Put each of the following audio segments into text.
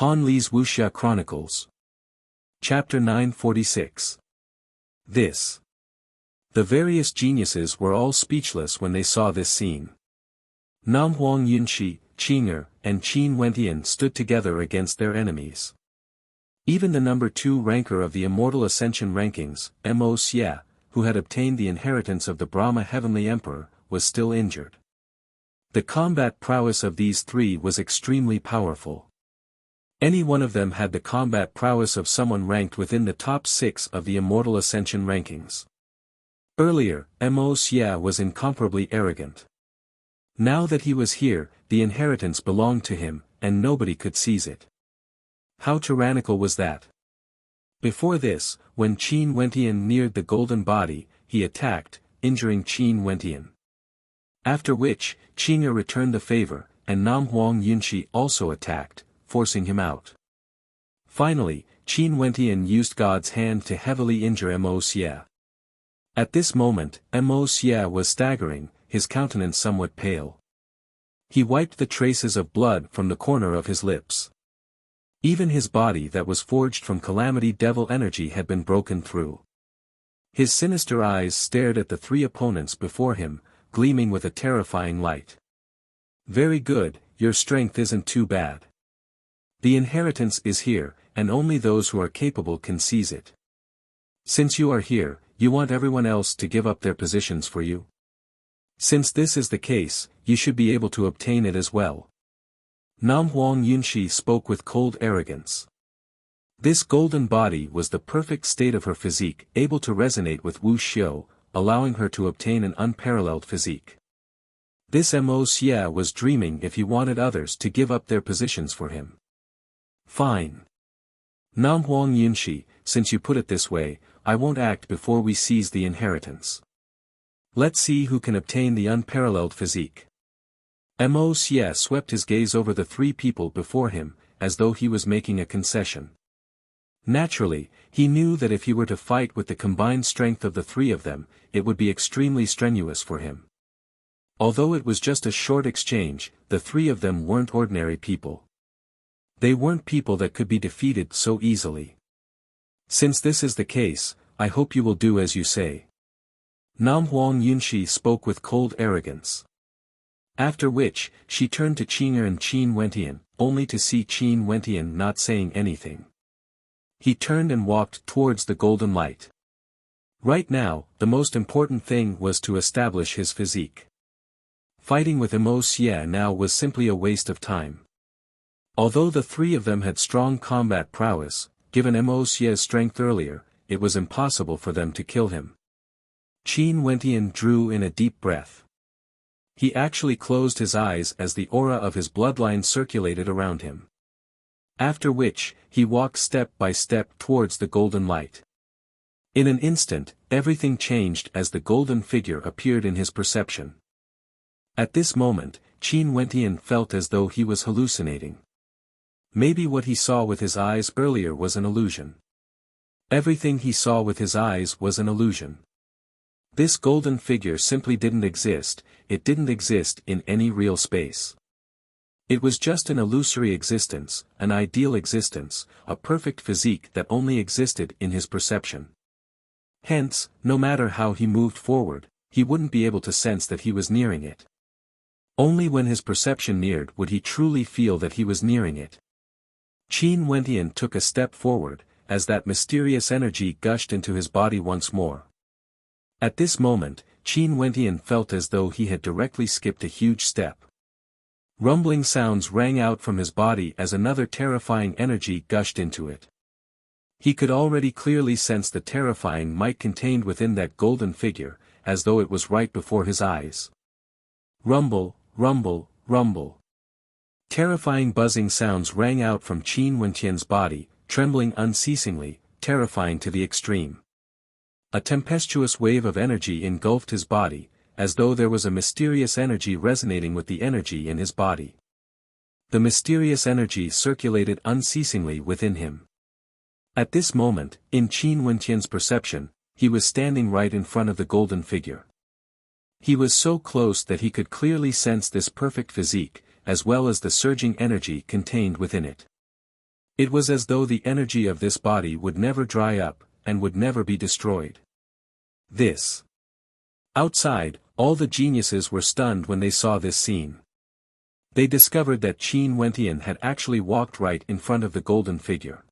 Han Li's Wuxia Chronicles. Chapter 946. This. The various geniuses were all speechless when they saw this scene. Nam Huang Yunshi, Qing'er, and Qin Wentian stood together against their enemies. Even the number 2 ranker of the Immortal Ascension rankings, Mo Xia, who had obtained the inheritance of the Brahma Heavenly Emperor, was still injured. The combat prowess of these 3 was extremely powerful. Any one of them had the combat prowess of someone ranked within the top 6 of the Immortal Ascension rankings. Earlier, Mo Xia was incomparably arrogant. Now that he was here, the inheritance belonged to him, and nobody could seize it. How tyrannical was that? Before this, when Qin Wentian neared the golden body, he attacked, injuring Qin Wentian. After which, Qing'er returned the favor, and Nam Huang Yunshi also attacked, forcing him out. Finally, Qin Wentian used God's hand to heavily injure Mo Xia. At this moment, Mo Xia was staggering, his countenance somewhat pale. He wiped the traces of blood from the corner of his lips. Even his body that was forged from calamity devil energy had been broken through. His sinister eyes stared at the 3 opponents before him, gleaming with a terrifying light. Very good, your strength isn't too bad. The inheritance is here, and only those who are capable can seize it. Since you are here, you want everyone else to give up their positions for you? Since this is the case, you should be able to obtain it as well. Nam Huang Yunshi spoke with cold arrogance. This golden body was the perfect state of her physique, able to resonate with Wu Xiu, allowing her to obtain an unparalleled physique. This Mo Xia was dreaming if he wanted others to give up their positions for him. Fine. Nam Huang Yunshi, since you put it this way, I won't act before we seize the inheritance. Let's see who can obtain the unparalleled physique. Mo Xia swept his gaze over the 3 people before him, as though he was making a concession. Naturally, he knew that if he were to fight with the combined strength of the 3 of them, it would be extremely strenuous for him. Although it was just a short exchange, the 3 of them weren't ordinary people. They weren't people that could be defeated so easily. Since this is the case, I hope you will do as you say. Nam Huang Yunshi spoke with cold arrogance. After which, she turned to Qing'er and Qin Wentian, only to see Qin Wentian not saying anything. He turned and walked towards the golden light. Right now, the most important thing was to establish his physique. Fighting with Mo Xia now was simply a waste of time. Although the 3 of them had strong combat prowess, given Mo Xia's strength earlier, it was impossible for them to kill him. Qin Wentian drew in a deep breath. He actually closed his eyes as the aura of his bloodline circulated around him. After which, he walked step by step towards the golden light. In an instant, everything changed as the golden figure appeared in his perception. At this moment, Qin Wentian felt as though he was hallucinating. Maybe what he saw with his eyes earlier was an illusion. Everything he saw with his eyes was an illusion. This golden figure simply didn't exist, it didn't exist in any real space. It was just an illusory existence, an ideal existence, a perfect physique that only existed in his perception. Hence, no matter how he moved forward, he wouldn't be able to sense that he was nearing it. Only when his perception neared would he truly feel that he was nearing it. Qin Wentian took a step forward, as that mysterious energy gushed into his body once more. At this moment, Qin Wentian felt as though he had directly skipped a huge step. Rumbling sounds rang out from his body as another terrifying energy gushed into it. He could already clearly sense the terrifying might contained within that golden figure, as though it was right before his eyes. Rumble, rumble, rumble. Terrifying buzzing sounds rang out from Qin Wentian's body, trembling unceasingly, terrifying to the extreme. A tempestuous wave of energy engulfed his body, as though there was a mysterious energy resonating with the energy in his body. The mysterious energy circulated unceasingly within him. At this moment, in Qin Wentian's perception, he was standing right in front of the golden figure. He was so close that he could clearly sense this perfect physique, as well as the surging energy contained within it. It was as though the energy of this body would never dry up, and would never be destroyed. This. Outside, all the geniuses were stunned when they saw this scene. They discovered that Qin Wentian had actually walked right in front of the golden figure.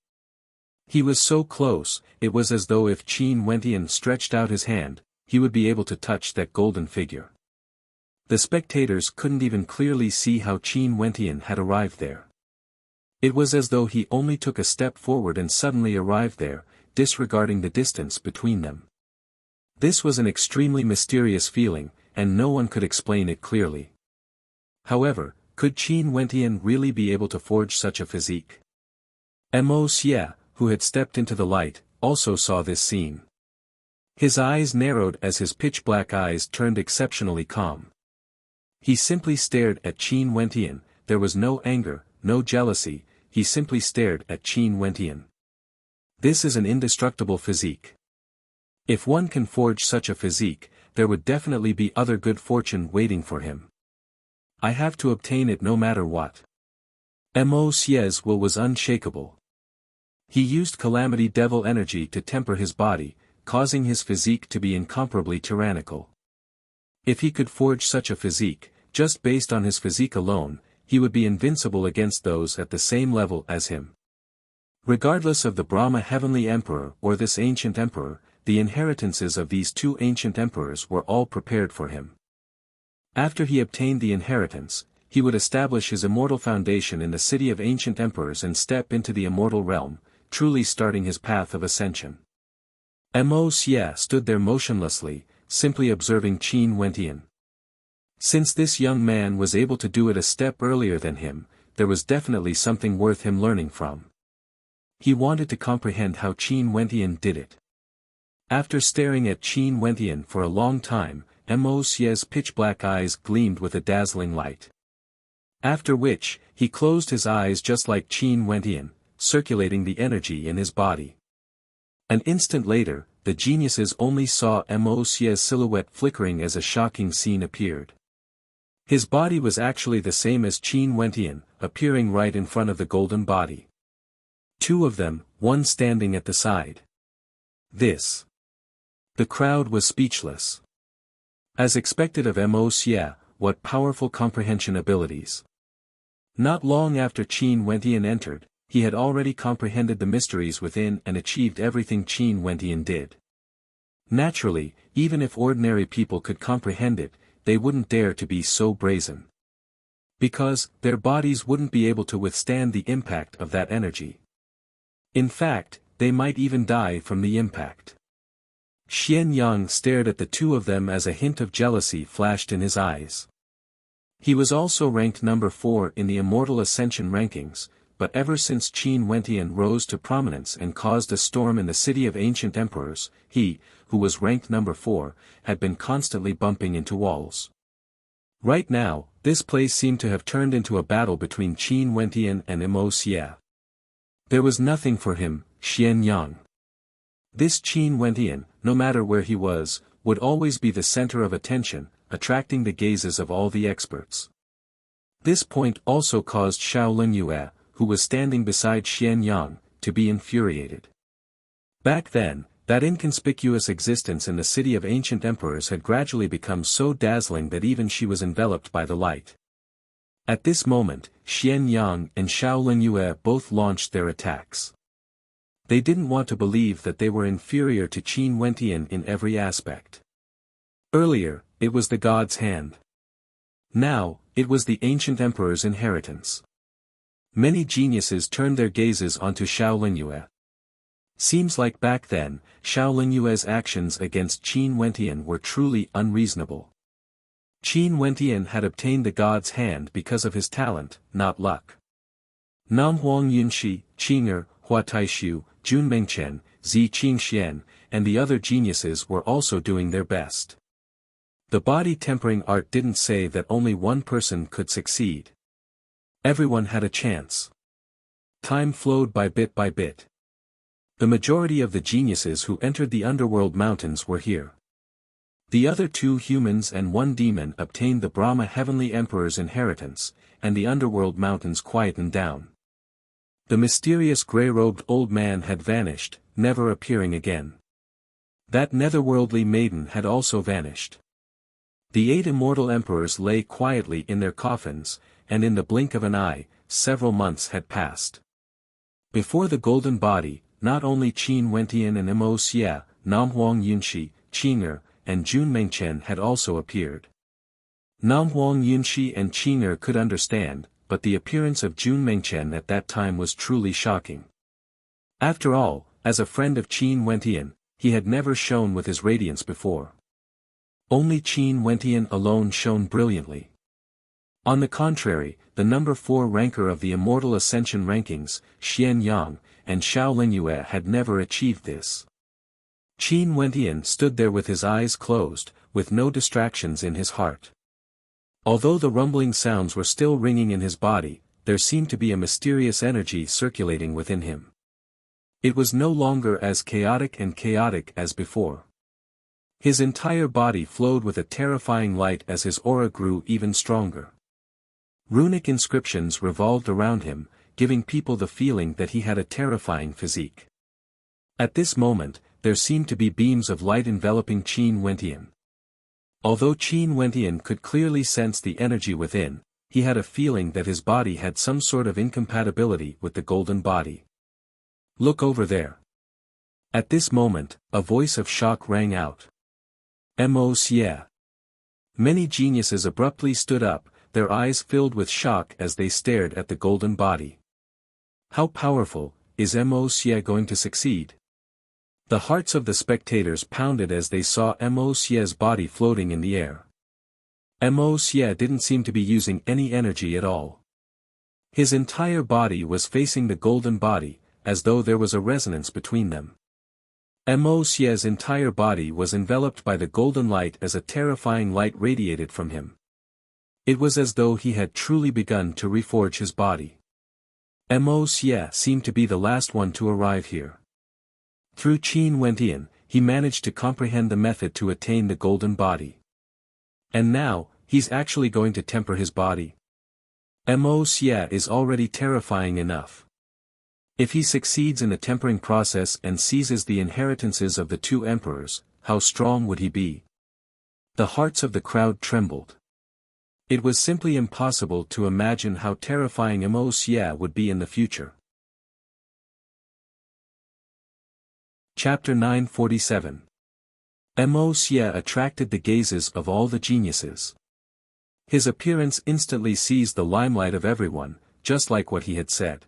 He was so close, it was as though if Qin Wentian stretched out his hand, he would be able to touch that golden figure. The spectators couldn't even clearly see how Qin Wentian had arrived there. It was as though he only took a step forward and suddenly arrived there, disregarding the distance between them. This was an extremely mysterious feeling, and no one could explain it clearly. However, could Qin Wentian really be able to forge such a physique? Mo Xie, who had stepped into the light, also saw this scene. His eyes narrowed as his pitch-black eyes turned exceptionally calm. He simply stared at Qin Wentian. There was no anger, no jealousy, he simply stared at Qin Wentian. This is an indestructible physique. If one can forge such a physique, there would definitely be other good fortune waiting for him. I have to obtain it no matter what. Mo Xie's will was unshakable. He used calamity devil energy to temper his body, causing his physique to be incomparably tyrannical. If he could forge such a physique, just based on his physique alone, he would be invincible against those at the same level as him. Regardless of the Brahma Heavenly Emperor or this ancient emperor, the inheritances of these two ancient emperors were all prepared for him. After he obtained the inheritance, he would establish his immortal foundation in the city of ancient emperors and step into the immortal realm, truly starting his path of ascension. Mo Xie stood there motionlessly, simply observing Qin Wentian. Since this young man was able to do it a step earlier than him, there was definitely something worth him learning from. He wanted to comprehend how Qin Wentian did it. After staring at Qin Wentian for a long time, Mo Xie's pitch-black eyes gleamed with a dazzling light. After which, he closed his eyes just like Qin Wentian, circulating the energy in his body. An instant later, the geniuses only saw Mo Xie's silhouette flickering as a shocking scene appeared. His body was actually the same as Qin Wentian, appearing right in front of the golden body. Two of them, one standing at the side. This. The crowd was speechless. As expected of Mo Xie, what powerful comprehension abilities. Not long after Qin Wentian entered, he had already comprehended the mysteries within and achieved everything Qin Wentian did. Naturally, even if ordinary people could comprehend it, they wouldn't dare to be so brazen. Because, their bodies wouldn't be able to withstand the impact of that energy. In fact, they might even die from the impact. Xian Yang stared at the two of them as a hint of jealousy flashed in his eyes. He was also ranked number 4 in the Immortal Ascension rankings, but ever since Qin Wentian rose to prominence and caused a storm in the city of ancient emperors, he, who was ranked number 4, had been constantly bumping into walls. Right now, this place seemed to have turned into a battle between Qin Wentian and Mo Xie. There was nothing for him, Xian Yang. This Qin Wentian, no matter where he was, would always be the center of attention, attracting the gazes of all the experts. This point also caused Shaolin Yue, who was standing beside Xian Yang, to be infuriated. Back then, that inconspicuous existence in the city of ancient emperors had gradually become so dazzling that even she was enveloped by the light. At this moment, Xian Yang and Shaolin Yue both launched their attacks. They didn't want to believe that they were inferior to Qin Wentian in every aspect. Earlier, it was the god's hand. Now, it was the ancient emperor's inheritance. Many geniuses turned their gazes onto Shaolin Yue. Seems like back then, Shaolin Yue's actions against Qin Wentian were truly unreasonable. Qin Wentian had obtained the god's hand because of his talent, not luck. Nam Huang Yunxi, Qing'er, Hua Taishu, Jun Mengchen, Zi Qingxian, and the other geniuses were also doing their best. The body tempering art didn't say that only one person could succeed. Everyone had a chance. Time flowed by bit by bit. The majority of the geniuses who entered the underworld mountains were here. The other 2 humans and 1 demon obtained the Brahma Heavenly Emperor's inheritance, and the underworld mountains quietened down. The mysterious grey-robed old man had vanished, never appearing again. That netherworldly maiden had also vanished. The 8 immortal emperors lay quietly in their coffins, and in the blink of an eye, several months had passed. Before the golden body, not only Qin Wentian and Mo Xie, Namhuang Yunshi, Qing'er, and Jun Mengchen had also appeared. Namhuang Yunshi and Qing'er could understand, but the appearance of Jun Mengchen at that time was truly shocking. After all, as a friend of Qin Wentian, he had never shone with his radiance before. Only Qin Wentian alone shone brilliantly. On the contrary, the number 4 ranker of the Immortal Ascension rankings, Xian Yang, and Xiao Lingyue had never achieved this. Qin Wentian stood there with his eyes closed, with no distractions in his heart. Although the rumbling sounds were still ringing in his body, there seemed to be a mysterious energy circulating within him. It was no longer as chaotic as before. His entire body flowed with a terrifying light as his aura grew even stronger. Runic inscriptions revolved around him, giving people the feeling that he had a terrifying physique. At this moment, there seemed to be beams of light enveloping Qin Wentian. Although Qin Wentian could clearly sense the energy within, he had a feeling that his body had some sort of incompatibility with the golden body. "Look over there." At this moment, a voice of shock rang out. Mo Xie. Many geniuses abruptly stood up, their eyes filled with shock as they stared at the golden body. How powerful, is Mo Xie going to succeed? The hearts of the spectators pounded as they saw Mo Xie's body floating in the air. Mo Xie didn't seem to be using any energy at all. His entire body was facing the golden body, as though there was a resonance between them. Mo Xie's entire body was enveloped by the golden light as a terrifying light radiated from him. It was as though he had truly begun to reforge his body. Mo Xie seemed to be the last one to arrive here. Through Qin Wentian, he managed to comprehend the method to attain the golden body. And now, he's actually going to temper his body. Mo Xie is already terrifying enough. If he succeeds in the tempering process and seizes the inheritances of the 2 emperors, how strong would he be? The hearts of the crowd trembled. It was simply impossible to imagine how terrifying Mo Xie would be in the future. Chapter 947. Mo Xie attracted the gazes of all the geniuses. His appearance instantly seized the limelight of everyone, just like what he had said.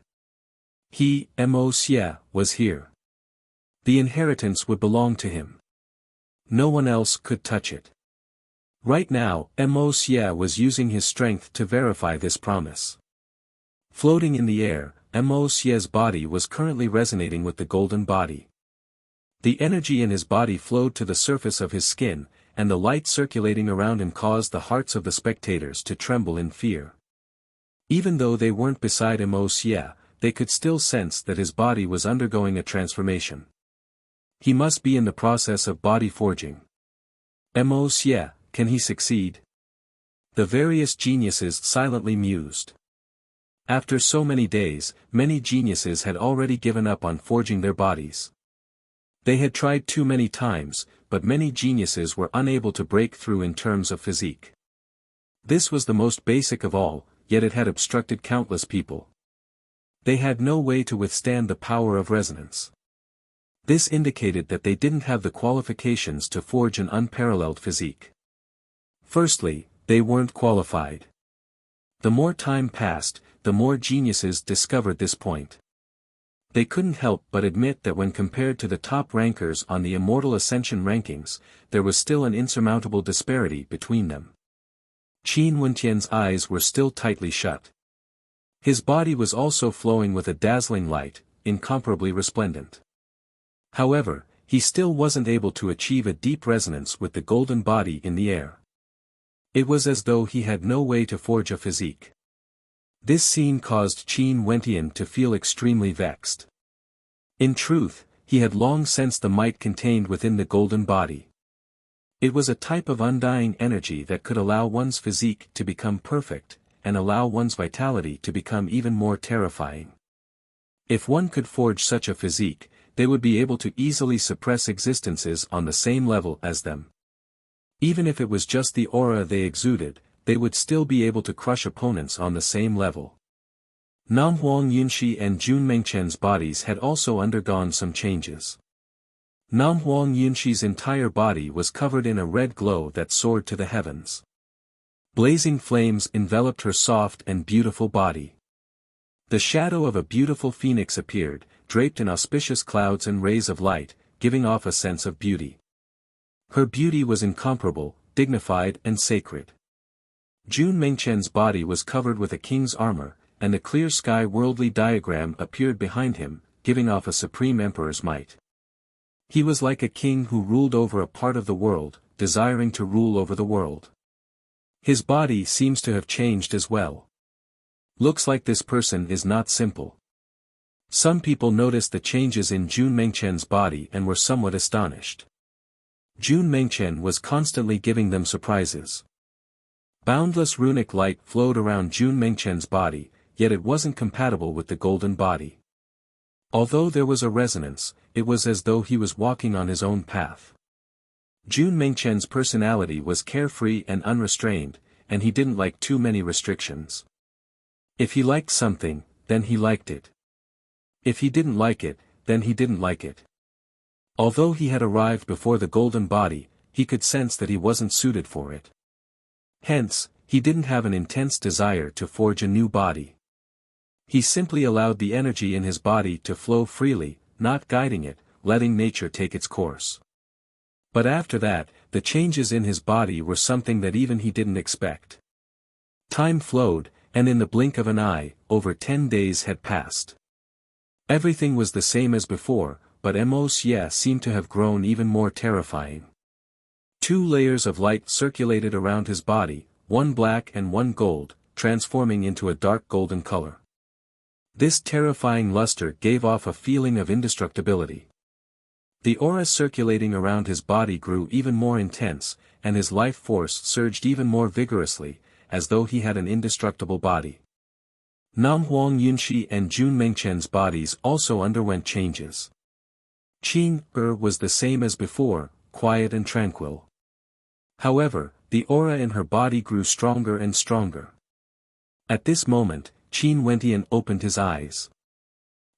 He, Mo Xie, was here. The inheritance would belong to him. No one else could touch it. Right now, Mo Xie was using his strength to verify this promise. Floating in the air, Mo Xie's body was currently resonating with the golden body. The energy in his body flowed to the surface of his skin, and the light circulating around him caused the hearts of the spectators to tremble in fear. Even though they weren't beside Mo Xie, they could still sense that his body was undergoing a transformation. He must be in the process of body forging. Mo Xie, can he succeed? The various geniuses silently mused. After so many days, many geniuses had already given up on forging their bodies. They had tried too many times, but many geniuses were unable to break through in terms of physique. This was the most basic of all, yet it had obstructed countless people. They had no way to withstand the power of resonance. This indicated that they didn't have the qualifications to forge an unparalleled physique. Firstly, they weren't qualified. The more time passed, the more geniuses discovered this point. They couldn't help but admit that when compared to the top rankers on the Immortal Ascension rankings, there was still an insurmountable disparity between them. Qin Wentian's eyes were still tightly shut. His body was also flowing with a dazzling light, incomparably resplendent. However, he still wasn't able to achieve a deep resonance with the golden body in the air. It was as though he had no way to forge a physique. This scene caused Qin Wentian to feel extremely vexed. In truth, he had long sensed the might contained within the golden body. It was a type of undying energy that could allow one's physique to become perfect, and allow one's vitality to become even more terrifying. If one could forge such a physique, they would be able to easily suppress existences on the same level as them. Even if it was just the aura they exuded, they would still be able to crush opponents on the same level. Nam Huang Yunxi and Jun Mengchen's bodies had also undergone some changes. Nam Huang Yunxi's entire body was covered in a red glow that soared to the heavens. Blazing flames enveloped her soft and beautiful body. The shadow of a beautiful phoenix appeared, draped in auspicious clouds and rays of light, giving off a sense of beauty. Her beauty was incomparable, dignified and sacred. Jun Mengchen's body was covered with a king's armor, and a clear sky worldly diagram appeared behind him, giving off a supreme emperor's might. He was like a king who ruled over a part of the world, desiring to rule over the world. His body seems to have changed as well. Looks like this person is not simple. Some people noticed the changes in Jun Mengchen's body and were somewhat astonished. Jun Mengchen was constantly giving them surprises. Boundless runic light flowed around Jun Mengchen's body, yet it wasn't compatible with the golden body. Although there was a resonance, it was as though he was walking on his own path. Jun Mengchen's personality was carefree and unrestrained, and he didn't like too many restrictions. If he liked something, then he liked it. If he didn't like it, then he didn't like it. Although he had arrived before the golden body, he could sense that he wasn't suited for it. Hence, he didn't have an intense desire to forge a new body. He simply allowed the energy in his body to flow freely, not guiding it, letting nature take its course. But after that, the changes in his body were something that even he didn't expect. Time flowed, and in the blink of an eye, over 10 days had passed. Everything was the same as before, but Wuxia seemed to have grown even more terrifying. 2 layers of light circulated around his body, one black and one gold, transforming into a dark golden color. This terrifying luster gave off a feeling of indestructibility. The aura circulating around his body grew even more intense, and his life force surged even more vigorously, as though he had an indestructible body. Nam Huang Yunxi and Jun Mengchen's bodies also underwent changes. Qin was the same as before, quiet and tranquil. However, the aura in her body grew stronger and stronger. At this moment, Qin Wentian opened his eyes.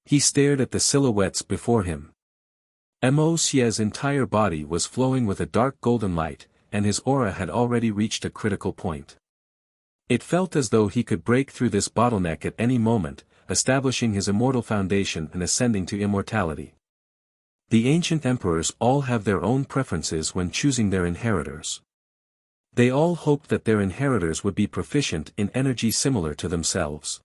He stared at the silhouettes before him. Wuxia's entire body was flowing with a dark golden light, and his aura had already reached a critical point. It felt as though he could break through this bottleneck at any moment, establishing his immortal foundation and ascending to immortality. The ancient emperors all have their own preferences when choosing their inheritors. They all hoped that their inheritors would be proficient in energy similar to themselves.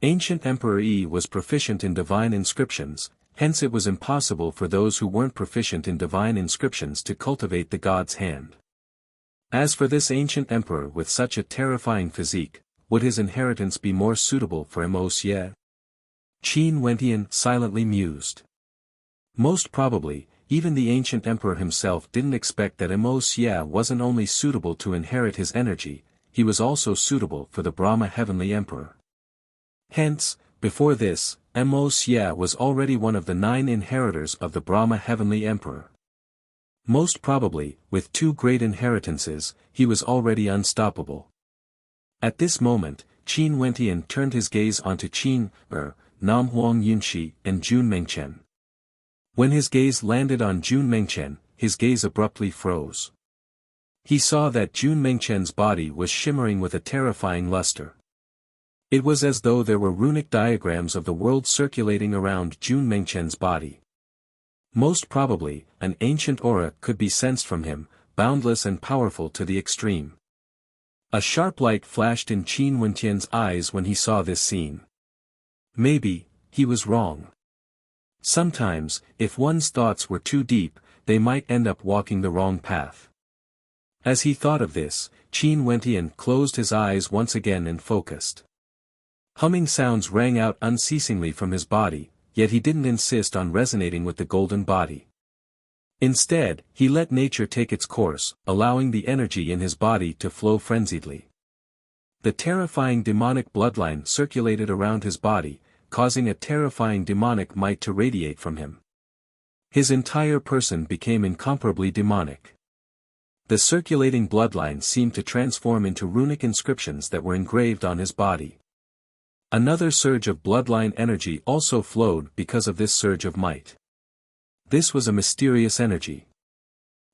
Ancient Emperor Yi was proficient in divine inscriptions, hence it was impossible for those who weren't proficient in divine inscriptions to cultivate the god's hand. As for this ancient emperor with such a terrifying physique, would his inheritance be more suitable for Wuxia? Qin Wentian silently mused. Most probably, even the ancient emperor himself didn't expect that Wuxia wasn't only suitable to inherit his energy, he was also suitable for the Brahma Heavenly Emperor. Hence, before this, Wuxia was already one of the 9 inheritors of the Brahma Heavenly Emperor. Most probably, with 2 great inheritances, he was already unstoppable. At this moment, Qin Wentian turned his gaze onto Qin, Nam Huang Yunxi and Jun Mengchen. When his gaze landed on Jun Mengchen, his gaze abruptly froze. He saw that Jun Mengchen's body was shimmering with a terrifying luster. It was as though there were runic diagrams of the world circulating around Jun Mengchen's body. Most probably, an ancient aura could be sensed from him, boundless and powerful to the extreme. A sharp light flashed in Qin Wentian's eyes when he saw this scene. Maybe, he was wrong. Sometimes, if one's thoughts were too deep, they might end up walking the wrong path. As he thought of this, Qin Wentian closed his eyes once again and focused. Humming sounds rang out unceasingly from his body, yet he didn't insist on resonating with the golden body. Instead, he let nature take its course, allowing the energy in his body to flow frenziedly. The terrifying demonic bloodline circulated around his body, causing a terrifying demonic might to radiate from him. His entire person became incomparably demonic. The circulating bloodline seemed to transform into runic inscriptions that were engraved on his body. Another surge of bloodline energy also flowed because of this surge of might. This was a mysterious energy.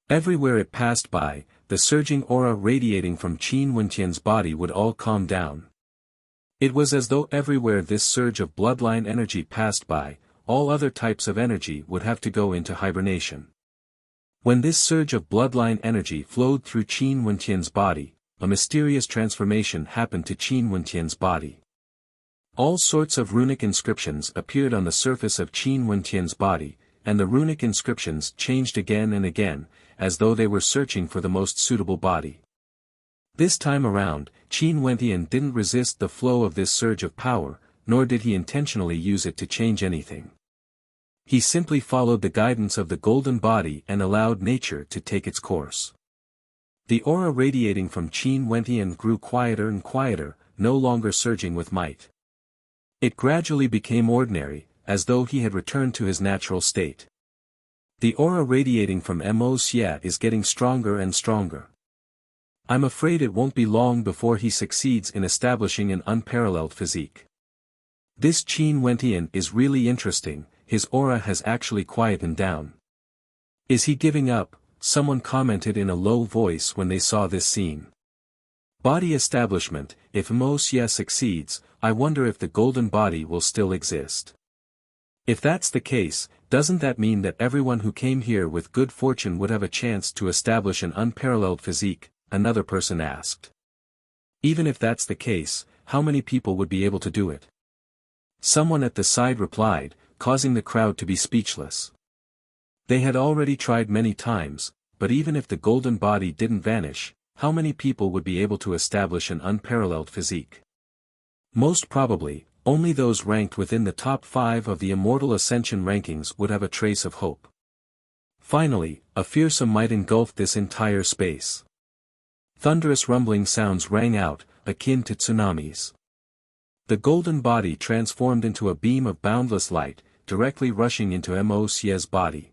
Everywhere it passed by, the surging aura radiating from Qin Wenqian's body would all calm down. It was as though everywhere this surge of bloodline energy passed by, all other types of energy would have to go into hibernation. When this surge of bloodline energy flowed through Qin Wenqian's body, a mysterious transformation happened to Qin Wenqian's body. All sorts of runic inscriptions appeared on the surface of Qin Wenqian's body, and the runic inscriptions changed again and again, as though they were searching for the most suitable body. This time around, Qin Wenqian didn't resist the flow of this surge of power, nor did he intentionally use it to change anything. He simply followed the guidance of the golden body and allowed nature to take its course. The aura radiating from Qin Wenqian grew quieter and quieter, no longer surging with might. It gradually became ordinary, as though he had returned to his natural state. The aura radiating from Mo Xie is getting stronger and stronger. I'm afraid it won't be long before he succeeds in establishing an unparalleled physique. This Qin Wenqian is really interesting, his aura has actually quietened down. Is he giving up? Someone commented in a low voice when they saw this scene. Body establishment, if Mo Xie succeeds, I wonder if the golden body will still exist. If that's the case, doesn't that mean that everyone who came here with good fortune would have a chance to establish an unparalleled physique? Another person asked. Even if that's the case, how many people would be able to do it? Someone at the side replied, causing the crowd to be speechless. They had already tried many times, but even if the golden body didn't vanish, how many people would be able to establish an unparalleled physique? Most probably, only those ranked within the top 5 of the Immortal Ascension rankings would have a trace of hope. Finally, a fearsome might engulfed this entire space. Thunderous rumbling sounds rang out, akin to tsunamis. The golden body transformed into a beam of boundless light, directly rushing into Mo Xie's body.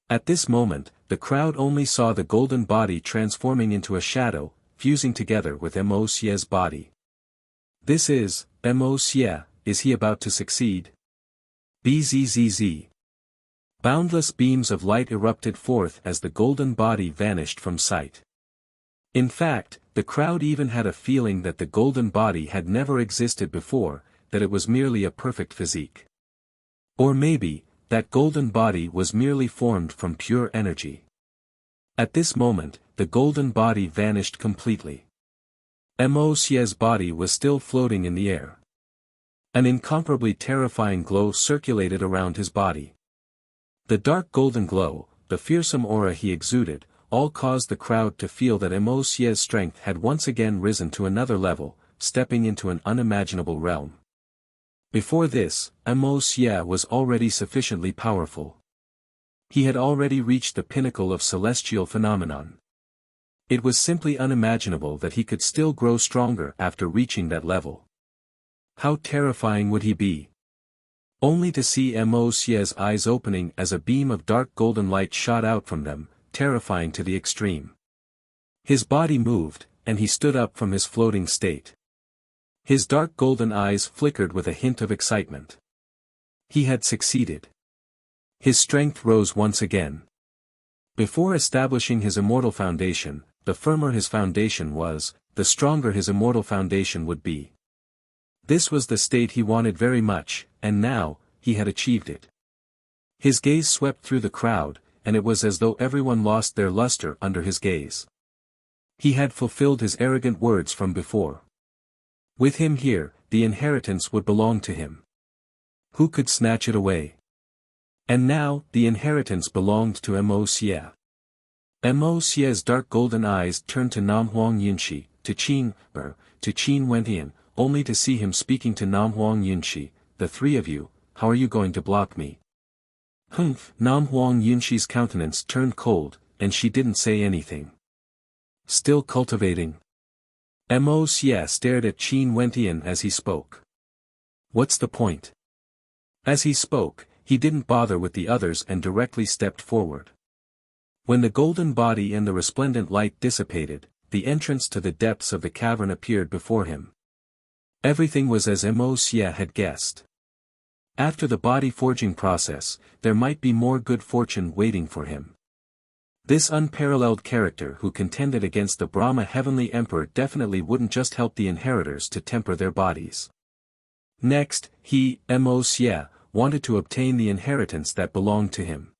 At this moment, the crowd only saw the golden body transforming into a shadow, fusing together with Mo Xie's body. This is, Mo Xie, is he about to succeed? Bzzz. Boundless beams of light erupted forth as the golden body vanished from sight. In fact, the crowd even had a feeling that the golden body had never existed before, that it was merely a perfect physique. Or maybe, that golden body was merely formed from pure energy. At this moment, the golden body vanished completely. Mo Xie's body was still floating in the air. An incomparably terrifying glow circulated around his body. The dark golden glow, the fearsome aura he exuded, all caused the crowd to feel that Mo Xie's strength had once again risen to another level, stepping into an unimaginable realm. Before this, Mo Xie was already sufficiently powerful. He had already reached the pinnacle of celestial phenomenon. It was simply unimaginable that he could still grow stronger after reaching that level. How terrifying would he be? Only to see Mo Xie's eyes opening as a beam of dark golden light shot out from them, terrifying to the extreme. His body moved, and he stood up from his floating state. His dark golden eyes flickered with a hint of excitement. He had succeeded. His strength rose once again. Before establishing his immortal foundation, the firmer his foundation was, the stronger his immortal foundation would be. This was the state he wanted very much, and now, he had achieved it. His gaze swept through the crowd, and it was as though everyone lost their luster under his gaze. He had fulfilled his arrogant words from before. With him here, the inheritance would belong to him. Who could snatch it away? And now, the inheritance belonged to Mo Xie. Mo Xie's dark golden eyes turned to Namhuang Yunxi, to Qin Wenqian, only to see him speaking to Namhuang Yunxi, the three of you, how are you going to block me? Namhuang Yunxi's countenance turned cold, and she didn't say anything. Still cultivating. Mo Xie stared at Qin Wenqian as he spoke. What's the point? As he spoke, he didn't bother with the others and directly stepped forward. When the golden body and the resplendent light dissipated, the entrance to the depths of the cavern appeared before him. Everything was as Wuxia had guessed. After the body forging process, there might be more good fortune waiting for him. This unparalleled character who contended against the Brahma Heavenly Emperor definitely wouldn't just help the inheritors to temper their bodies. Next, he, Wuxia, wanted to obtain the inheritance that belonged to him.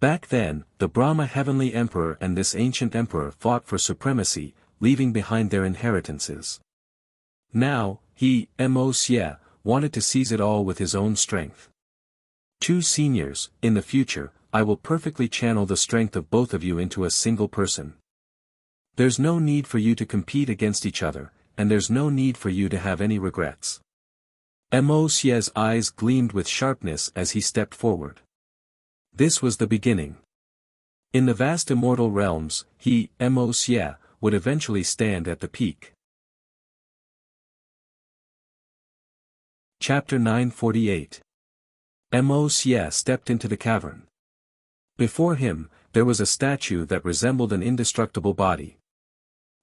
Back then, the Brahma Heavenly Emperor and this ancient emperor fought for supremacy, leaving behind their inheritances. Now, he, Wuxia, wanted to seize it all with his own strength. Two seniors, in the future, I will perfectly channel the strength of both of you into a single person. There's no need for you to compete against each other, and there's no need for you to have any regrets. Wuxia's eyes gleamed with sharpness as he stepped forward. This was the beginning. In the vast immortal realms, he, Wuxia, would eventually stand at the peak. Chapter 948. Wuxia stepped into the cavern. Before him, there was a statue that resembled an indestructible body.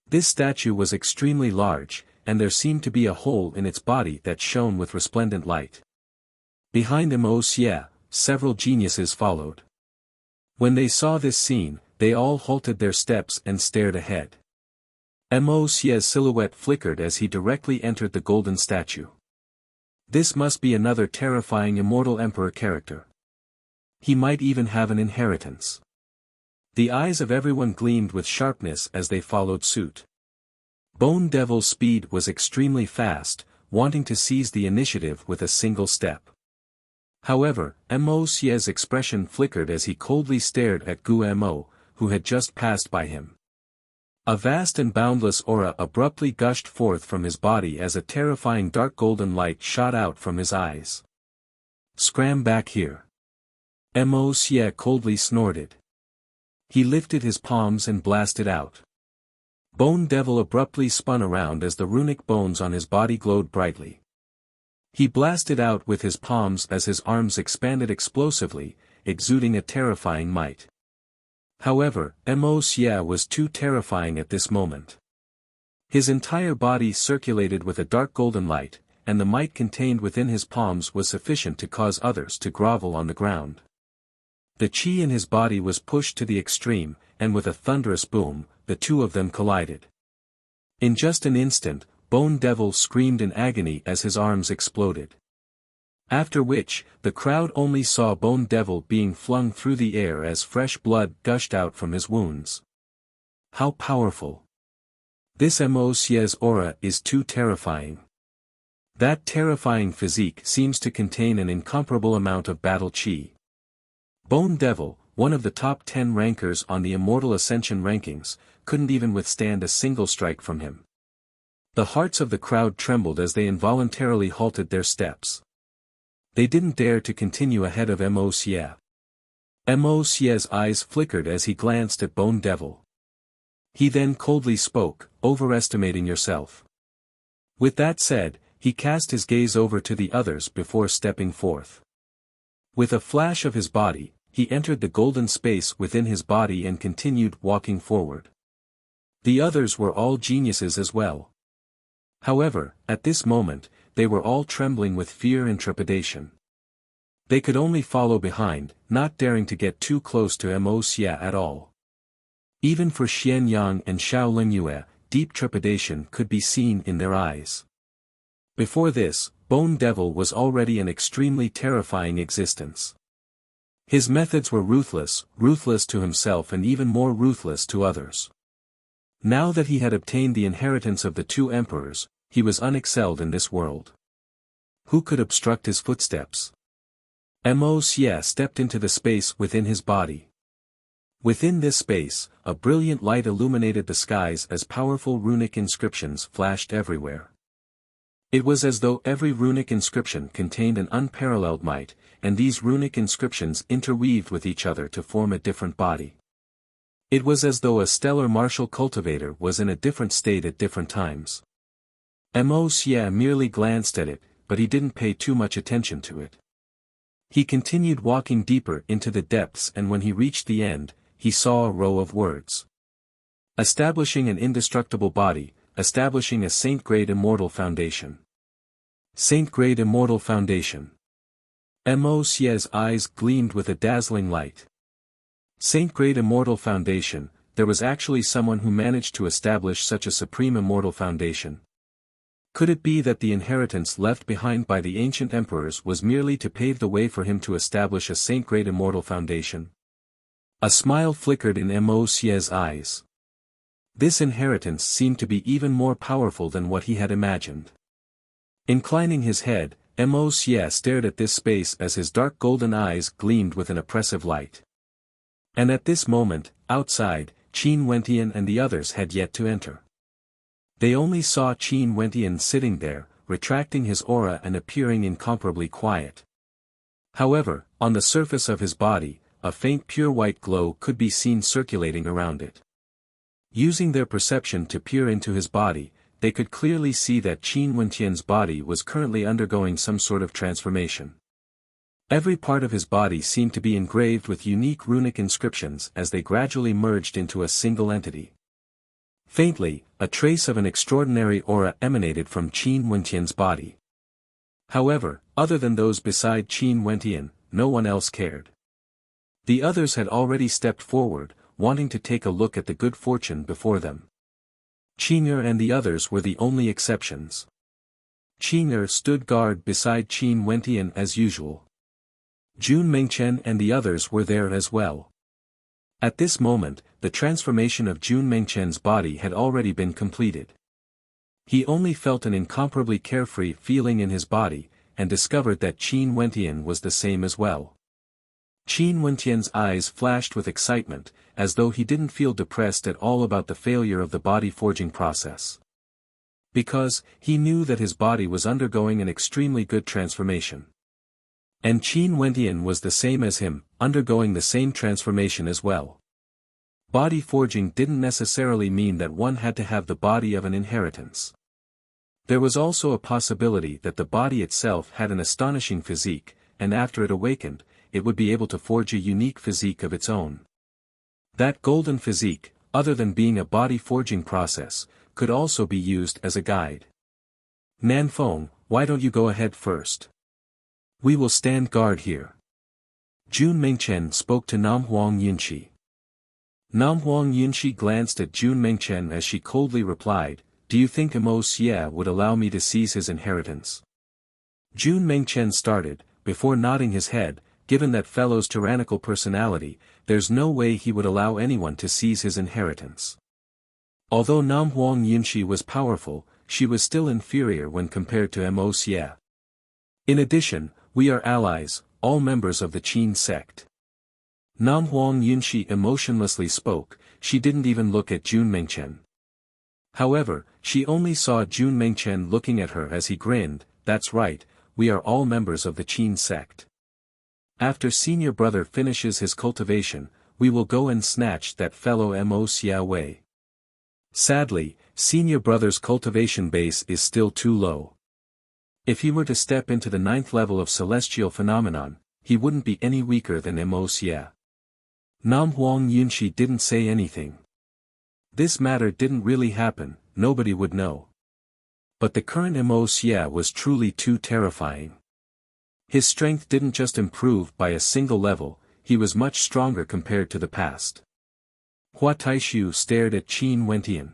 This statue was extremely large, and there seemed to be a hole in its body that shone with resplendent light. Behind Wuxia, several geniuses followed. When they saw this scene, they all halted their steps and stared ahead. Wuxia's silhouette flickered as he directly entered the golden statue. This must be another terrifying immortal emperor character. He might even have an inheritance. The eyes of everyone gleamed with sharpness as they followed suit. Bone Devil's speed was extremely fast, wanting to seize the initiative with a single step. However, Wuxia's expression flickered as he coldly stared at Guo, who had just passed by him. A vast and boundless aura abruptly gushed forth from his body as a terrifying dark golden light shot out from his eyes. "Scram back here." Wuxia coldly snorted. He lifted his palms and blasted out. Bone Devil abruptly spun around as the runic bones on his body glowed brightly. He blasted out with his palms as his arms expanded explosively, exuding a terrifying might. However, Wuxia was too terrifying at this moment. His entire body circulated with a dark golden light, and the might contained within his palms was sufficient to cause others to grovel on the ground. The chi in his body was pushed to the extreme, and with a thunderous boom, the two of them collided. In just an instant, Bone Devil screamed in agony as his arms exploded. After which, the crowd only saw Bone Devil being flung through the air as fresh blood gushed out from his wounds. How powerful! This Wuxia's aura is too terrifying. That terrifying physique seems to contain an incomparable amount of battle chi. Bone Devil, one of the top 10 rankers on the Immortal Ascension rankings, couldn't even withstand a single strike from him. The hearts of the crowd trembled as they involuntarily halted their steps. They didn't dare to continue ahead of Wuxia. Wuxia's eyes flickered as he glanced at Bone Devil. He then coldly spoke, "Overestimating yourself." With that said, he cast his gaze over to the others before stepping forth. With a flash of his body, he entered the golden space within his body and continued walking forward. The others were all geniuses as well. However, at this moment, they were all trembling with fear and trepidation. They could only follow behind, not daring to get too close to Wuxia at all. Even for Xian Yang and Xiao Lingyue, deep trepidation could be seen in their eyes. Before this, Bone Devil was already an extremely terrifying existence. His methods were ruthless to himself and even more ruthless to others. Now that he had obtained the inheritance of the two emperors, he was unexcelled in this world. Who could obstruct his footsteps? Wuxia stepped into the space within his body. Within this space, a brilliant light illuminated the skies as powerful runic inscriptions flashed everywhere. It was as though every runic inscription contained an unparalleled might, and these runic inscriptions interweaved with each other to form a different body. It was as though a stellar martial cultivator was in a different state at different times. Wuxia merely glanced at it, but he didn't pay too much attention to it. He continued walking deeper into the depths, and when he reached the end, he saw a row of words. Establishing an indestructible body, establishing a saint-grade immortal foundation. Saint-grade immortal foundation. Mo Xie's eyes gleamed with a dazzling light. Saint-grade immortal foundation, there was actually someone who managed to establish such a supreme immortal foundation. Could it be that the inheritance left behind by the ancient emperors was merely to pave the way for him to establish a saint-grade immortal foundation? A smile flickered in Mo Xie's eyes. This inheritance seemed to be even more powerful than what he had imagined. Inclining his head, Mo Xie stared at this space as his dark golden eyes gleamed with an oppressive light. And at this moment, outside, Qin Wentian and the others had yet to enter. They only saw Qin Wentian sitting there, retracting his aura and appearing incomparably quiet. However, on the surface of his body, a faint pure white glow could be seen circulating around it. Using their perception to peer into his body, they could clearly see that Qin Wentian's body was currently undergoing some sort of transformation. Every part of his body seemed to be engraved with unique runic inscriptions as they gradually merged into a single entity. Faintly, a trace of an extraordinary aura emanated from Qin Wentian's body. However, other than those beside Qin Wentian, no one else cared. The others had already stepped forward, wanting to take a look at the good fortune before them. Qing'er and the others were the only exceptions. Qing'er stood guard beside Qin Wentian as usual. Jun Mengchen and the others were there as well. At this moment, the transformation of Jun Mengchen's body had already been completed. He only felt an incomparably carefree feeling in his body, and discovered that Qin Wentian was the same as well. Qin Wentian's eyes flashed with excitement, as though he didn't feel depressed at all about the failure of the body forging process. Because, he knew that his body was undergoing an extremely good transformation. And Qin Wentian was the same as him, undergoing the same transformation as well. Body forging didn't necessarily mean that one had to have the body of an inheritance. There was also a possibility that the body itself had an astonishing physique, and after it awakened, it would be able to forge a unique physique of its own. That golden physique, other than being a body forging process, could also be used as a guide. Nanfeng, why don't you go ahead first? We will stand guard here. Jun Mengchen spoke to Namhuang Yunxi. Namhuang Yunxi glanced at Jun Mengchen as she coldly replied, "Do you think Mo Xie would allow me to seize his inheritance?" Jun Mengchen started, before nodding his head, given that fellow's tyrannical personality, there's no way he would allow anyone to seize his inheritance. Although Namhuang Yunxi was powerful, she was still inferior when compared to Mo Xie. In addition, we are allies, all members of the Qin sect. Namhuang Yunxi emotionlessly spoke, she didn't even look at Jun Mengchen. However, she only saw Jun Mengchen looking at her as he grinned, "That's right, we are all members of the Qin sect. After senior brother finishes his cultivation, we will go and snatch that fellow Mo Xie away." Sadly, senior brother's cultivation base is still too low. If he were to step into the 9th level of celestial phenomenon, he wouldn't be any weaker than Mo Xie. Namhuang Yunxi didn't say anything. This matter didn't really happen, nobody would know. But the current Mo Xie was truly too terrifying. His strength didn't just improve by a single level, he was much stronger compared to the past. Hua Taishu stared at Qin Wentian.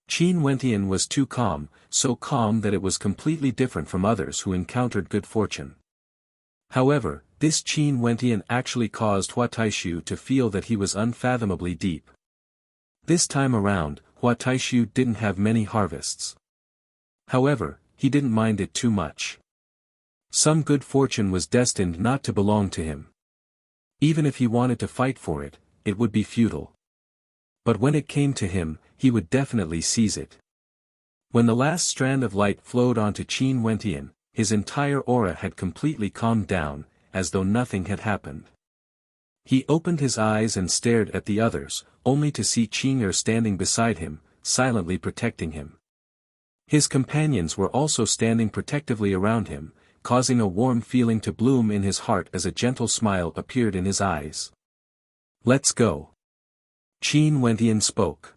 Qin Wentian was too calm, so calm that it was completely different from others who encountered good fortune. However, this Qin Wentian actually caused Hua Taishu to feel that he was unfathomably deep. This time around, Hua Taishu didn't have many harvests. However, he didn't mind it too much. Some good fortune was destined not to belong to him. Even if he wanted to fight for it, it would be futile. But when it came to him, he would definitely seize it. When the last strand of light flowed onto Qin Wentian, his entire aura had completely calmed down, as though nothing had happened. He opened his eyes and stared at the others, only to see Qing'er standing beside him, silently protecting him. His companions were also standing protectively around him, causing a warm feeling to bloom in his heart as a gentle smile appeared in his eyes. "Let's go." Qin Wentian spoke.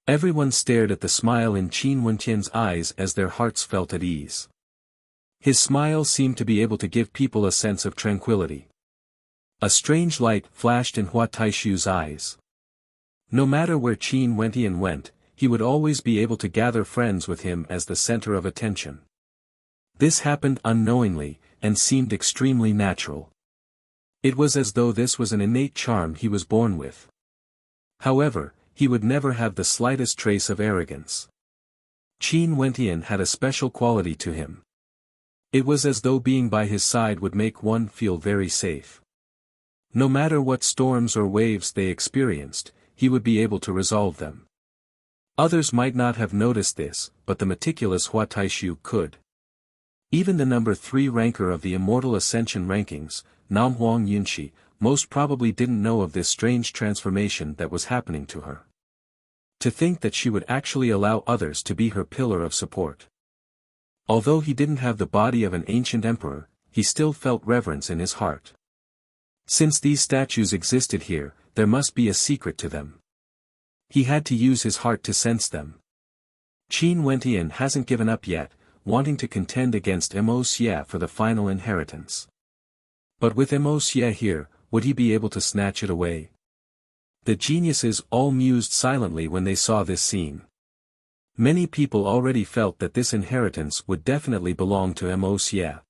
Everyone stared at the smile in Qin Wentian's eyes as their hearts felt at ease. His smile seemed to be able to give people a sense of tranquility. A strange light flashed in Hua Taishu's eyes. No matter where Qin Wentian went, he would always be able to gather friends with him as the center of attention. This happened unknowingly, and seemed extremely natural. It was as though this was an innate charm he was born with. However, he would never have the slightest trace of arrogance. Qin Wentian had a special quality to him. It was as though being by his side would make one feel very safe. No matter what storms or waves they experienced, he would be able to resolve them. Others might not have noticed this, but the meticulous Hua Taishu could. Even the number 3 ranker of the Immortal Ascension rankings, Namhuang Yunshi, most probably didn't know of this strange transformation that was happening to her. To think that she would actually allow others to be her pillar of support. Although he didn't have the body of an ancient emperor, he still felt reverence in his heart. Since these statues existed here, there must be a secret to them. He had to use his heart to sense them. Qin Wentian hasn't given up yet, wanting to contend against Mo Xie for the final inheritance. But with Mo Xie here, would he be able to snatch it away? The geniuses all mused silently when they saw this scene. Many people already felt that this inheritance would definitely belong to Mo Xie.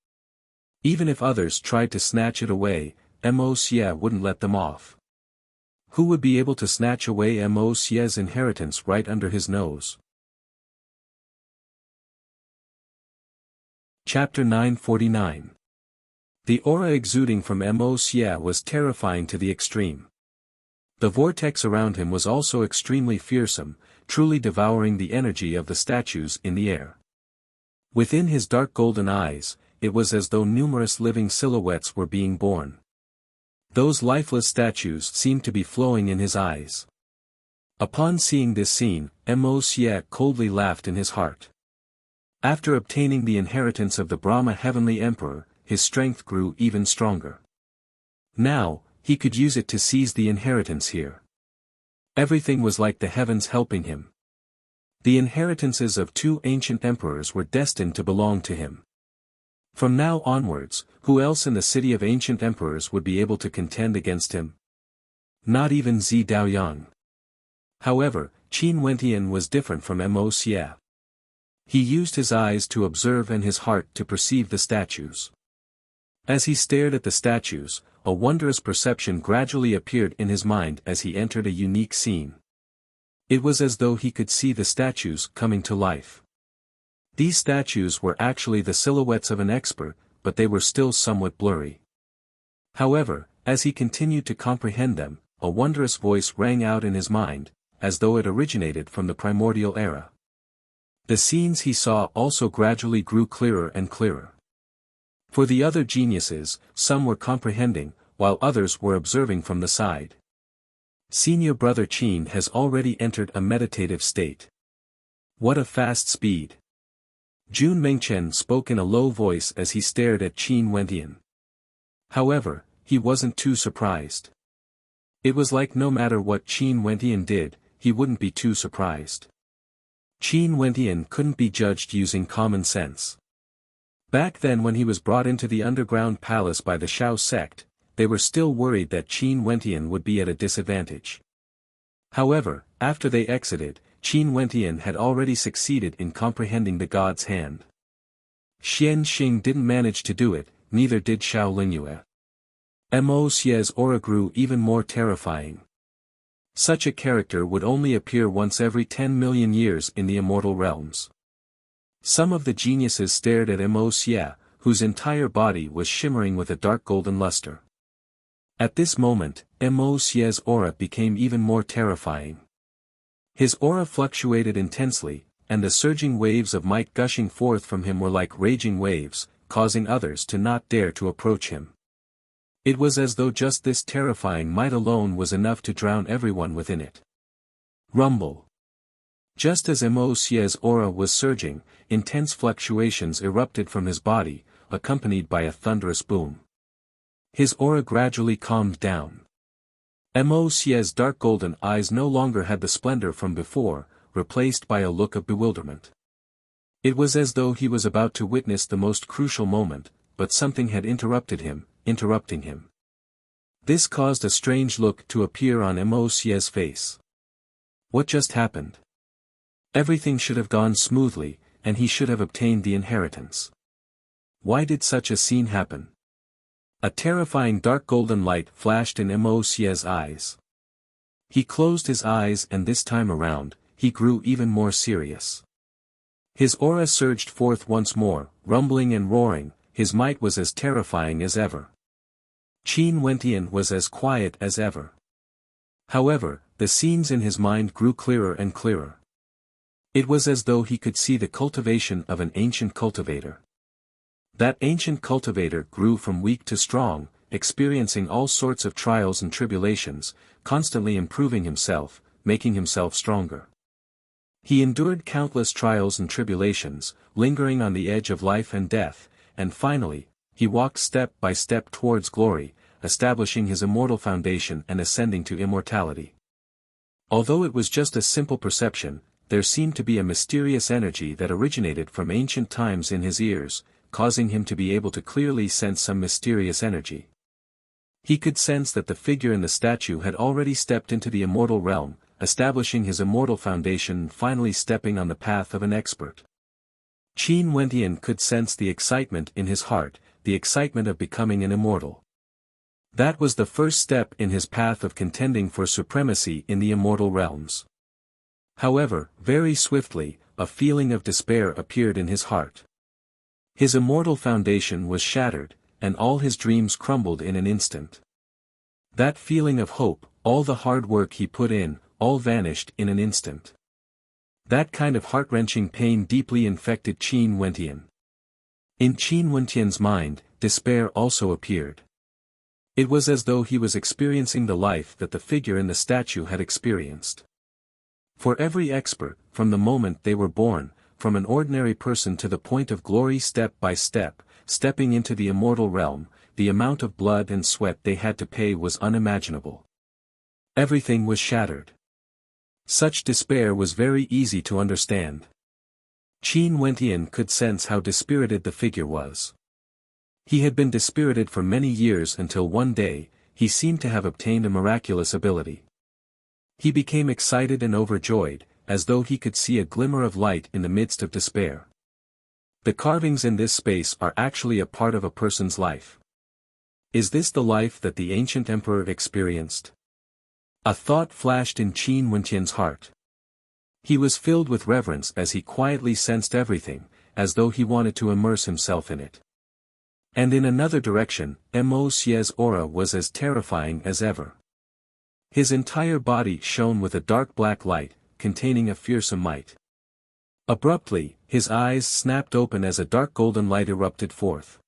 Even if others tried to snatch it away, Mo Xie wouldn't let them off. Who would be able to snatch away Mo Xie's inheritance right under his nose? Chapter 949. The aura exuding from Mo Xie was terrifying to the extreme. The vortex around him was also extremely fearsome, truly devouring the energy of the statues in the air. Within his dark golden eyes, it was as though numerous living silhouettes were being born. Those lifeless statues seemed to be flowing in his eyes. Upon seeing this scene, Mo Xie coldly laughed in his heart. After obtaining the inheritance of the Brahma Heavenly Emperor, his strength grew even stronger. Now, he could use it to seize the inheritance here. Everything was like the heavens helping him. The inheritances of 2 ancient emperors were destined to belong to him. From now onwards, who else in the city of ancient emperors would be able to contend against him? Not even Zi Daoyang. However, Qin Wentian was different from Mo Xie. He used his eyes to observe and his heart to perceive the statues. As he stared at the statues, a wondrous perception gradually appeared in his mind as he entered a unique scene. It was as though he could see the statues coming to life. These statues were actually the silhouettes of an expert, but they were still somewhat blurry. However, as he continued to comprehend them, a wondrous voice rang out in his mind, as though it originated from the primordial era. The scenes he saw also gradually grew clearer and clearer. For the other geniuses, some were comprehending, while others were observing from the side. Senior brother Qin has already entered a meditative state. What a fast speed! Jun Mengchen spoke in a low voice as he stared at Qin Wentian. However, he wasn't too surprised. It was like no matter what Qin Wentian did, he wouldn't be too surprised. Qin Wentian couldn't be judged using common sense. Back then when he was brought into the underground palace by the Shao sect, they were still worried that Qin Wentian would be at a disadvantage. However, after they exited, Qin Wentian had already succeeded in comprehending the god's hand. Xian Xing didn't manage to do it, neither did Shao Lingyue. Mo Xie's aura grew even more terrifying. Such a character would only appear once every 10 million years in the immortal realms. Some of the geniuses stared at Mo Xie, whose entire body was shimmering with a dark golden luster. At this moment, Mo Xie's aura became even more terrifying. His aura fluctuated intensely, and the surging waves of might gushing forth from him were like raging waves, causing others to not dare to approach him. It was as though just this terrifying might alone was enough to drown everyone within it. Rumble. Just as Mosie's aura was surging, intense fluctuations erupted from his body, accompanied by a thunderous boom. His aura gradually calmed down. Mosie's dark golden eyes no longer had the splendor from before, replaced by a look of bewilderment. It was as though he was about to witness the most crucial moment, but something had interrupting him. This caused a strange look to appear on Mosie's face. What just happened? Everything should have gone smoothly, and he should have obtained the inheritance. Why did such a scene happen? A terrifying dark golden light flashed in Mosie's eyes. He closed his eyes and this time around, he grew even more serious. His aura surged forth once more, rumbling and roaring, his might was as terrifying as ever. Qin Wentian was as quiet as ever. However, the scenes in his mind grew clearer and clearer. It was as though he could see the cultivation of an ancient cultivator. That ancient cultivator grew from weak to strong, experiencing all sorts of trials and tribulations, constantly improving himself, making himself stronger. He endured countless trials and tribulations, lingering on the edge of life and death, and finally, he walked step by step towards glory, establishing his immortal foundation and ascending to immortality. Although it was just a simple perception, there seemed to be a mysterious energy that originated from ancient times in his ears, causing him to be able to clearly sense some mysterious energy. He could sense that the figure in the statue had already stepped into the immortal realm, establishing his immortal foundation and finally stepping on the path of an expert. Qin Wentian could sense the excitement in his heart, the excitement of becoming an immortal. That was the first step in his path of contending for supremacy in the immortal realms. However, very swiftly, a feeling of despair appeared in his heart. His immortal foundation was shattered, and all his dreams crumbled in an instant. That feeling of hope, all the hard work he put in, all vanished in an instant. That kind of heart-wrenching pain deeply infected Qin Wentian. In Qin Wentian's mind, despair also appeared. It was as though he was experiencing the life that the figure in the statue had experienced. For every expert, from the moment they were born, from an ordinary person to the point of glory step by step, stepping into the immortal realm, the amount of blood and sweat they had to pay was unimaginable. Everything was shattered. Such despair was very easy to understand. Qin Wentian could sense how dispirited the figure was. He had been dispirited for many years until one day, he seemed to have obtained a miraculous ability. He became excited and overjoyed, as though he could see a glimmer of light in the midst of despair. The carvings in this space are actually a part of a person's life. Is this the life that the ancient emperor experienced? A thought flashed in Qin Wentian's heart. He was filled with reverence as he quietly sensed everything, as though he wanted to immerse himself in it. And in another direction, Mosie's aura was as terrifying as ever. His entire body shone with a dark black light, containing a fearsome might. Abruptly, his eyes snapped open as a dark golden light erupted forth.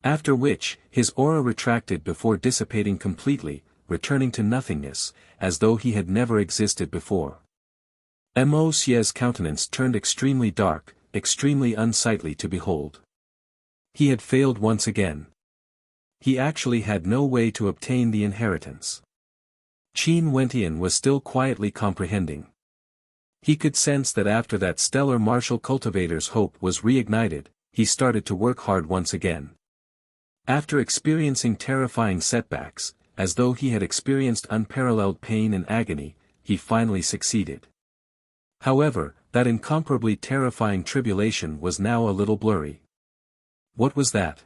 After which, his aura retracted before dissipating completely, returning to nothingness, as though he had never existed before. Mosie's countenance turned extremely dark, extremely unsightly to behold. He had failed once again. He actually had no way to obtain the inheritance. Qin Wentian was still quietly comprehending. He could sense that after that stellar martial cultivator's hope was reignited, he started to work hard once again. After experiencing terrifying setbacks, as though he had experienced unparalleled pain and agony, he finally succeeded. However, that incomparably terrifying tribulation was now a little blurry. What was that?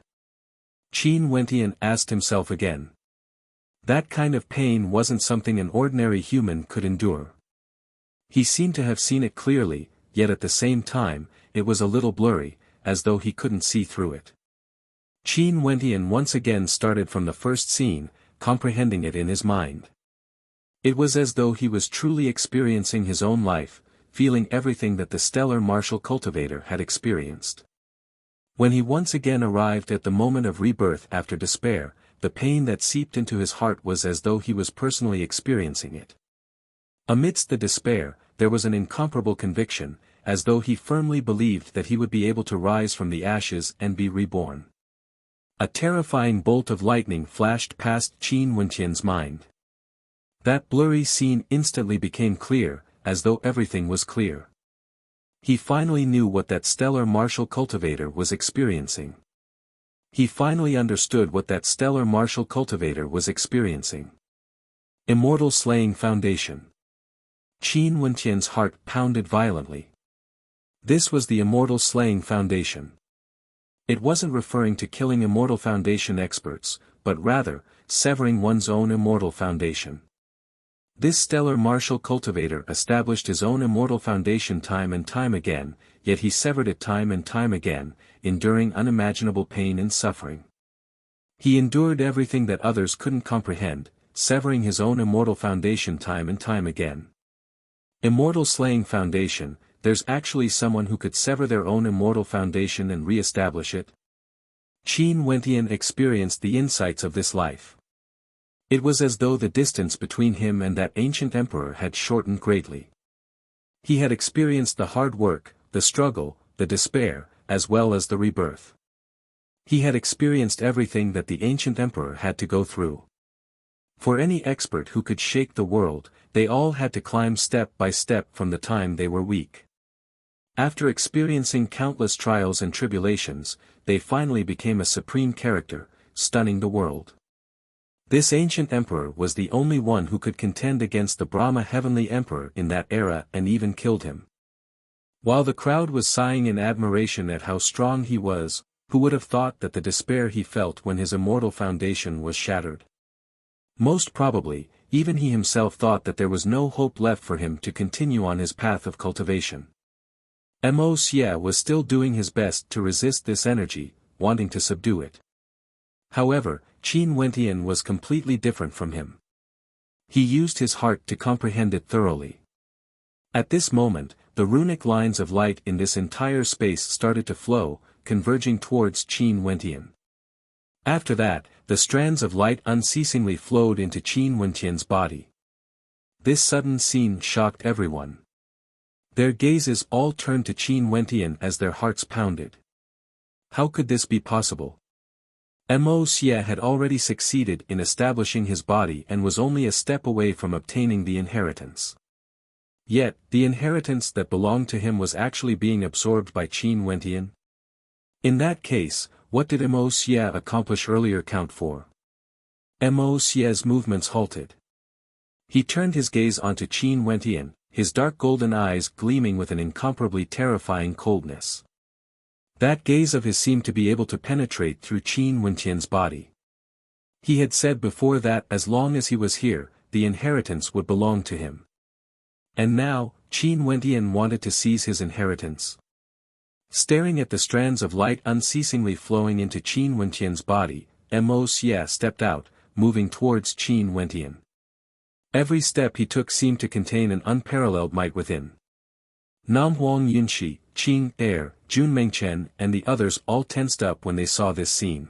Qin Wentian asked himself again. That kind of pain wasn't something an ordinary human could endure. He seemed to have seen it clearly, yet at the same time, it was a little blurry, as though he couldn't see through it. Qin Wentian once again started from the first scene, comprehending it in his mind. It was as though he was truly experiencing his own life, feeling everything that the stellar martial cultivator had experienced. When he once again arrived at the moment of rebirth after despair, the pain that seeped into his heart was as though he was personally experiencing it. Amidst the despair, there was an incomparable conviction, as though he firmly believed that he would be able to rise from the ashes and be reborn. A terrifying bolt of lightning flashed past Qin Wenqian's mind. That blurry scene instantly became clear, as though everything was clear. He finally knew what that stellar martial cultivator was experiencing. He finally understood what that stellar martial cultivator was experiencing. Immortal Slaying Foundation. Qin Wenqian's heart pounded violently. This was the Immortal Slaying Foundation. It wasn't referring to killing Immortal Foundation experts, but rather, severing one's own Immortal Foundation. This stellar martial cultivator established his own Immortal Foundation time and time again, yet he severed it time and time again, enduring unimaginable pain and suffering. He endured everything that others couldn't comprehend, severing his own Immortal Foundation time and time again. Immortal Slaying Foundation. There's actually someone who could sever their own Immortal Foundation and re-establish it? Qin Wenqian experienced the insights of this life. It was as though the distance between him and that ancient emperor had shortened greatly. He had experienced the hard work, the struggle, the despair, as well as the rebirth. He had experienced everything that the ancient emperor had to go through. For any expert who could shake the world, they all had to climb step by step from the time they were weak. After experiencing countless trials and tribulations, they finally became a supreme character, stunning the world. This ancient emperor was the only one who could contend against the Brahma heavenly emperor in that era and even killed him. While the crowd was sighing in admiration at how strong he was, who would have thought that the despair he felt when his immortal foundation was shattered? Most probably, even he himself thought that there was no hope left for him to continue on his path of cultivation. Mo Xie was still doing his best to resist this energy, wanting to subdue it. However, Qin Wenqian was completely different from him. He used his heart to comprehend it thoroughly. At this moment, the runic lines of light in this entire space started to flow, converging towards Qin Wenqian. After that, the strands of light unceasingly flowed into Qin Wenqian's body. This sudden scene shocked everyone. Their gazes all turned to Qin Wenqian as their hearts pounded. How could this be possible? Mo Xie had already succeeded in establishing his body and was only a step away from obtaining the inheritance. Yet, the inheritance that belonged to him was actually being absorbed by Qin Wenqian. In that case, what did Mo Xie accomplish earlier count for? Mo Xie's movements halted. He turned his gaze onto Qin Wenqian, his dark golden eyes gleaming with an incomparably terrifying coldness. That gaze of his seemed to be able to penetrate through Qin Wenqian's body. He had said before that as long as he was here, the inheritance would belong to him. And now, Qin Wenqian wanted to seize his inheritance. Staring at the strands of light unceasingly flowing into Qin Wenqian's body, Mo Xie stepped out, moving towards Qin Wenqian. Every step he took seemed to contain an unparalleled might within. Nam Huang Yunxi, Qing Er, Jun Mengchen and the others all tensed up when they saw this scene.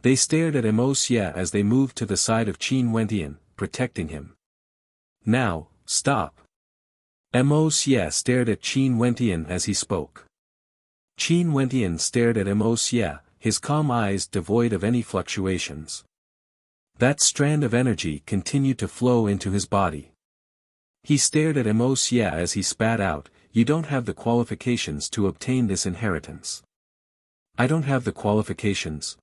They stared at Mo Xie as they moved to the side of Qin Wenqian, protecting him. Now, stop. Mo Xie stared at Qin Wenqian as he spoke. Qin Wenqian stared at Mo Xie, his calm eyes devoid of any fluctuations. That strand of energy continued to flow into his body. He stared at Mo Xie as he spat out, "You don't have the qualifications to obtain this inheritance." "I don't have the qualifications."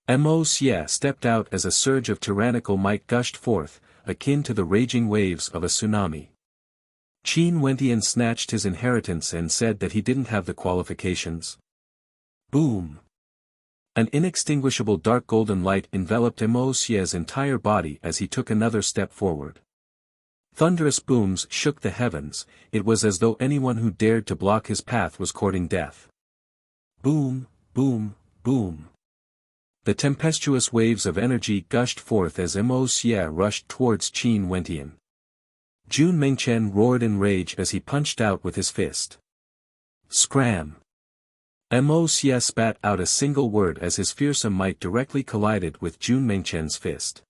Mo Xie stepped out as a surge of tyrannical might gushed forth, akin to the raging waves of a tsunami. Qin Wenqian snatched his inheritance and said that he didn't have the qualifications. Boom! An inextinguishable dark golden light enveloped Mo Xie's entire body as he took another step forward. Thunderous booms shook the heavens, it was as though anyone who dared to block his path was courting death. Boom, boom, boom. The tempestuous waves of energy gushed forth as Mo Xie rushed towards Qin Wenqian. Jun Mengchen roared in rage as he punched out with his fist. Scram! Mo Xie spat out a single word as his fearsome might directly collided with Jun Mengchen's fist.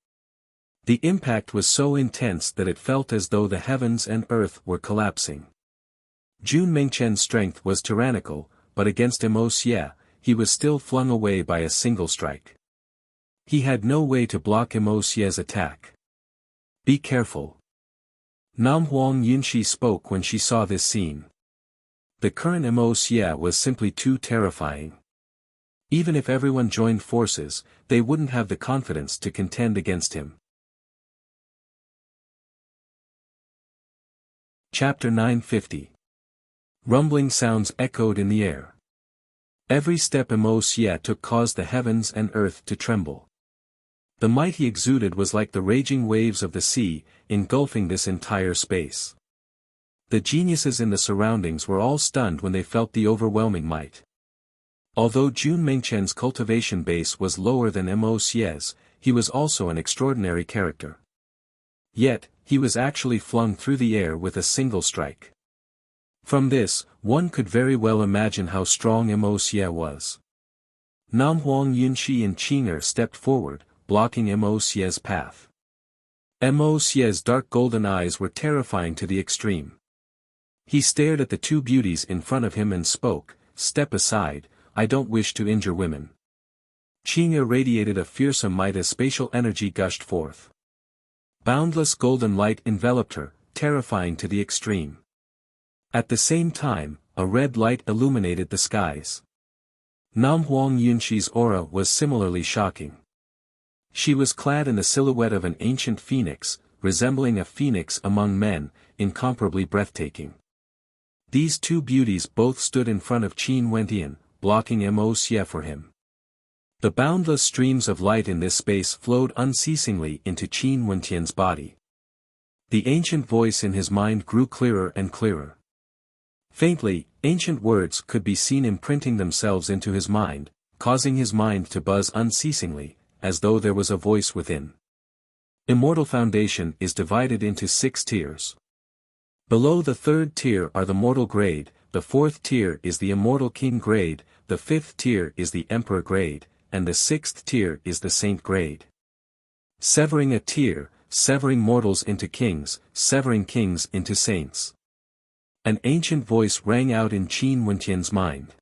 The impact was so intense that it felt as though the heavens and earth were collapsing. Jun Mengchen's strength was tyrannical, but against Xie, he was still flung away by a single strike. He had no way to block Xie's attack. Be careful. Nam Huang Yunxi spoke when she saw this scene. The current Xie was simply too terrifying. Even if everyone joined forces, they wouldn't have the confidence to contend against him. Chapter 950. Rumbling sounds echoed in the air. Every step Xie took caused the heavens and earth to tremble. The might he exuded was like the raging waves of the sea, engulfing this entire space. The geniuses in the surroundings were all stunned when they felt the overwhelming might. Although Jun Mengchen's cultivation base was lower than Xie's, he was also an extraordinary character. Yet, he was actually flung through the air with a single strike. From this, one could very well imagine how strong Xie was. Nam Huang Yunxi and Qing'er stepped forward, blocking Xie's path. Xie's dark golden eyes were terrifying to the extreme. He stared at the two beauties in front of him and spoke, "Step aside, I don't wish to injure women." Qing'er radiated a fearsome might as spatial energy gushed forth. Boundless golden light enveloped her, terrifying to the extreme. At the same time, a red light illuminated the skies. Nam Huang Yunxi's aura was similarly shocking. She was clad in the silhouette of an ancient phoenix, resembling a phoenix among men, incomparably breathtaking. These two beauties both stood in front of Qin Wentian, blocking Xie for him. The boundless streams of light in this space flowed unceasingly into Qin Wentian's body. The ancient voice in his mind grew clearer and clearer. Faintly, ancient words could be seen imprinting themselves into his mind, causing his mind to buzz unceasingly, as though there was a voice within. Immortal Foundation is divided into 6 tiers. Below the 3rd tier are the Mortal grade, the 4th tier is the Immortal King grade, the 5th tier is the Emperor grade, and the 6th tier is the Saint grade. Severing a tier, severing mortals into kings, severing kings into saints. An ancient voice rang out in Qin Wentian's mind.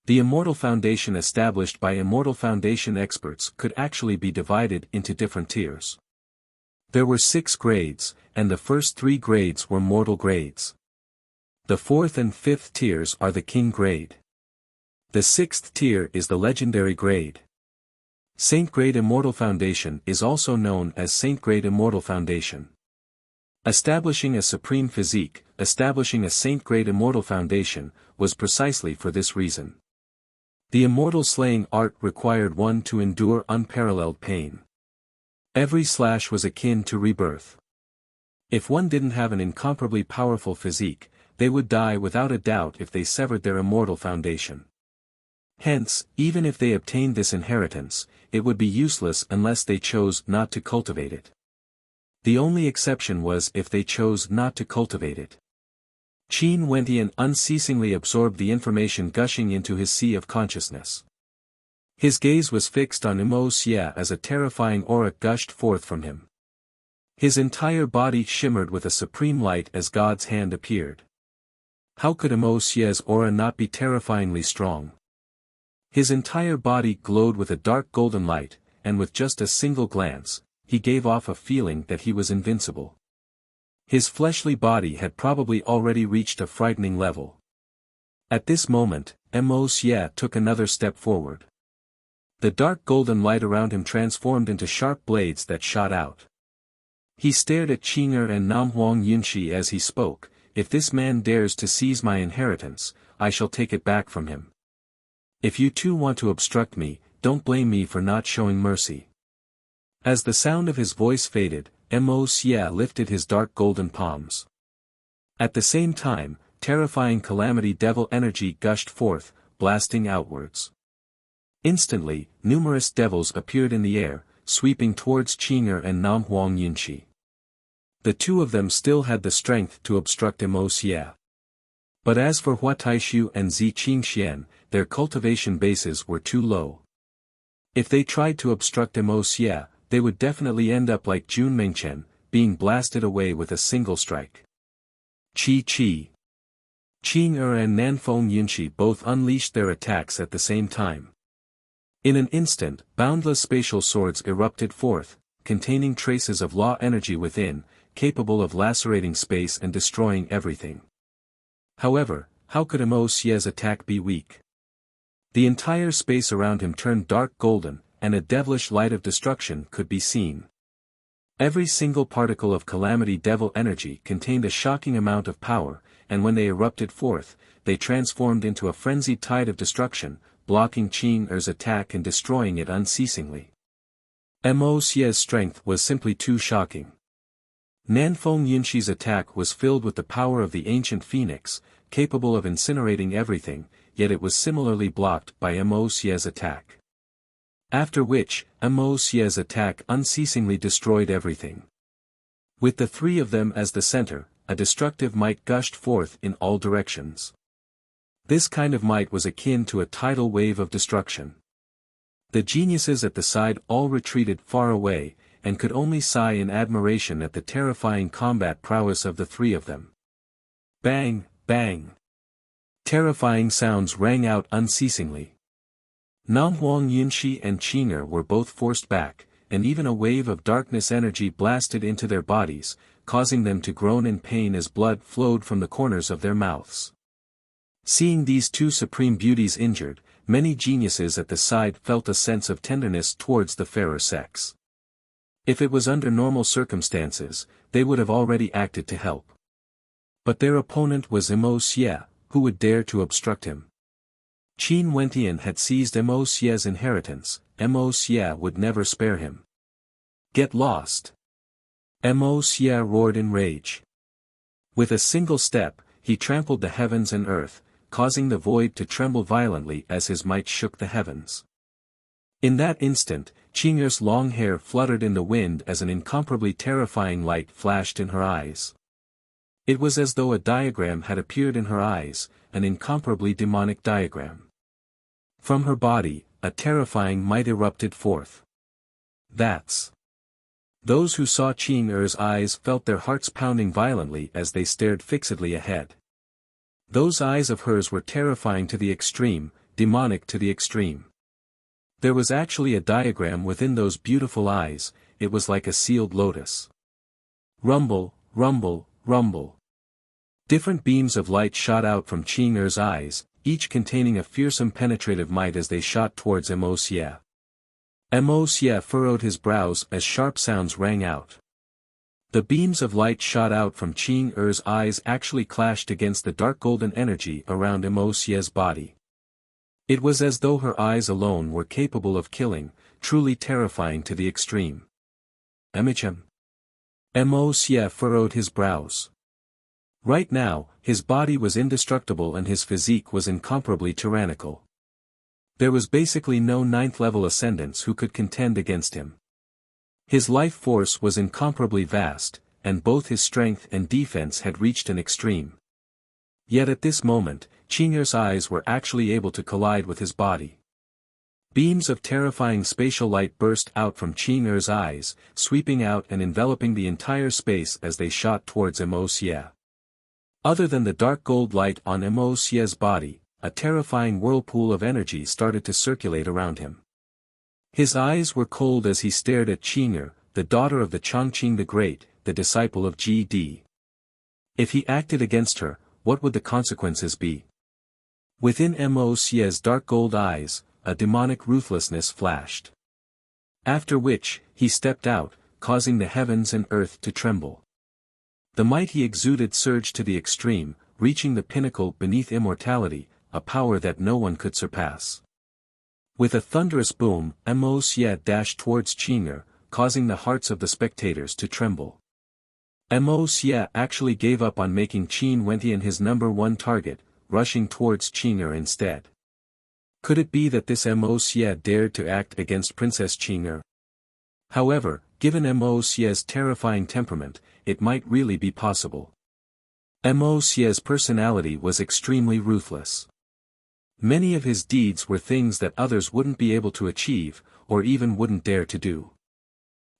The Immortal Foundation established by Immortal Foundation experts could actually be divided into different tiers. There were 6 grades, and the first 3 grades were mortal grades. The 4th and 5th tiers are the King grade. The 6th tier is the Legendary grade. Saint grade Immortal Foundation is also known as Saint grade Immortal Foundation. Establishing a supreme physique, establishing a Saint grade Immortal Foundation, was precisely for this reason. The immortal slaying art required one to endure unparalleled pain. Every slash was akin to rebirth. If one didn't have an incomparably powerful physique, they would die without a doubt if they severed their immortal foundation. Hence, even if they obtained this inheritance, it would be useless unless they chose not to cultivate it. The only exception was if they chose not to cultivate it. Qin Wentian unceasingly absorbed the information gushing into his sea of consciousness. His gaze was fixed on Xie as a terrifying aura gushed forth from him. His entire body shimmered with a supreme light as God's hand appeared. How could Xie's aura not be terrifyingly strong? His entire body glowed with a dark golden light, and with just a single glance, he gave off a feeling that he was invincible. His fleshly body had probably already reached a frightening level. At this moment, Xie took another step forward. The dark golden light around him transformed into sharp blades that shot out. He stared at Qing'er and Nam Huang Yunxi as he spoke, "If this man dares to seize my inheritance, I shall take it back from him. If you too want to obstruct me, don't blame me for not showing mercy." As the sound of his voice faded, Xie lifted his dark golden palms. At the same time, terrifying calamity devil energy gushed forth, blasting outwards. Instantly, numerous devils appeared in the air, sweeping towards Qing'er and Nam Huang Yunxi. The two of them still had the strength to obstruct Xie. But as for Hua Taishu and Zi Qingxian, their cultivation bases were too low. If they tried to obstruct Xie, they would definitely end up like Jun Mengchen, being blasted away with a single strike. Qi. Qing and Nanfeng Yunshi both unleashed their attacks at the same time. In an instant, boundless spatial swords erupted forth, containing traces of law energy within, capable of lacerating space and destroying everything. However, how could Mo Xie's attack be weak? The entire space around him turned dark golden, and a devilish light of destruction could be seen. Every single particle of calamity devil energy contained a shocking amount of power, and when they erupted forth, they transformed into a frenzied tide of destruction, blocking Qing Er's attack and destroying it unceasingly. Mo Xie's strength was simply too shocking. Nanfeng Yunshi's attack was filled with the power of the ancient phoenix, capable of incinerating everything, yet it was similarly blocked by Mo Xie's attack. After which, Mo Xie's attack unceasingly destroyed everything. With the three of them as the center, a destructive might gushed forth in all directions. This kind of might was akin to a tidal wave of destruction. The geniuses at the side all retreated far away, and could only sigh in admiration at the terrifying combat prowess of the three of them. Bang, bang. Terrifying sounds rang out unceasingly. Nanhuang Yunshi and Qing were both forced back, and even a wave of darkness energy blasted into their bodies, causing them to groan in pain as blood flowed from the corners of their mouths. Seeing these two supreme beauties injured, many geniuses at the side felt a sense of tenderness towards the fairer sex. If it was under normal circumstances, they would have already acted to help. But their opponent was Mo Xie, who would dare to obstruct him? Qin Wentian had seized Mo Xie's inheritance, Mo Xie would never spare him. Get lost! Mo Xie roared in rage. With a single step, he trampled the heavens and earth, causing the void to tremble violently as his might shook the heavens. In that instant, Qing Er's long hair fluttered in the wind as an incomparably terrifying light flashed in her eyes. It was as though a diagram had appeared in her eyes, an incomparably demonic diagram. From her body, a terrifying might erupted forth. That's. Those who saw Qing Er's eyes felt their hearts pounding violently as they stared fixedly ahead. Those eyes of hers were terrifying to the extreme, demonic to the extreme. There was actually a diagram within those beautiful eyes, it was like a sealed lotus. Rumble, rumble, rumble. Different beams of light shot out from Qing Er's eyes, each containing a fearsome penetrative might as they shot towards Mo Xie. Mo Xie furrowed his brows as sharp sounds rang out. The beams of light shot out from Qing Er's eyes actually clashed against the dark golden energy around Mo Xie's body. It was as though her eyes alone were capable of killing, truly terrifying to the extreme. Emichem. Mo Xie furrowed his brows. Right now, his body was indestructible and his physique was incomparably tyrannical. There was basically no ninth-level ascendants who could contend against him. His life force was incomparably vast, and both his strength and defense had reached an extreme. Yet at this moment, Qing Er's eyes were actually able to collide with his body. Beams of terrifying spatial light burst out from Qing Er's eyes, sweeping out and enveloping the entire space as they shot towards Mo Xie. Other than the dark gold light on Mo Xie's body, a terrifying whirlpool of energy started to circulate around him. His eyes were cold as he stared at Qing Er, the daughter of the Chongqing the Great, the disciple of G.D. If he acted against her, what would the consequences be? Within Mo Xie's dark gold eyes, a demonic ruthlessness flashed. After which, he stepped out, causing the heavens and earth to tremble. The might he exuded surged to the extreme, reaching the pinnacle beneath immortality, a power that no one could surpass. With a thunderous boom, Mo Xie dashed towards Qing Er, causing the hearts of the spectators to tremble. Mo Xie actually gave up on making Qin Wentian his number one target, rushing towards Qing Er instead. Could it be that this Mo Xie dared to act against Princess Qing Er? However, given Mo Xie's terrifying temperament, it might really be possible. Mo Xie's personality was extremely ruthless. Many of his deeds were things that others wouldn't be able to achieve, or even wouldn't dare to do.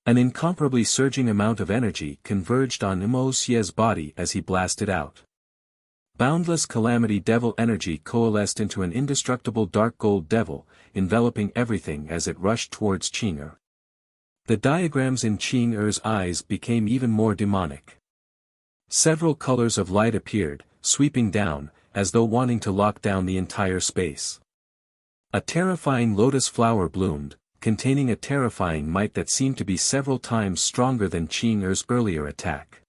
An incomparably surging amount of energy converged on Wuxia's body as he blasted out. Boundless calamity devil energy coalesced into an indestructible dark gold devil, enveloping everything as it rushed towards Qing Er. The diagrams in Qing Er's eyes became even more demonic. Several colors of light appeared, sweeping down, as though wanting to lock down the entire space. A terrifying lotus flower bloomed, containing a terrifying might that seemed to be several times stronger than Qing Er's earlier attack.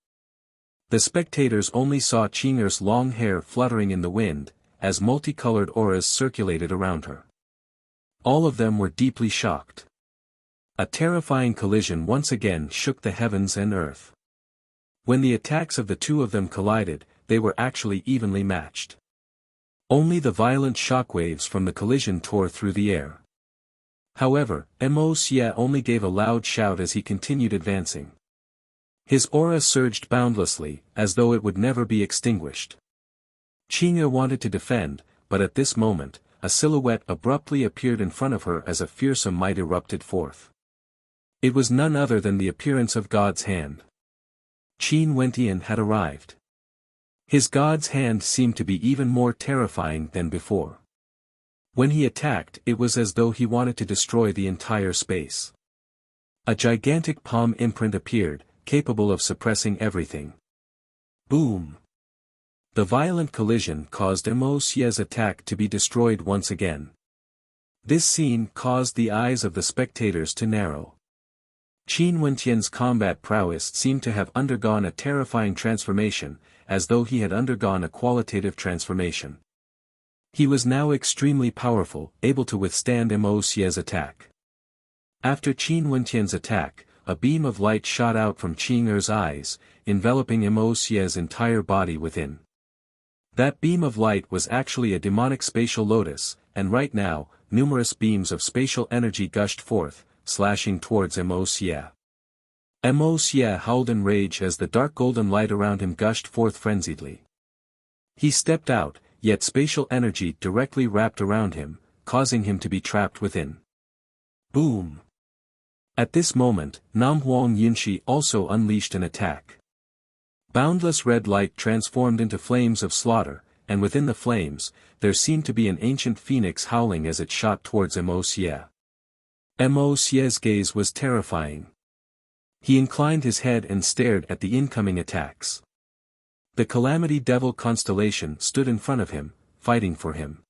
The spectators only saw Qing Er's long hair fluttering in the wind, as multicolored auras circulated around her. All of them were deeply shocked. A terrifying collision once again shook the heavens and earth. When the attacks of the two of them collided, they were actually evenly matched. Only the violent shockwaves from the collision tore through the air. However, Wuxia only gave a loud shout as he continued advancing. His aura surged boundlessly, as though it would never be extinguished. Qing Er wanted to defend, but at this moment, a silhouette abruptly appeared in front of her as a fearsome might erupted forth. It was none other than the appearance of God's hand. Qin Wentian had arrived. His God's hand seemed to be even more terrifying than before. When he attacked, it was as though he wanted to destroy the entire space. A gigantic palm imprint appeared, capable of suppressing everything. Boom! The violent collision caused Wuxia's attack to be destroyed once again. This scene caused the eyes of the spectators to narrow. Qin Wentian's combat prowess seemed to have undergone a terrifying transformation, as though he had undergone a qualitative transformation. He was now extremely powerful, able to withstand Wuxia's attack. After Qin Wentian's attack, a beam of light shot out from Qing Er's eyes, enveloping Wuxia's entire body within. That beam of light was actually a demonic spatial lotus, and right now, numerous beams of spatial energy gushed forth, slashing towards Wuxia. Wuxia howled in rage as the dark golden light around him gushed forth frenziedly. He stepped out, yet spatial energy directly wrapped around him, causing him to be trapped within. Boom! At this moment, Namhuang Yunshi also unleashed an attack. Boundless red light transformed into flames of slaughter, and within the flames, there seemed to be an ancient phoenix howling as it shot towards Wuxia. Wuxia's gaze was terrifying. He inclined his head and stared at the incoming attacks. The Calamity Devil constellation stood in front of him, fighting for him.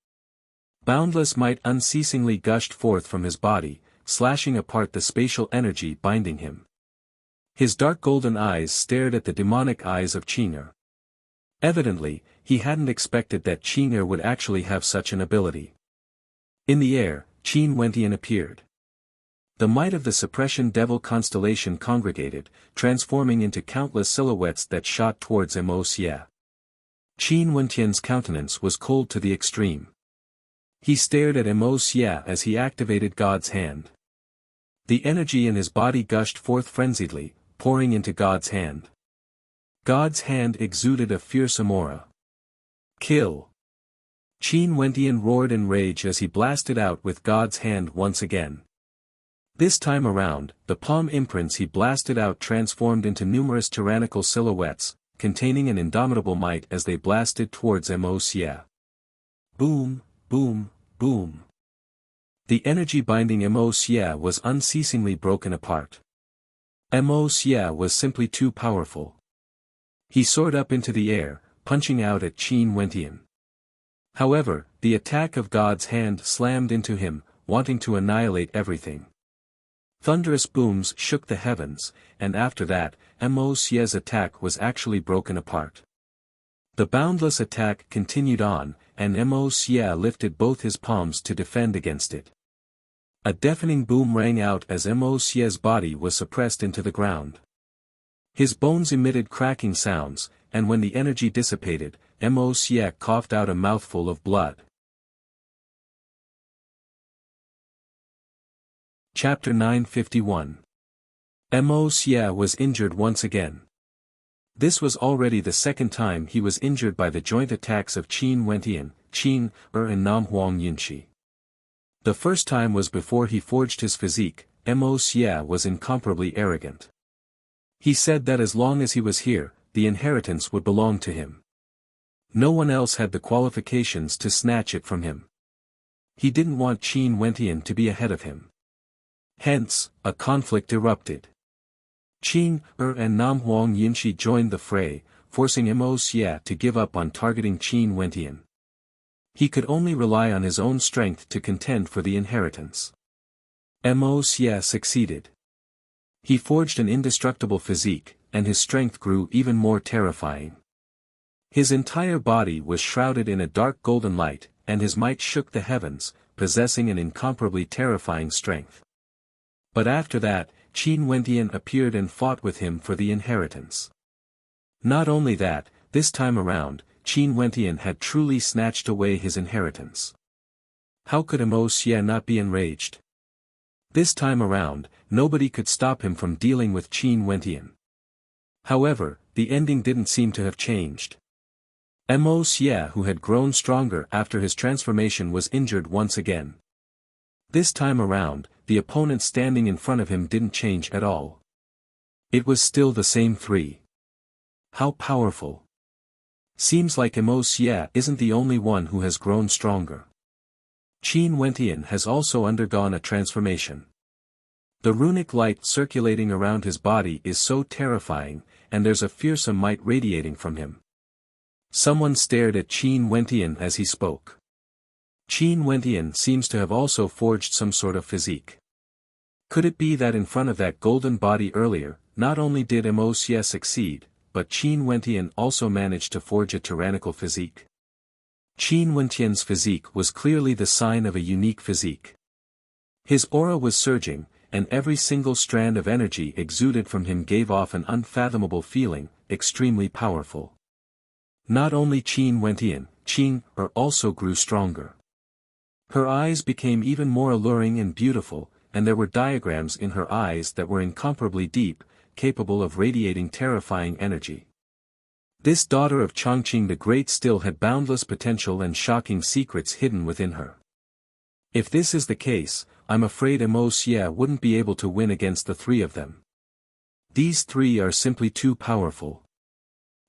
Boundless might unceasingly gushed forth from his body, slashing apart the spatial energy binding him. His dark golden eyes stared at the demonic eyes of Qing Er. Evidently, he hadn't expected that Qing Er would actually have such an ability. In the air, Qin Wentian appeared. The might of the Suppression Devil constellation congregated, transforming into countless silhouettes that shot towards Wuxia. Qin Wentian's countenance was cold to the extreme. He stared at Wuxia as he activated God's hand. The energy in his body gushed forth frenziedly, pouring into God's hand. God's hand exuded a fearsome aura. Kill! Qin Wentian roared in rage as he blasted out with God's hand once again. This time around, the palm imprints he blasted out transformed into numerous tyrannical silhouettes, containing an indomitable might as they blasted towards Wuxia. Boom, boom, boom. The energy binding Wuxia was unceasingly broken apart. Wuxia was simply too powerful. He soared up into the air, punching out at Qin Wentian. However, the attack of God's hand slammed into him, wanting to annihilate everything. Thunderous booms shook the heavens, and after that, Wuxia's attack was actually broken apart. The boundless attack continued on, and Wuxia lifted both his palms to defend against it. A deafening boom rang out as Wuxia's body was suppressed into the ground. His bones emitted cracking sounds, and when the energy dissipated, Wuxia coughed out a mouthful of blood. Chapter 951. Wuxia was injured once again. This was already the second time he was injured by the joint attacks of Qin Wentian, Qing Er and Namhuang Yunshi. The first time was before he forged his physique, Mo Xie was incomparably arrogant. He said that as long as he was here, the inheritance would belong to him. No one else had the qualifications to snatch it from him. He didn't want Qin Wentian to be ahead of him. Hence, a conflict erupted. Qin and Nam Huang Yinshi joined the fray, forcing Mo Xie to give up on targeting Qin Wentian. He could only rely on his own strength to contend for the inheritance. Mo Xie succeeded. He forged an indestructible physique, and his strength grew even more terrifying. His entire body was shrouded in a dark golden light, and his might shook the heavens, possessing an incomparably terrifying strength. But after that, Qin Wentian appeared and fought with him for the inheritance. Not only that, this time around, Qin Wentian had truly snatched away his inheritance. How could Mo Xie not be enraged? This time around, nobody could stop him from dealing with Qin Wentian. However, the ending didn't seem to have changed. Mo Xie, who had grown stronger after his transformation, was injured once again. This time around, the opponent standing in front of him didn't change at all. It was still the same three. How powerful. Seems like Mo Xie isn't the only one who has grown stronger. Qin Wentian has also undergone a transformation. The runic light circulating around his body is so terrifying, and there's a fearsome might radiating from him. Someone stared at Qin Wentian as he spoke. Qin Wentian seems to have also forged some sort of physique. Could it be that in front of that golden body earlier, not only did Mo Xie succeed, but Qin Wentian also managed to forge a tyrannical physique? Qin Wentian's physique was clearly the sign of a unique physique. His aura was surging, and every single strand of energy exuded from him gave off an unfathomable feeling, extremely powerful. Not only Qin Wentian, Qin also grew stronger. Her eyes became even more alluring and beautiful, and there were diagrams in her eyes that were incomparably deep, capable of radiating terrifying energy. This daughter of Chongqing the Great still had boundless potential and shocking secrets hidden within her. If this is the case, I'm afraid Mo Xie wouldn't be able to win against the three of them. These three are simply too powerful.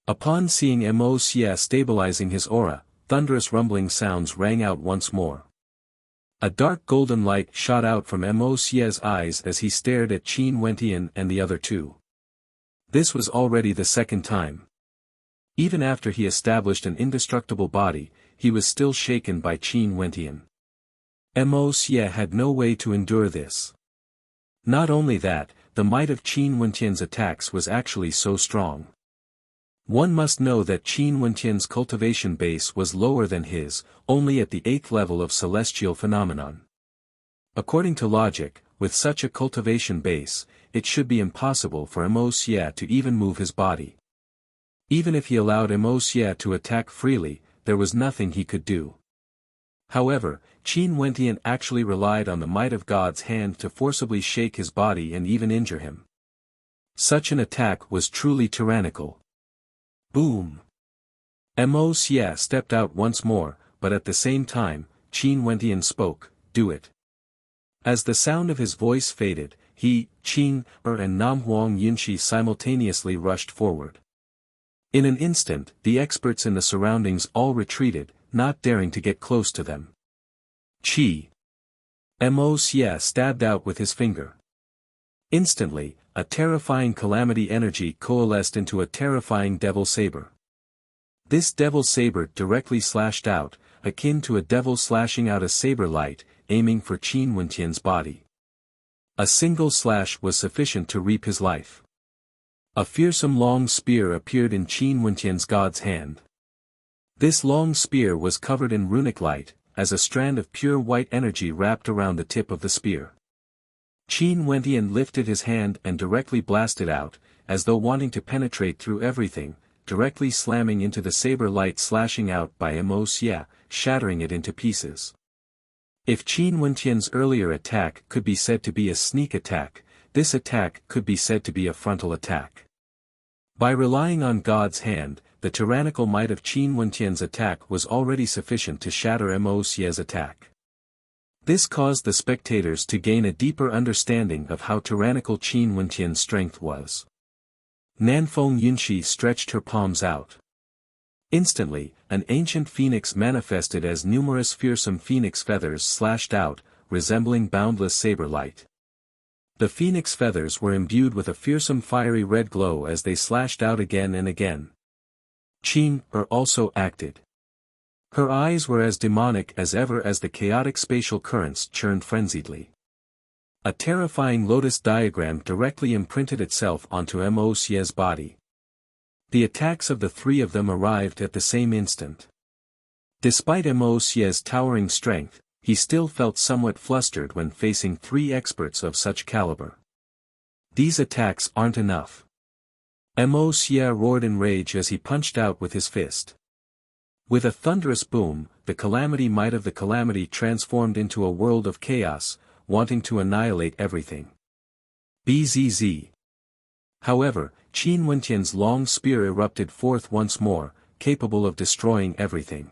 Upon seeing Mo Xie stabilizing his aura, thunderous rumbling sounds rang out once more. A dark golden light shot out from Mo Xie's eyes as he stared at Qin Wentian and the other two. This was already the second time. Even after he established an indestructible body, he was still shaken by Qin Wentian. Mo Xie had no way to endure this. Not only that, the might of Qin Wentian's attacks was actually so strong. One must know that Qin Wentian's cultivation base was lower than his, only at the 8th level of celestial phenomenon. According to logic, with such a cultivation base, it should be impossible for Mo Xie to even move his body. Even if he allowed Mo Xie to attack freely, there was nothing he could do. However, Qin Wentian actually relied on the might of God's hand to forcibly shake his body and even injure him. Such an attack was truly tyrannical. Boom! Mo Xie stepped out once more, but at the same time, Qin Wentian spoke, "Do it." As the sound of his voice faded, he, Qin, and Nam Huang Yinshi simultaneously rushed forward. In an instant, the experts in the surroundings all retreated, not daring to get close to them. Mo Xie stabbed out with his finger. Instantly, a terrifying calamity energy coalesced into a terrifying devil saber. This devil saber directly slashed out, akin to a devil slashing out a saber light, aiming for Qin Wentian's body. A single slash was sufficient to reap his life. A fearsome long spear appeared in Qin Wentian's god's hand. This long spear was covered in runic light, as a strand of pure white energy wrapped around the tip of the spear. Qin Wentian lifted his hand and directly blasted out, as though wanting to penetrate through everything, directly slamming into the saber light slashing out by Mo Xie, shattering it into pieces. If Qin Wentian's earlier attack could be said to be a sneak attack, this attack could be said to be a frontal attack. By relying on God's hand, the tyrannical might of Qin Wentian's attack was already sufficient to shatter Mo Xie's attack. This caused the spectators to gain a deeper understanding of how tyrannical Qin Wenqian's strength was. Nanfeng Yunxi stretched her palms out. Instantly, an ancient phoenix manifested as numerous fearsome phoenix feathers slashed out, resembling boundless saber light. The phoenix feathers were imbued with a fearsome fiery red glow as they slashed out again and again. Qin also acted. Her eyes were as demonic as ever as the chaotic spatial currents churned frenziedly. A terrifying lotus diagram directly imprinted itself onto Mo Xie's body. The attacks of the three of them arrived at the same instant. Despite Mo Xie's towering strength, he still felt somewhat flustered when facing three experts of such caliber. These attacks aren't enough. Mo Xie roared in rage as he punched out with his fist. With a thunderous boom, the calamity might of the calamity transformed into a world of chaos, wanting to annihilate everything. Bzz. However, Qin Wenqian's long spear erupted forth once more, capable of destroying everything.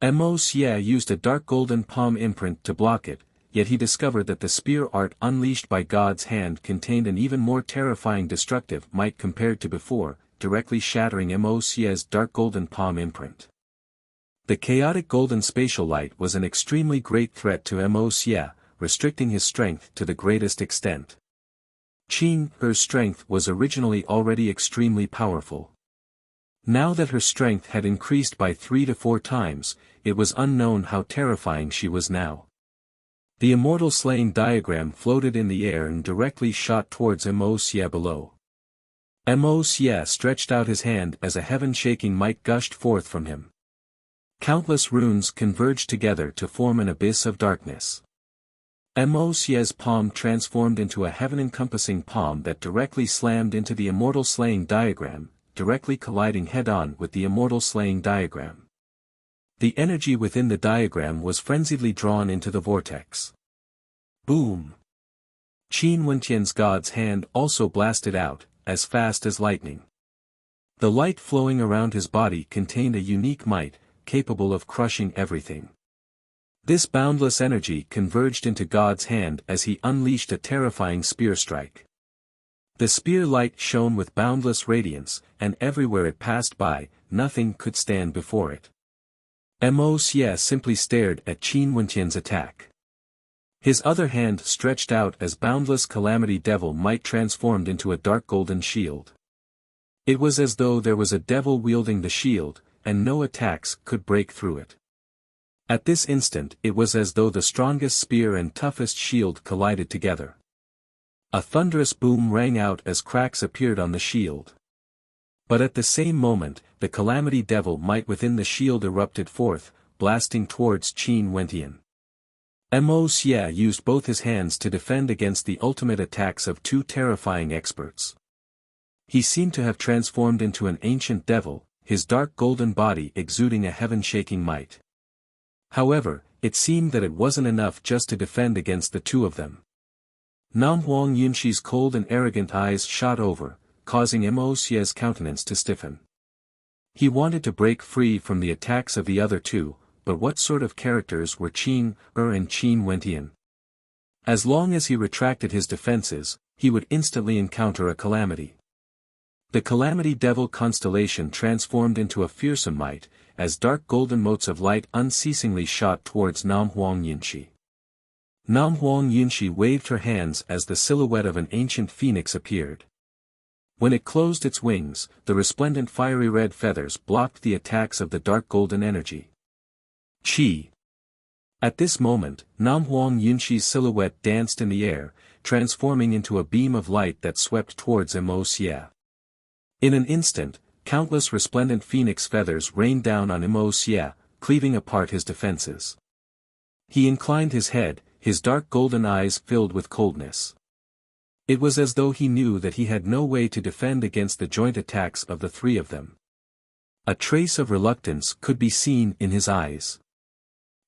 Mo Xie used a dark golden palm imprint to block it, yet he discovered that the spear art unleashed by God's hand contained an even more terrifying destructive might compared to before, directly shattering Mo Xie's dark golden palm imprint. The chaotic golden spatial light was an extremely great threat to Mo Xie, restricting his strength to the greatest extent. Qin's strength was originally already extremely powerful. Now that her strength had increased by 3 to 4 times, it was unknown how terrifying she was now. The immortal slaying diagram floated in the air and directly shot towards Mo Xie below. Mo Xie stretched out his hand as a heaven-shaking might gushed forth from him. Countless runes converged together to form an abyss of darkness. Mo Xie's palm transformed into a heaven-encompassing palm that directly slammed into the immortal slaying diagram, directly colliding head-on with the immortal slaying diagram. The energy within the diagram was frenziedly drawn into the vortex. Boom! Qin Wenqian's god's hand also blasted out, as fast as lightning. The light flowing around his body contained a unique might, capable of crushing everything. This boundless energy converged into God's hand as he unleashed a terrifying spear strike. The spear light shone with boundless radiance, and everywhere it passed by, nothing could stand before it. Mo Xie simply stared at Qin Wenqian's attack. His other hand stretched out as boundless calamity devil might transformed into a dark golden shield. It was as though there was a devil wielding the shield, and no attacks could break through it. At this instant it was as though the strongest spear and toughest shield collided together. A thunderous boom rang out as cracks appeared on the shield. But at the same moment, the calamity devil might within the shield erupted forth, blasting towards Qin Wenqian. Mo Xie used both his hands to defend against the ultimate attacks of two terrifying experts. He seemed to have transformed into an ancient devil, his dark golden body exuding a heaven-shaking might. However, it seemed that it wasn't enough just to defend against the two of them. Namhuang Yunxi's cold and arrogant eyes shot over, causing Mo Xie's countenance to stiffen. He wanted to break free from the attacks of the other two, but what sort of characters were Qin and Qin Wenqian? As long as he retracted his defenses, he would instantly encounter a calamity. The calamity devil constellation transformed into a fearsome might, as dark golden motes of light unceasingly shot towards Namhuang Yunxi. Namhuang Yunxi waved her hands as the silhouette of an ancient phoenix appeared. When it closed its wings, the resplendent fiery red feathers blocked the attacks of the dark golden energy. Qi. At this moment, Namhuang Yunxi's silhouette danced in the air, transforming into a beam of light that swept towards Mo Xie. In an instant, countless resplendent phoenix feathers rained down on Mo Xie, cleaving apart his defenses. He inclined his head, his dark golden eyes filled with coldness. It was as though he knew that he had no way to defend against the joint attacks of the three of them. A trace of reluctance could be seen in his eyes.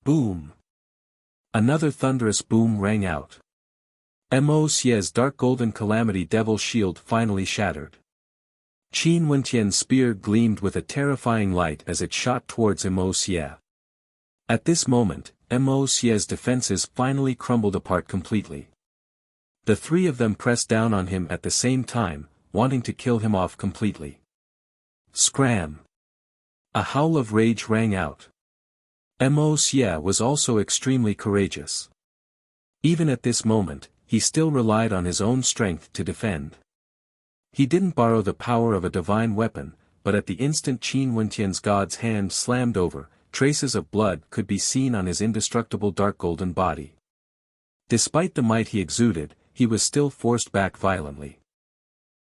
Boom! Another thunderous boom rang out. Mo Xie's dark golden calamity devil shield finally shattered. Qin Wenqian's spear gleamed with a terrifying light as it shot towards Mo Xie. At this moment, Mo Xie's defenses finally crumbled apart completely. The three of them pressed down on him at the same time, wanting to kill him off completely. Scram! A howl of rage rang out. Mo Xie was also extremely courageous. Even at this moment, he still relied on his own strength to defend. He didn't borrow the power of a divine weapon, but at the instant Qin Wentian's god's hand slammed over, traces of blood could be seen on his indestructible dark golden body. Despite the might he exuded, he was still forced back violently.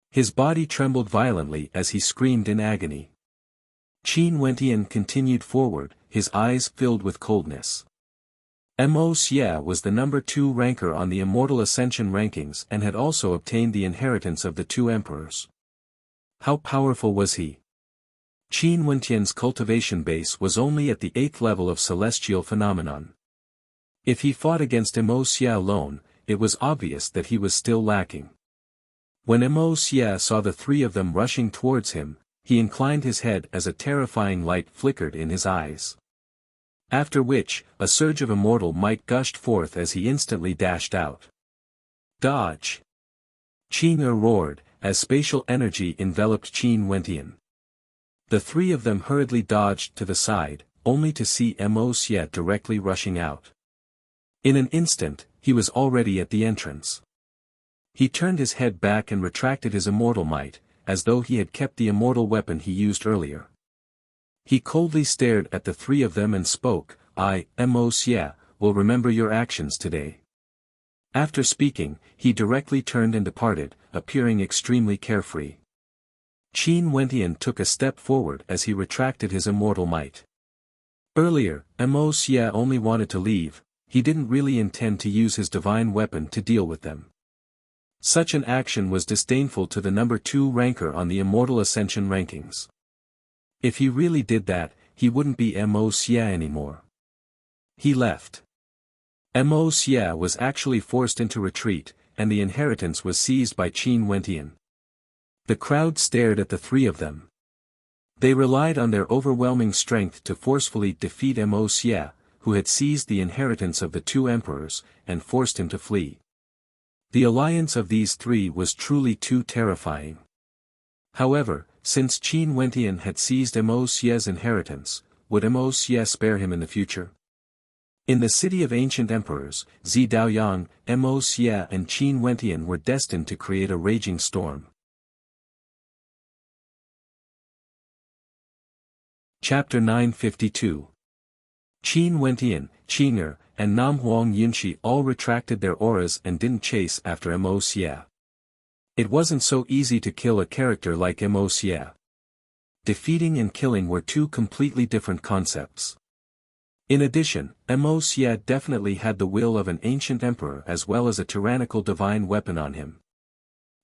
His body trembled violently as he screamed in agony. Qin Wentian continued forward, his eyes filled with coldness. Mo Xie was the number 2 ranker on the Immortal Ascension rankings and had also obtained the inheritance of the 2 emperors. How powerful was he? Qin Wentian's cultivation base was only at the 8th level of celestial phenomenon. If he fought against Mo Xie alone, it was obvious that he was still lacking. When Mo Xie saw the three of them rushing towards him, he inclined his head as a terrifying light flickered in his eyes. After which, a surge of immortal might gushed forth as he instantly dashed out. Dodge! Qin roared, as spatial energy enveloped Qin Wentian. The three of them hurriedly dodged to the side, only to see Mo Xie directly rushing out. In an instant, he was already at the entrance. He turned his head back and retracted his immortal might, as though he had kept the immortal weapon he used earlier. He coldly stared at the three of them and spoke, "I, Mo Xie, will remember your actions today." After speaking, he directly turned and departed, appearing extremely carefree. Qin Wentian took a step forward as he retracted his immortal might. Earlier, Mo Xie only wanted to leave, he didn't really intend to use his divine weapon to deal with them. Such an action was disdainful to the number 2 ranker on the Immortal Ascension rankings. If he really did that, he wouldn't be Mo Xie anymore. He left. Mo Xie was actually forced into retreat, and the inheritance was seized by Qin Wentian. The crowd stared at the three of them. They relied on their overwhelming strength to forcefully defeat Mo Xie, who had seized the inheritance of the 2 emperors, and forced him to flee. The alliance of these three was truly too terrifying. However, since Qin Wentian had seized Mo Xie's inheritance, would Mo Xie spare him in the future? In the city of ancient emperors, Zi Daoyang, Mo Xie and Qin Wentian were destined to create a raging storm. Chapter 952. Qin Wentian, Qing'er, and Nam Huang Yunshi all retracted their auras and didn't chase after Mo Xie. It wasn't so easy to kill a character like Mo Xie. Defeating and killing were 2 completely different concepts. In addition, Mo Xie definitely had the will of an ancient emperor as well as a tyrannical divine weapon on him.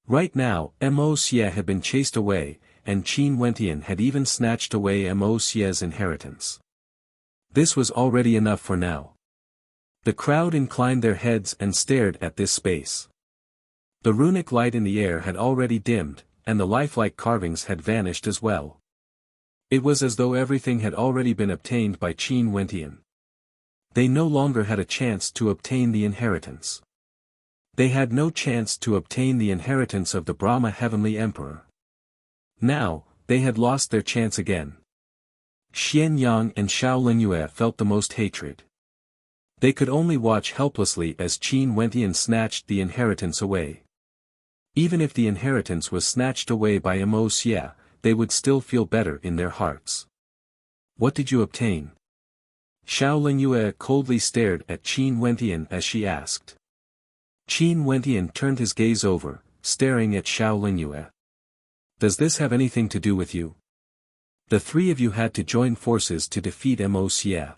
Right now, Mo Xie had been chased away, and Qin Wentian had even snatched away Mo Xie's inheritance. This was already enough for now. The crowd inclined their heads and stared at this space. The runic light in the air had already dimmed, and the lifelike carvings had vanished as well. It was as though everything had already been obtained by Qin Wentian. They no longer had a chance to obtain the inheritance. They had no chance to obtain the inheritance of the Brahma Heavenly Emperor. Now, they had lost their chance again. Xian Yang and Xiao Lingyue felt the most hatred. They could only watch helplessly as Qin Wentian snatched the inheritance away. Even if the inheritance was snatched away by Mo Xie, they would still feel better in their hearts. What did you obtain? Xiao Lingyue coldly stared at Qin Wentian as she asked. Qin Wentian turned his gaze over, staring at Xiao Lingyue. Does this have anything to do with you? The three of you had to join forces to defeat Mo Xie.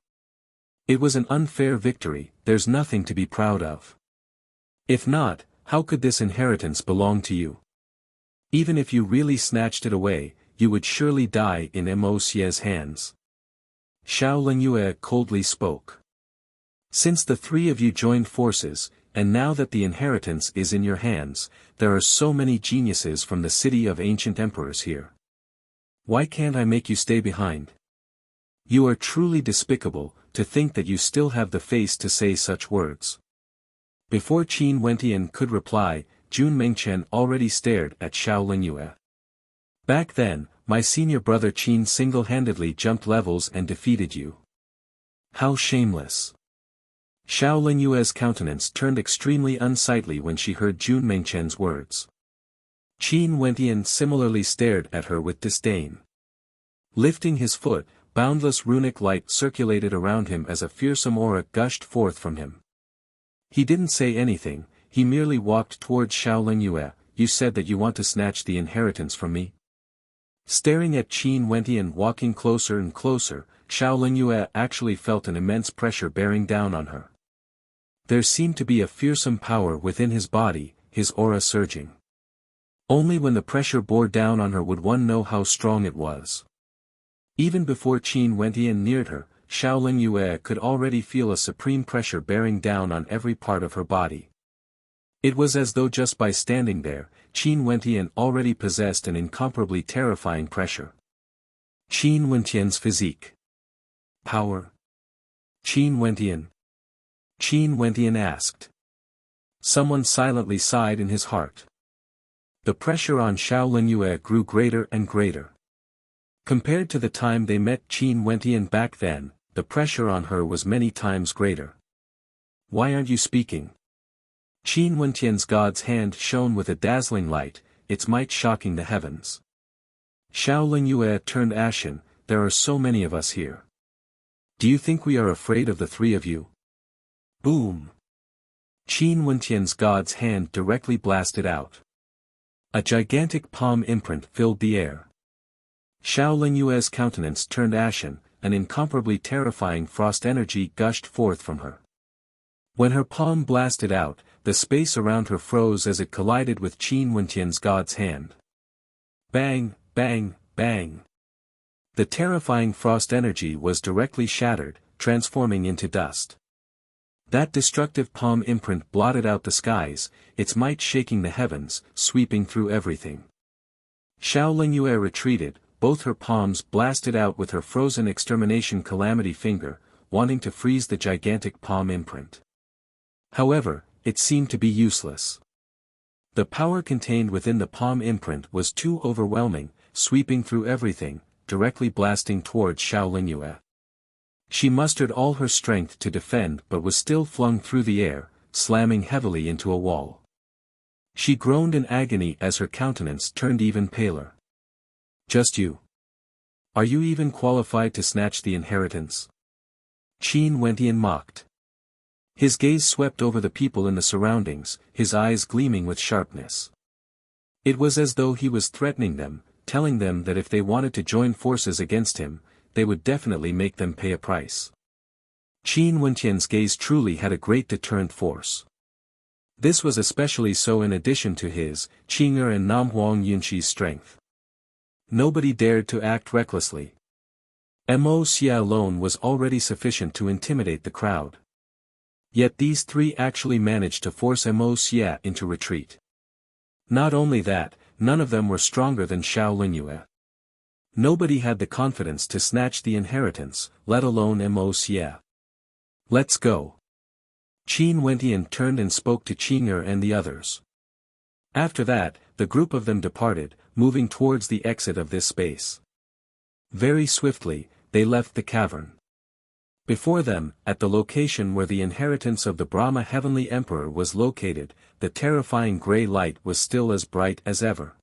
It was an unfair victory, there's nothing to be proud of. If not, how could this inheritance belong to you? Even if you really snatched it away, you would surely die in Mo Xie's hands. Xiao Lingyue coldly spoke. Since the three of you joined forces, and now that the inheritance is in your hands, there are so many geniuses from the city of ancient emperors here. Why can't I make you stay behind? You are truly despicable, to think that you still have the face to say such words. Before Qin Wentian could reply, Jun Mengchen already stared at Xiao Lingyue. Back then, my senior brother Qin single-handedly jumped levels and defeated you. How shameless. Xiao Lingyue's countenance turned extremely unsightly when she heard Jun Mengchen's words. Qin Wentian similarly stared at her with disdain. Lifting his foot, boundless runic light circulated around him as a fearsome aura gushed forth from him. He didn't say anything, he merely walked towards Xiao Lingyue. You said that you want to snatch the inheritance from me? Staring at Qin Wentian walking closer and closer, Xiao Lingyue actually felt an immense pressure bearing down on her. There seemed to be a fearsome power within his body, his aura surging. Only when the pressure bore down on her would one know how strong it was. Even before Qin Wentian neared her, Xiao Lingyue could already feel a supreme pressure bearing down on every part of her body. It was as though just by standing there, Qin Wentian already possessed an incomparably terrifying pressure. Qin Wentian's physique. Power. Qin Wentian. Qin Wentian asked. Someone silently sighed in his heart. The pressure on Xiao Lingyue grew greater and greater. Compared to the time they met Qin Wentian back then, the pressure on her was many times greater. Why aren't you speaking? Qin Wentian's god's hand shone with a dazzling light, its might shocking the heavens. Xiao Lingyue turned ashen. There are so many of us here. Do you think we are afraid of the three of you? Boom! Qin Wentian's god's hand directly blasted out. A gigantic palm imprint filled the air. Xiao Lingyue's countenance turned ashen, an incomparably terrifying frost energy gushed forth from her. When her palm blasted out, the space around her froze as it collided with Qin Wentian's god's hand. Bang, bang, bang. The terrifying frost energy was directly shattered, transforming into dust. That destructive palm imprint blotted out the skies, its might shaking the heavens, sweeping through everything. Xiao Lingyue retreated, both her palms blasted out with her frozen extermination calamity finger, wanting to freeze the gigantic palm imprint. However, it seemed to be useless. The power contained within the palm imprint was too overwhelming, sweeping through everything, directly blasting towards Xiao Lingyue. She mustered all her strength to defend but was still flung through the air, slamming heavily into a wall. She groaned in agony as her countenance turned even paler. Just you? Are you even qualified to snatch the inheritance? Qin Wentian mocked. His gaze swept over the people in the surroundings, his eyes gleaming with sharpness. It was as though he was threatening them, telling them that if they wanted to join forces against him, they would definitely make them pay a price. Qin Wentian's gaze truly had a great deterrent force. This was especially so in addition to his, Qing'er and Namhuang Yunxi's strength. Nobody dared to act recklessly. Mo Xia alone was already sufficient to intimidate the crowd. Yet these three actually managed to force Mo Xia into retreat. Not only that, none of them were stronger than Xiao Lingyue. Nobody had the confidence to snatch the inheritance, let alone Mo Xia. Let's go. Qin Wentian turned and spoke to Qing'er and the others. After that, the group of them departed, moving towards the exit of this space. Very swiftly, they left the cavern. Before them, at the location where the inheritance of the Brahma Heavenly Emperor was located, the terrifying grey light was still as bright as ever.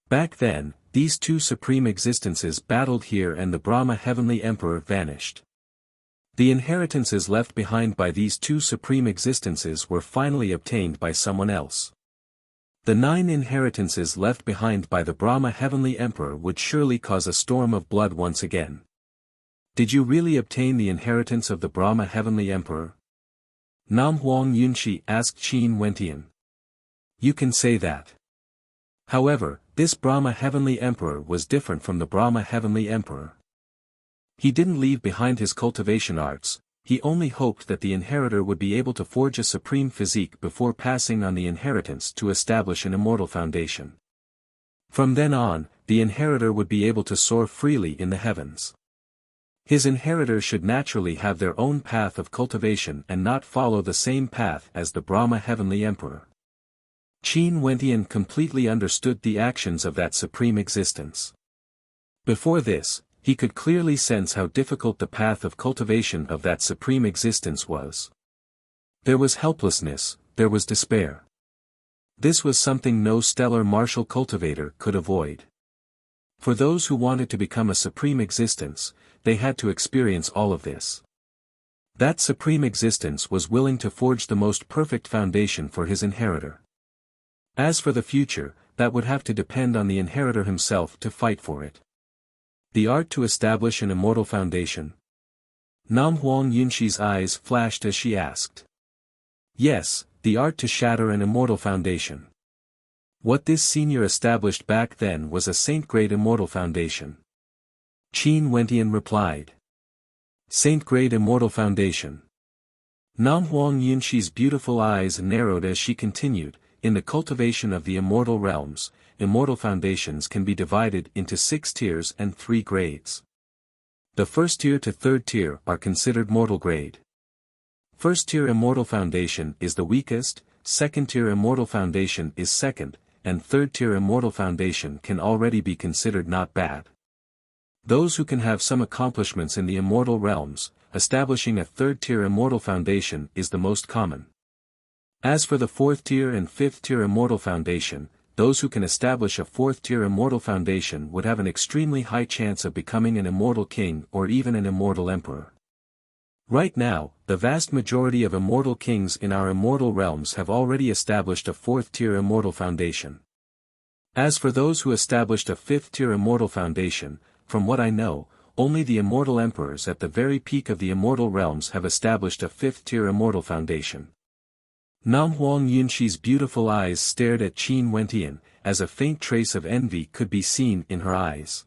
Back then, these two supreme existences battled here and the Brahma Heavenly Emperor vanished. The inheritances left behind by these two supreme existences were finally obtained by someone else. The 9 inheritances left behind by the Brahma Heavenly Emperor would surely cause a storm of blood once again. Did you really obtain the inheritance of the Brahma Heavenly Emperor? Namhuang Yunxi asked Qin Wentian. You can say that. However, this Brahma Heavenly Emperor was different from the Brahma Heavenly Emperor. He didn't leave behind his cultivation arts, he only hoped that the inheritor would be able to forge a supreme physique before passing on the inheritance to establish an immortal foundation. From then on, the inheritor would be able to soar freely in the heavens. His inheritor should naturally have their own path of cultivation and not follow the same path as the Brahma Heavenly Emperor. Qin Wentian completely understood the actions of that supreme existence. Before this, he could clearly sense how difficult the path of cultivation of that supreme existence was. There was helplessness, there was despair. This was something no stellar martial cultivator could avoid. For those who wanted to become a supreme existence, they had to experience all of this. That supreme existence was willing to forge the most perfect foundation for his inheritor. As for the future, that would have to depend on the inheritor himself to fight for it. The art to establish an immortal foundation. Nam Huang Yunxi's eyes flashed as she asked. Yes, the art to shatter an immortal foundation. What this senior established back then was a saint-grade immortal foundation. Qin Wentian replied. Saint-grade immortal foundation. Nam Huang Yunxi's beautiful eyes narrowed as she continued, in the cultivation of the immortal realms, immortal foundations can be divided into 6 tiers and 3 grades. The first tier to third tier are considered mortal grade. First tier immortal foundation is the weakest, second tier immortal foundation is second, and third tier immortal foundation can already be considered not bad. Those who can have some accomplishments in the immortal realms, establishing a third tier immortal foundation is the most common. As for the fourth tier and fifth tier immortal foundation, those who can establish a fourth tier immortal foundation would have an extremely high chance of becoming an immortal king or even an immortal emperor. Right now, the vast majority of immortal kings in our immortal realms have already established a fourth-tier immortal foundation. As for those who established a fifth-tier immortal foundation, from what I know, only the immortal emperors at the very peak of the immortal realms have established a fifth-tier immortal foundation. Nam Huang Yunxi's beautiful eyes stared at Qin Wentian, as a faint trace of envy could be seen in her eyes.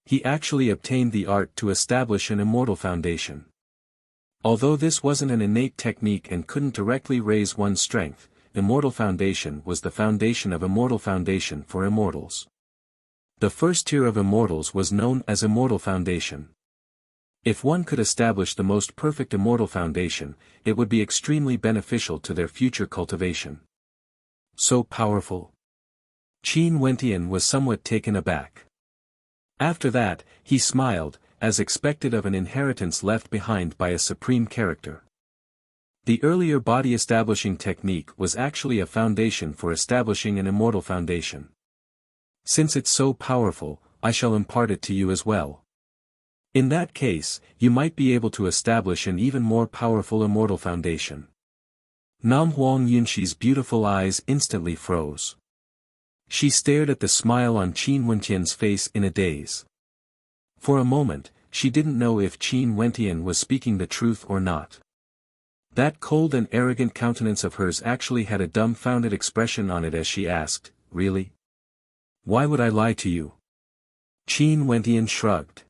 He actually obtained the art to establish an immortal foundation. Although this wasn't an innate technique and couldn't directly raise one's strength, Immortal Foundation was the foundation of Immortal Foundation for immortals. The first tier of immortals was known as Immortal Foundation. If one could establish the most perfect Immortal Foundation, it would be extremely beneficial to their future cultivation. So powerful. Qin Wentian was somewhat taken aback. After that, he smiled, as expected of an inheritance left behind by a supreme character. The earlier body-establishing technique was actually a foundation for establishing an immortal foundation. Since it's so powerful, I shall impart it to you as well. In that case, you might be able to establish an even more powerful immortal foundation. Nam Huang Yunxi's beautiful eyes instantly froze. She stared at the smile on Qin Wentian's face in a daze. For a moment, she didn't know if Qin Wentian was speaking the truth or not. That cold and arrogant countenance of hers actually had a dumbfounded expression on it as she asked, "Really? Why would I lie to you?" Qin Wentian shrugged.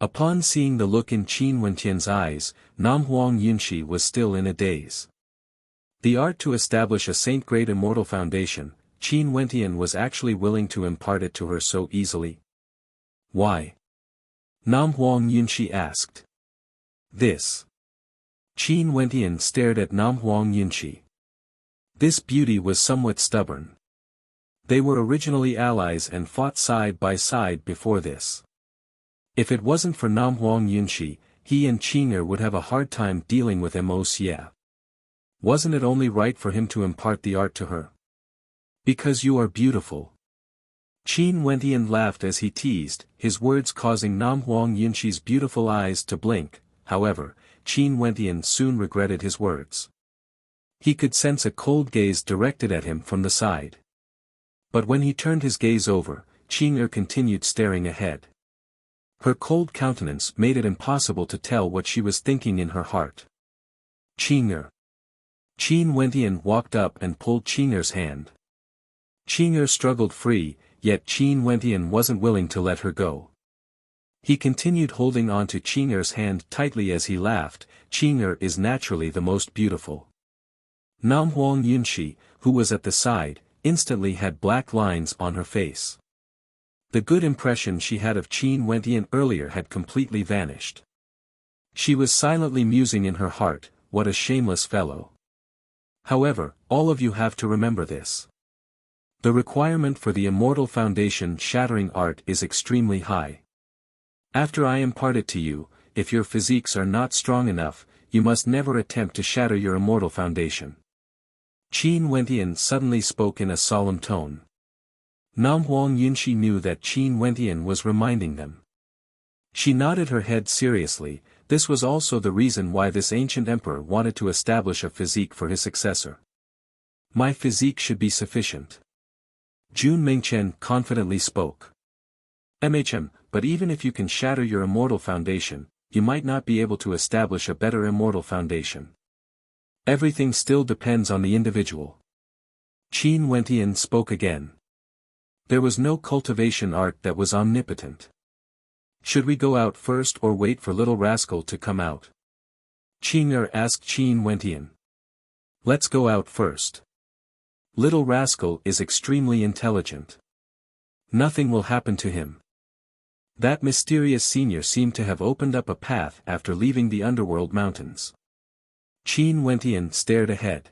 Upon seeing the look in Qin Wentian's eyes, Nam Huang Yunxi was still in a daze. The art to establish a saint-grade immortal foundation, Qin Wentian was actually willing to impart it to her so easily. Why? Nam Huang Yunxi asked. This. Qin Wentian stared at Nam Huang Yunxi. This beauty was somewhat stubborn. They were originally allies and fought side by side before this. If it wasn't for Nam Huang Yunxi, he and Qing'er would have a hard time dealing with Mo. Wasn't it only right for him to impart the art to her? Because you are beautiful. Qin Wentian laughed as he teased, his words causing Nam Huang Yunxi's beautiful eyes to blink. However, Qin Wentian soon regretted his words. He could sense a cold gaze directed at him from the side. But when he turned his gaze over, Qing'er continued staring ahead. Her cold countenance made it impossible to tell what she was thinking in her heart. Qing'er. Qin Wentian walked up and pulled Qing'er's hand. Qing'er struggled free, yet Qin Wentian wasn't willing to let her go. He continued holding on to Qing'er's hand tightly as he laughed. Qing'er is naturally the most beautiful. Nam Huang Yunxi, who was at the side, instantly had black lines on her face. The good impression she had of Qin Wentian earlier had completely vanished. She was silently musing in her heart, what a shameless fellow. However, all of you have to remember this. The requirement for the Immortal Foundation shattering art is extremely high. After I impart it to you, if your physiques are not strong enough, you must never attempt to shatter your Immortal Foundation. Qin Wentian suddenly spoke in a solemn tone. Nam Huang Yunshi knew that Qin Wentian was reminding them. She nodded her head seriously. This was also the reason why this ancient emperor wanted to establish a physique for his successor. My physique should be sufficient. Jun Mingchen confidently spoke. But even if you can shatter your Immortal Foundation, you might not be able to establish a better Immortal Foundation. Everything still depends on the individual. Qin Wentian spoke again. There was no cultivation art that was omnipotent. Should we go out first or wait for Little Rascal to come out? Qing'er asked Qin Wentian. Let's go out first. Little Rascal is extremely intelligent. Nothing will happen to him. That mysterious senior seemed to have opened up a path after leaving the underworld mountains. Qin Wentian stared ahead.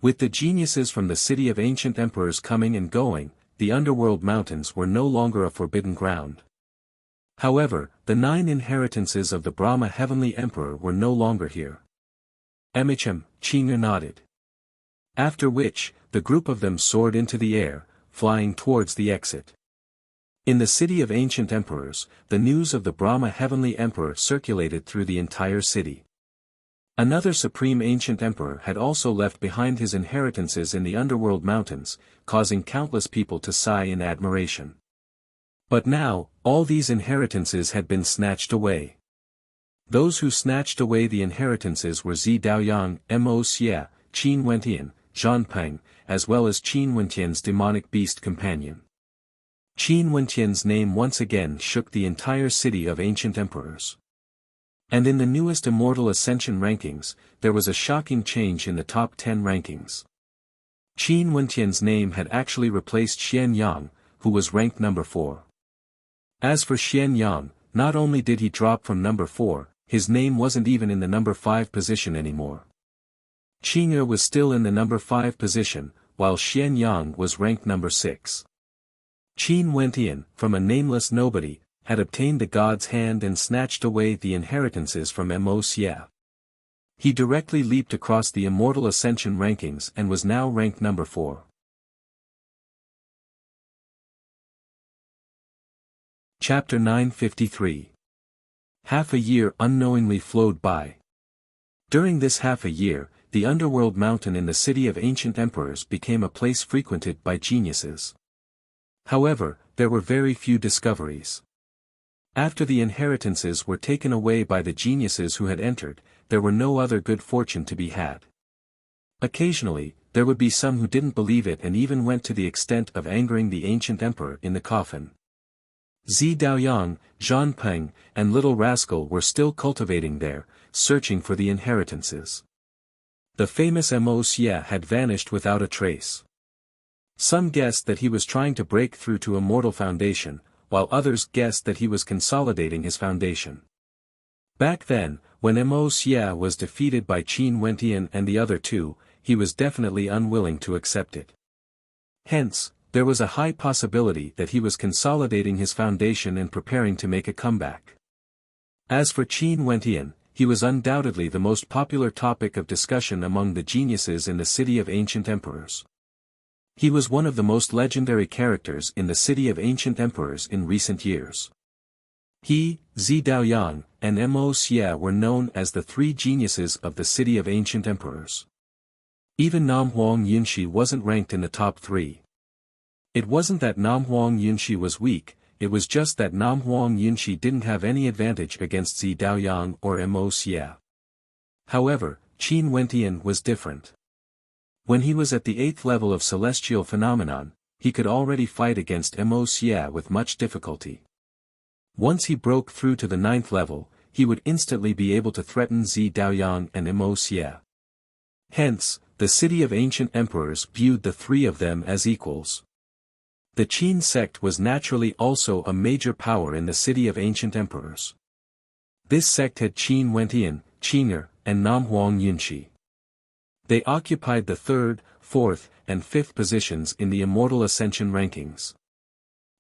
With the geniuses from the city of ancient emperors coming and going, the underworld mountains were no longer a forbidden ground. However, the 9 inheritances of the Brahma Heavenly Emperor were no longer here. Qing'er nodded. After which, the group of them soared into the air, flying towards the exit. In the city of ancient emperors, the news of the Brahma Heavenly Emperor circulated through the entire city. Another supreme ancient emperor had also left behind his inheritances in the underworld mountains, causing countless people to sigh in admiration. But now, all these inheritances had been snatched away. Those who snatched away the inheritances were Zi Daoyang, Mo Xie, Qin Wentian, Zhan Peng, as well as Qin Wentian's demonic beast companion. Qin Wentian's name once again shook the entire city of ancient emperors. And in the newest Immortal Ascension rankings, there was a shocking change in the top 10 rankings. Qin Wentian's name had actually replaced Xian Yang, who was ranked number 4. As for Xian Yang, not only did he drop from number 4, his name wasn't even in the number 5 position anymore. Qing'er was still in the number 5 position, while Xian Yang was ranked number 6. Qin Wentian, from a nameless nobody, had obtained the god's hand and snatched away the inheritances from Mo Xie. He directly leaped across the Immortal Ascension rankings and was now ranked number 4. Chapter 953. Half a year unknowingly flowed by. During this half a year, the underworld mountain in the city of ancient emperors became a place frequented by geniuses. However, there were very few discoveries. After the inheritances were taken away by the geniuses who had entered, there were no other good fortune to be had. Occasionally, there would be some who didn't believe it and even went to the extent of angering the ancient emperor in the coffin. Zi Daoyang, Zhan Peng, and Little Rascal were still cultivating there, searching for the inheritances. The famous Mo Xie had vanished without a trace. Some guessed that he was trying to break through to Immortal Foundation, while others guessed that he was consolidating his foundation. Back then, when Mo Xie was defeated by Qin Wentian and the other two, he was definitely unwilling to accept it. Hence, there was a high possibility that he was consolidating his foundation and preparing to make a comeback. As for Qin Wentian, he was undoubtedly the most popular topic of discussion among the geniuses in the city of ancient emperors. He was one of the most legendary characters in the city of ancient emperors in recent years. He, Zi Daoyang, and Mo Xie were known as the 3 geniuses of the city of ancient emperors. Even Nam Huang Yunshi wasn't ranked in the top 3. It wasn't that Nam Huang Yunshi was weak, it was just that Nam Huang Yunshi didn't have any advantage against Zi Daoyang or Mo Xie. However, Qin Wentian was different. When he was at the 8th level of celestial phenomenon, he could already fight against Mo Xie with much difficulty. Once he broke through to the 9th level, he would instantly be able to threaten Zi Daoyang and Mo Xie. Hence, the city of ancient emperors viewed the 3 of them as equals. The Qin sect was naturally also a major power in the city of ancient emperors. This sect had Qin Wentian, Qing'er, and Nam Huang Yunshi. They occupied the third, fourth, and fifth positions in the Immortal Ascension rankings.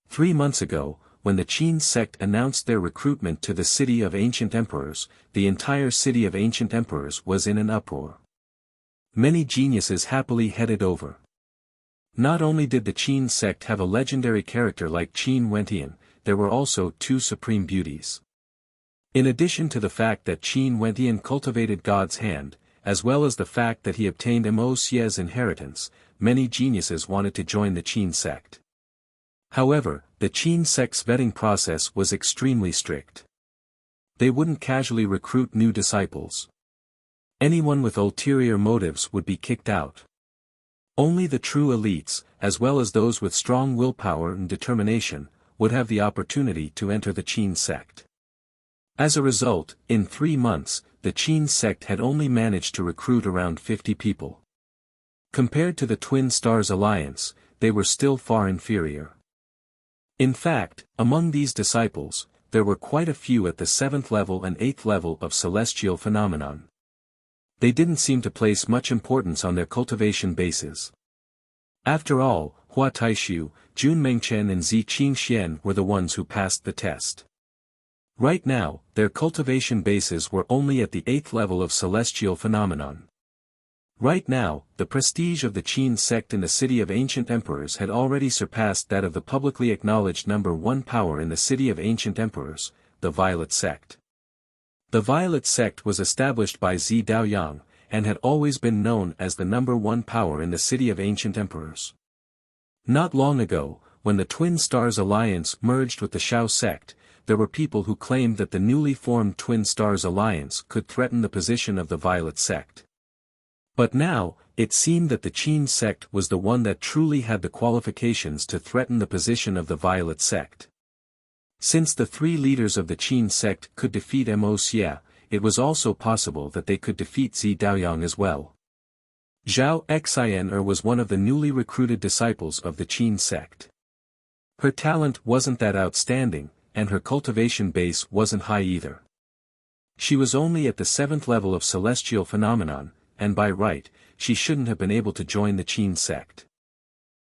3 months ago, when the Qin sect announced their recruitment to the city of ancient emperors, the entire city of ancient emperors was in an uproar. Many geniuses happily headed over. Not only did the Qin sect have a legendary character like Qin Wentian, there were also 2 supreme beauties. In addition to the fact that Qin Wentian cultivated God's hand, as well as the fact that he obtained Mo Xie's inheritance, many geniuses wanted to join the Qin sect. However, the Qin sect's vetting process was extremely strict. They wouldn't casually recruit new disciples. Anyone with ulterior motives would be kicked out. Only the true elites, as well as those with strong willpower and determination, would have the opportunity to enter the Qin sect. As a result, in 3 months, the Qin sect had only managed to recruit around 50 people. Compared to the Twin Stars Alliance, they were still far inferior. In fact, among these disciples, there were quite a few at the 7th level and 8th level of celestial phenomenon. They didn't seem to place much importance on their cultivation bases. After all, Hua Taishu, Jun Mengchen and Zi Qingxian were the ones who passed the test. Right now, their cultivation bases were only at the 8th level of celestial phenomenon. Right now, the prestige of the Qin sect in the city of ancient emperors had already surpassed that of the publicly acknowledged number 1 power in the city of ancient emperors, the Violet sect. The Violet sect was established by Zi Daoyang, and had always been known as the number 1 power in the city of ancient emperors. Not long ago, when the Twin Stars Alliance merged with the Shao sect, there were people who claimed that the newly formed Twin Stars Alliance could threaten the position of the Violet sect. But now, it seemed that the Qin sect was the one that truly had the qualifications to threaten the position of the Violet sect. Since the 3 leaders of the Qin sect could defeat Mo Xie, it was also possible that they could defeat Zi Daoyang as well. Zhao Xian'er was one of the newly recruited disciples of the Qin sect. Her talent wasn't that outstanding, and her cultivation base wasn't high either. She was only at the 7th level of celestial phenomenon, and by right, she shouldn't have been able to join the Qin sect.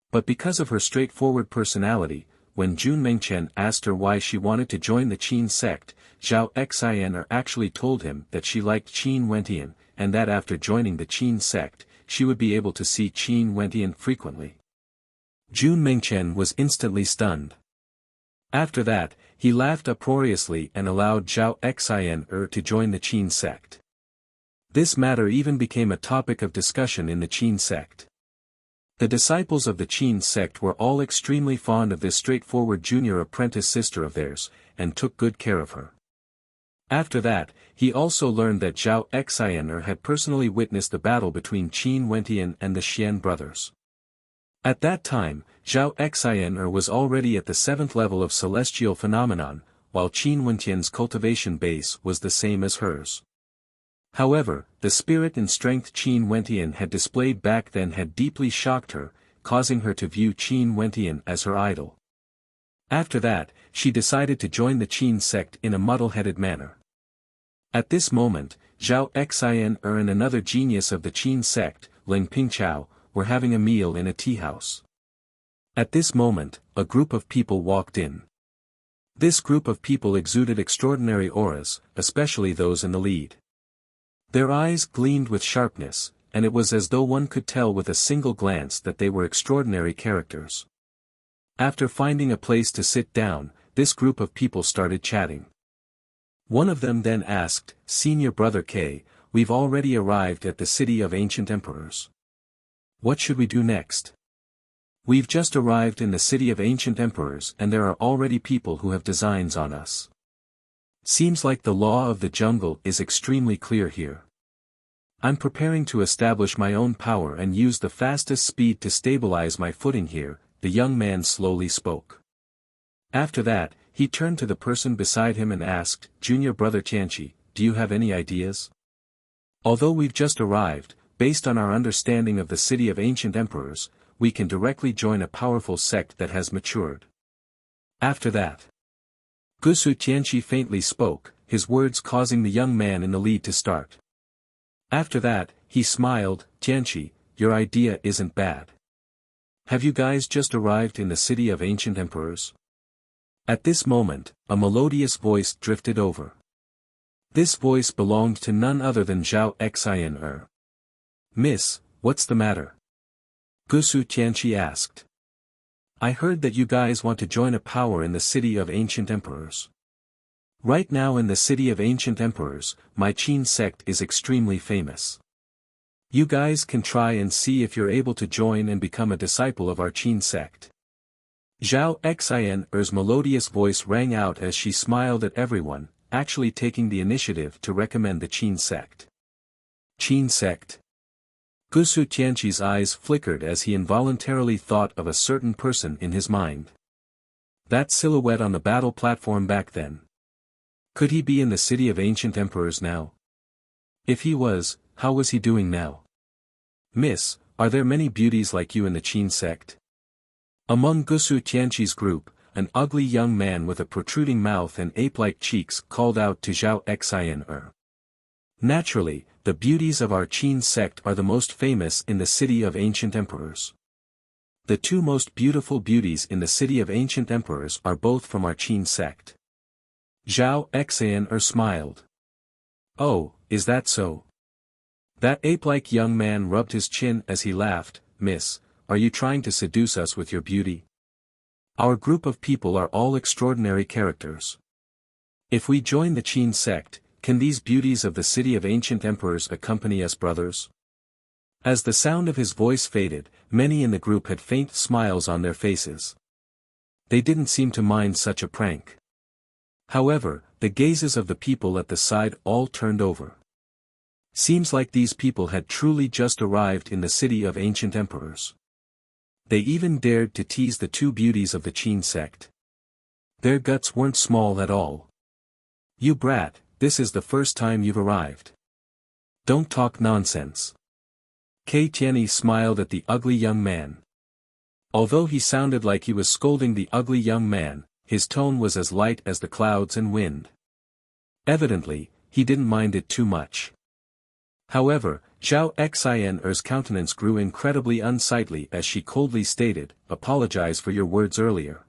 But because of her straightforward personality, when Jun Mengchen asked her why she wanted to join the Qin sect, Zhao Xian'er actually told him that she liked Qin Wentian, and that after joining the Qin sect, she would be able to see Qin Wentian frequently. Jun Mengchen was instantly stunned. After that, he laughed uproariously and allowed Zhao Xian'er to join the Qin sect. This matter even became a topic of discussion in the Qin sect. The disciples of the Qin sect were all extremely fond of this straightforward junior apprentice sister of theirs, and took good care of her. After that, he also learned that Zhao Xian'er had personally witnessed the battle between Qin Wentian and the Xian brothers. At that time, Zhao Xian'er was already at the 7th level of celestial phenomenon, while Qin Wentian's cultivation base was the same as hers. However, the spirit and strength Qin Wentian had displayed back then had deeply shocked her, causing her to view Qin Wentian as her idol. After that, she decided to join the Qin sect in a muddle-headed manner. At this moment, Zhao Xian'er and another genius of the Qin sect, Ling Pingchao, were having a meal in a tea house. At this moment, a group of people walked in. This group of people exuded extraordinary auras, especially those in the lead. Their eyes gleamed with sharpness, and it was as though one could tell with a single glance that they were extraordinary characters. After finding a place to sit down, this group of people started chatting. One of them then asked, "Senior Brother K, we've already arrived at the city of ancient emperors. What should we do next? We've just arrived in the city of ancient emperors and there are already people who have designs on us. Seems like the law of the jungle is extremely clear here. I'm preparing to establish my own power and use the fastest speed to stabilize my footing here," the young man slowly spoke. After that, he turned to the person beside him and asked, "Junior Brother Tianqi, do you have any ideas? Although we've just arrived, based on our understanding of the city of ancient emperors, we can directly join a powerful sect that has matured. After that, Gusu Tianqi faintly spoke, his words causing the young man in the lead to start. After that, he smiled, Tianqi, your idea isn't bad. Have you guys just arrived in the city of ancient emperors? At this moment, a melodious voice drifted over. This voice belonged to none other than Zhao Xian. Miss, what's the matter? Gusu Tianqi asked. I heard that you guys want to join a power in the city of ancient emperors. Right now in the city of ancient emperors, my Qin sect is extremely famous. You guys can try and see if you're able to join and become a disciple of our Qin sect. Zhao Xian's melodious voice rang out as she smiled at everyone, actually taking the initiative to recommend the Qin sect. Qin sect? Gusu Tianqi's eyes flickered as he involuntarily thought of a certain person in his mind. That silhouette on the battle platform back then. Could he be in the city of ancient emperors now? If he was, how was he doing now? Miss, are there many beauties like you in the Qin sect? Among Gusu Tianqi's group, an ugly young man with a protruding mouth and ape-like cheeks called out to Zhao Xian. Naturally, the beauties of our Qin sect are the most famous in the city of ancient emperors. The two most beautiful beauties in the city of ancient emperors are both from our Qin sect. Zhao Xian smiled. Oh, is that so? That ape-like young man rubbed his chin as he laughed. Miss, are you trying to seduce us with your beauty? Our group of people are all extraordinary characters. If we join the Qin sect, can these beauties of the city of ancient emperors accompany us, brothers? As the sound of his voice faded, many in the group had faint smiles on their faces. They didn't seem to mind such a prank. However, the gazes of the people at the side all turned over. Seems like these people had truly just arrived in the city of ancient emperors. They even dared to tease the two beauties of the Qin sect. Their guts weren't small at all. You brat, this is the first time you've arrived. Don't talk nonsense. Kei Tianyi smiled at the ugly young man. Although he sounded like he was scolding the ugly young man, his tone was as light as the clouds and wind. Evidently, he didn't mind it too much. However, Zhao Xian's countenance grew incredibly unsightly as she coldly stated, apologize for your words earlier.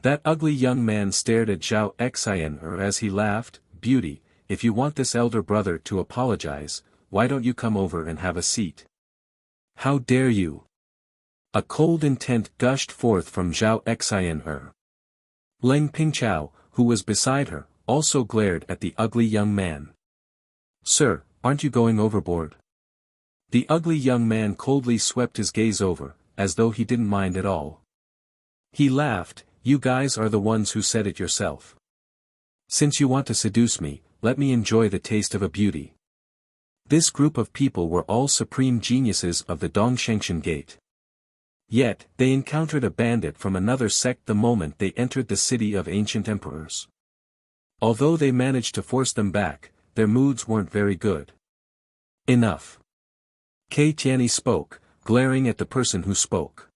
That ugly young man stared at Zhao Xian as he laughed, Beauty, if you want this elder brother to apologize, why don't you come over and have a seat? How dare you? A cold intent gushed forth from Zhao Xian. Leng Pingchao, who was beside her, also glared at the ugly young man. Sir, aren't you going overboard? The ugly young man coldly swept his gaze over, as though he didn't mind at all. He laughed, you guys are the ones who said it yourself. Since you want to seduce me, let me enjoy the taste of a beauty. This group of people were all supreme geniuses of the Dongshengshan Gate. Yet, they encountered a bandit from another sect the moment they entered the city of ancient emperors. Although they managed to force them back, their moods weren't very good. Enough. Kei Tianyi spoke, glaring at the person who spoke.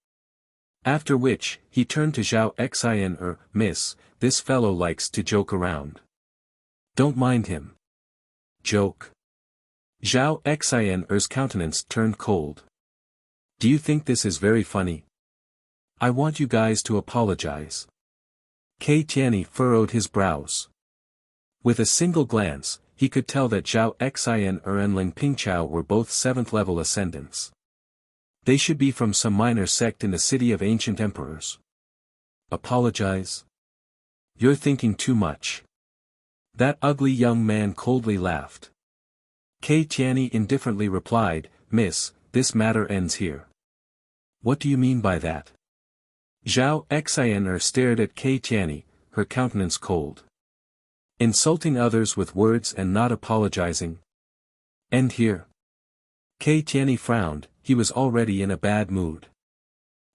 After which, he turned to Zhao Xian. Miss, this fellow likes to joke around. Don't mind him. Joke. Zhao Xian's countenance turned cold. Do you think this is very funny? I want you guys to apologize. Kei Tianyi furrowed his brows. With a single glance, he could tell that Zhao Xian and Ling Pingchao were both 7th-level ascendants. They should be from some minor sect in the city of ancient emperors. Apologize? You're thinking too much. That ugly young man coldly laughed. Kei Tianyi indifferently replied, Miss, this matter ends here. What do you mean by that? Zhao Xian stared at Kei Tianyi, her countenance cold. Insulting others with words and not apologizing? End here. Kei Tianyi frowned, he was already in a bad mood.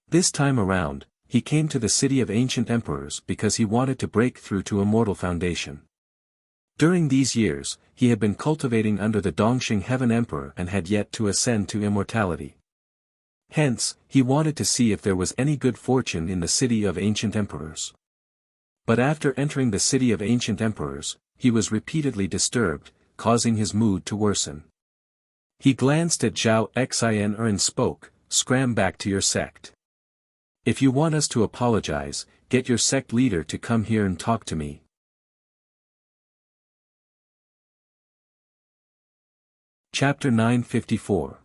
This time around, he came to the city of ancient emperors because he wanted to break through to Immortal Foundation. During these years, he had been cultivating under the Dongxing Heaven Emperor and had yet to ascend to immortality. Hence, he wanted to see if there was any good fortune in the city of ancient emperors. But after entering the city of ancient emperors, he was repeatedly disturbed, causing his mood to worsen. He glanced at Zhao Xin and spoke, "Scram back to your sect. If you want us to apologize, get your sect leader to come here and talk to me." Chapter 954.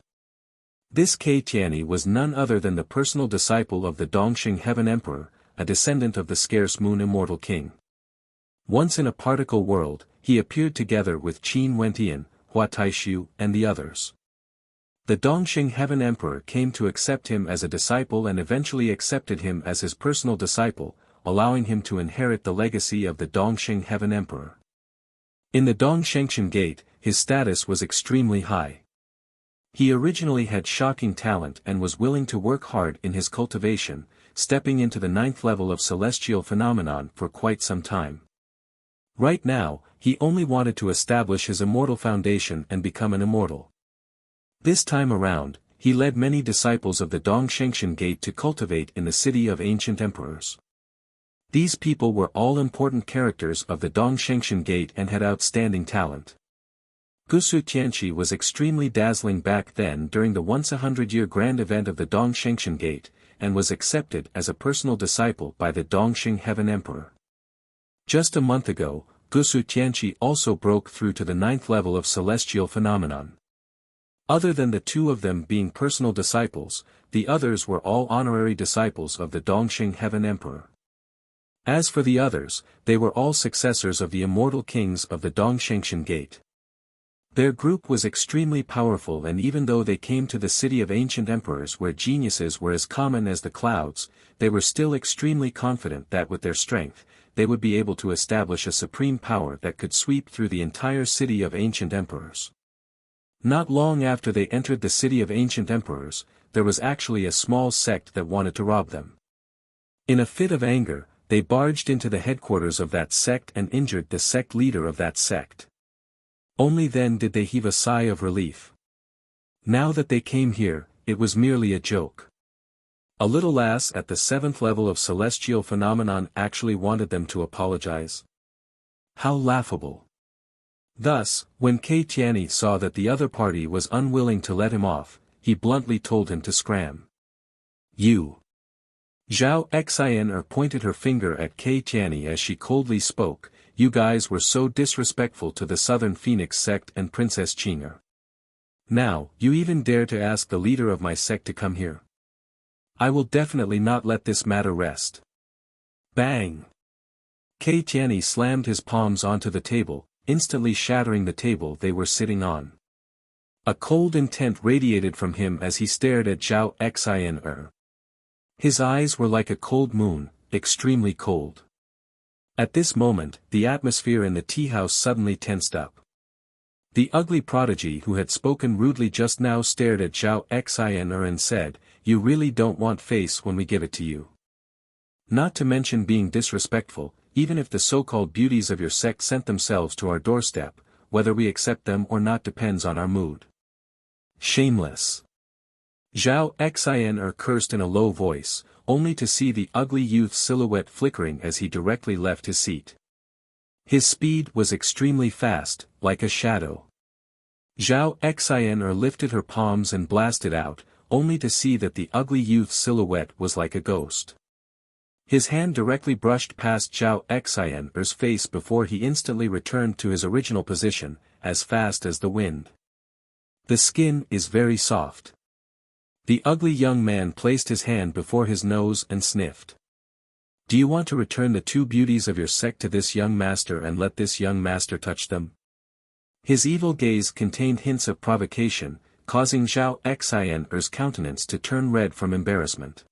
This Ke Tianyi was none other than the personal disciple of the Dongxing Heaven Emperor, a descendant of the scarce moon Immortal King. Once in a particle world, he appeared together with Qin Wentian, Hua Taishu, and the others. The Dongxing Heaven Emperor came to accept him as a disciple and eventually accepted him as his personal disciple, allowing him to inherit the legacy of the Dongxing Heaven Emperor. In the Dongshengshan Gate, his status was extremely high. He originally had shocking talent and was willing to work hard in his cultivation, stepping into the 9th level of celestial phenomenon for quite some time. Right now, he only wanted to establish his immortal foundation and become an immortal. This time around, he led many disciples of the Dongshengshan Gate to cultivate in the city of ancient emperors. These people were all important characters of the Dongshengshan Gate and had outstanding talent. Wuxia Chronicles was extremely dazzling back then during the once-a-100-year grand event of the Dongshengshan Gate, and was accepted as a personal disciple by the Dongxing Heaven Emperor. Just a month ago, Wuxia Chronicles also broke through to the 9th level of celestial phenomenon. Other than the two of them being personal disciples, the others were all honorary disciples of the Dongxing Heaven Emperor. As for the others, they were all successors of the immortal kings of the Dongshengshan Gate. Their group was extremely powerful, and even though they came to the city of ancient emperors where geniuses were as common as the clouds, they were still extremely confident that with their strength, they would be able to establish a supreme power that could sweep through the entire city of ancient emperors. Not long after they entered the city of ancient emperors, there was actually a small sect that wanted to rob them. In a fit of anger, they barged into the headquarters of that sect and injured the sect leader of that sect. Only then did they heave a sigh of relief. Now that they came here, it was merely a joke. A little lass at the 7th level of celestial phenomenon actually wanted them to apologize. How laughable. Thus, when Ke Tianyi saw that the other party was unwilling to let him off, he bluntly told him to scram. "You." Zhao Xin pointed her finger at Ke Tianyi as she coldly spoke, "You guys were so disrespectful to the Southern Phoenix sect and Princess Qing'er. Now, you even dare to ask the leader of my sect to come here. I will definitely not let this matter rest." Bang! Ke Tianyi slammed his palms onto the table, instantly shattering the table they were sitting on. A cold intent radiated from him as he stared at Zhao Xin. His eyes were like a cold moon, extremely cold. At this moment, the atmosphere in the tea house suddenly tensed up. The ugly prodigy who had spoken rudely just now stared at Zhao Xin and said, "You really don't want face when we give it to you. Not to mention being disrespectful, even if the so-called beauties of your sect sent themselves to our doorstep, whether we accept them or not depends on our mood. Shameless." Zhao Xin cursed in a low voice, only to see the ugly youth's silhouette flickering as he directly left his seat. His speed was extremely fast, like a shadow. Zhao Xin lifted her palms and blasted out, only to see that the ugly youth's silhouette was like a ghost. His hand directly brushed past Zhao Xin's face before he instantly returned to his original position, as fast as the wind. The skin is very soft. The ugly young man placed his hand before his nose and sniffed. "Do you want to return the two beauties of your sect to this young master and let this young master touch them?" His evil gaze contained hints of provocation, causing Zhao Xin's countenance to turn red from embarrassment.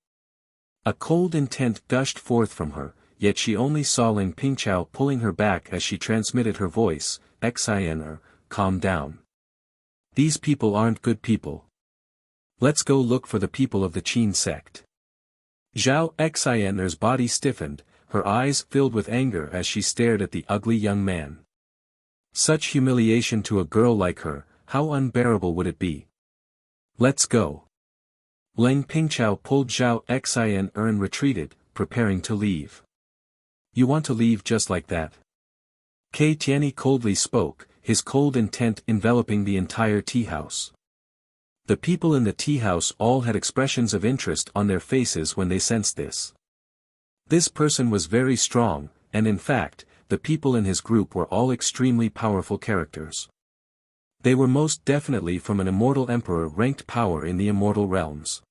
A cold intent gushed forth from her, yet she only saw Ling Pingqiao pulling her back as she transmitted her voice, "Xin, calm down. These people aren't good people. Let's go look for the people of the Qin sect." Zhao Xin's body stiffened, her eyes filled with anger as she stared at the ugly young man. Such humiliation to a girl like her, how unbearable would it be? "Let's go." Leng Pingchao pulled Zhao Xian and retreated, preparing to leave. You want to leave just like that? Kei Tianyi coldly spoke, his cold intent enveloping the entire tea house. The people in the tea house all had expressions of interest on their faces when they sensed this. This person was very strong, and in fact, the people in his group were all extremely powerful characters. They were most definitely from an immortal emperor-ranked power in the immortal realms.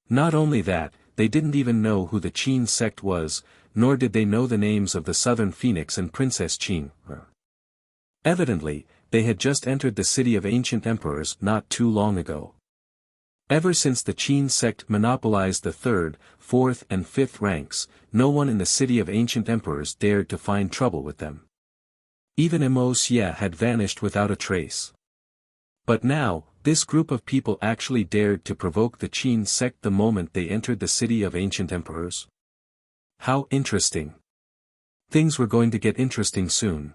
Not only that, they didn't even know who the Qin sect was, nor did they know the names of the Southern Phoenix and Princess Qin. Evidently, they had just entered the city of ancient emperors not too long ago. Ever since the Qin sect monopolized the 3rd, 4th and 5th ranks, no one in the city of ancient emperors dared to find trouble with them. Even Imo Xie had vanished without a trace. But now, this group of people actually dared to provoke the Qin sect the moment they entered the city of ancient emperors. How interesting. Things were going to get interesting soon.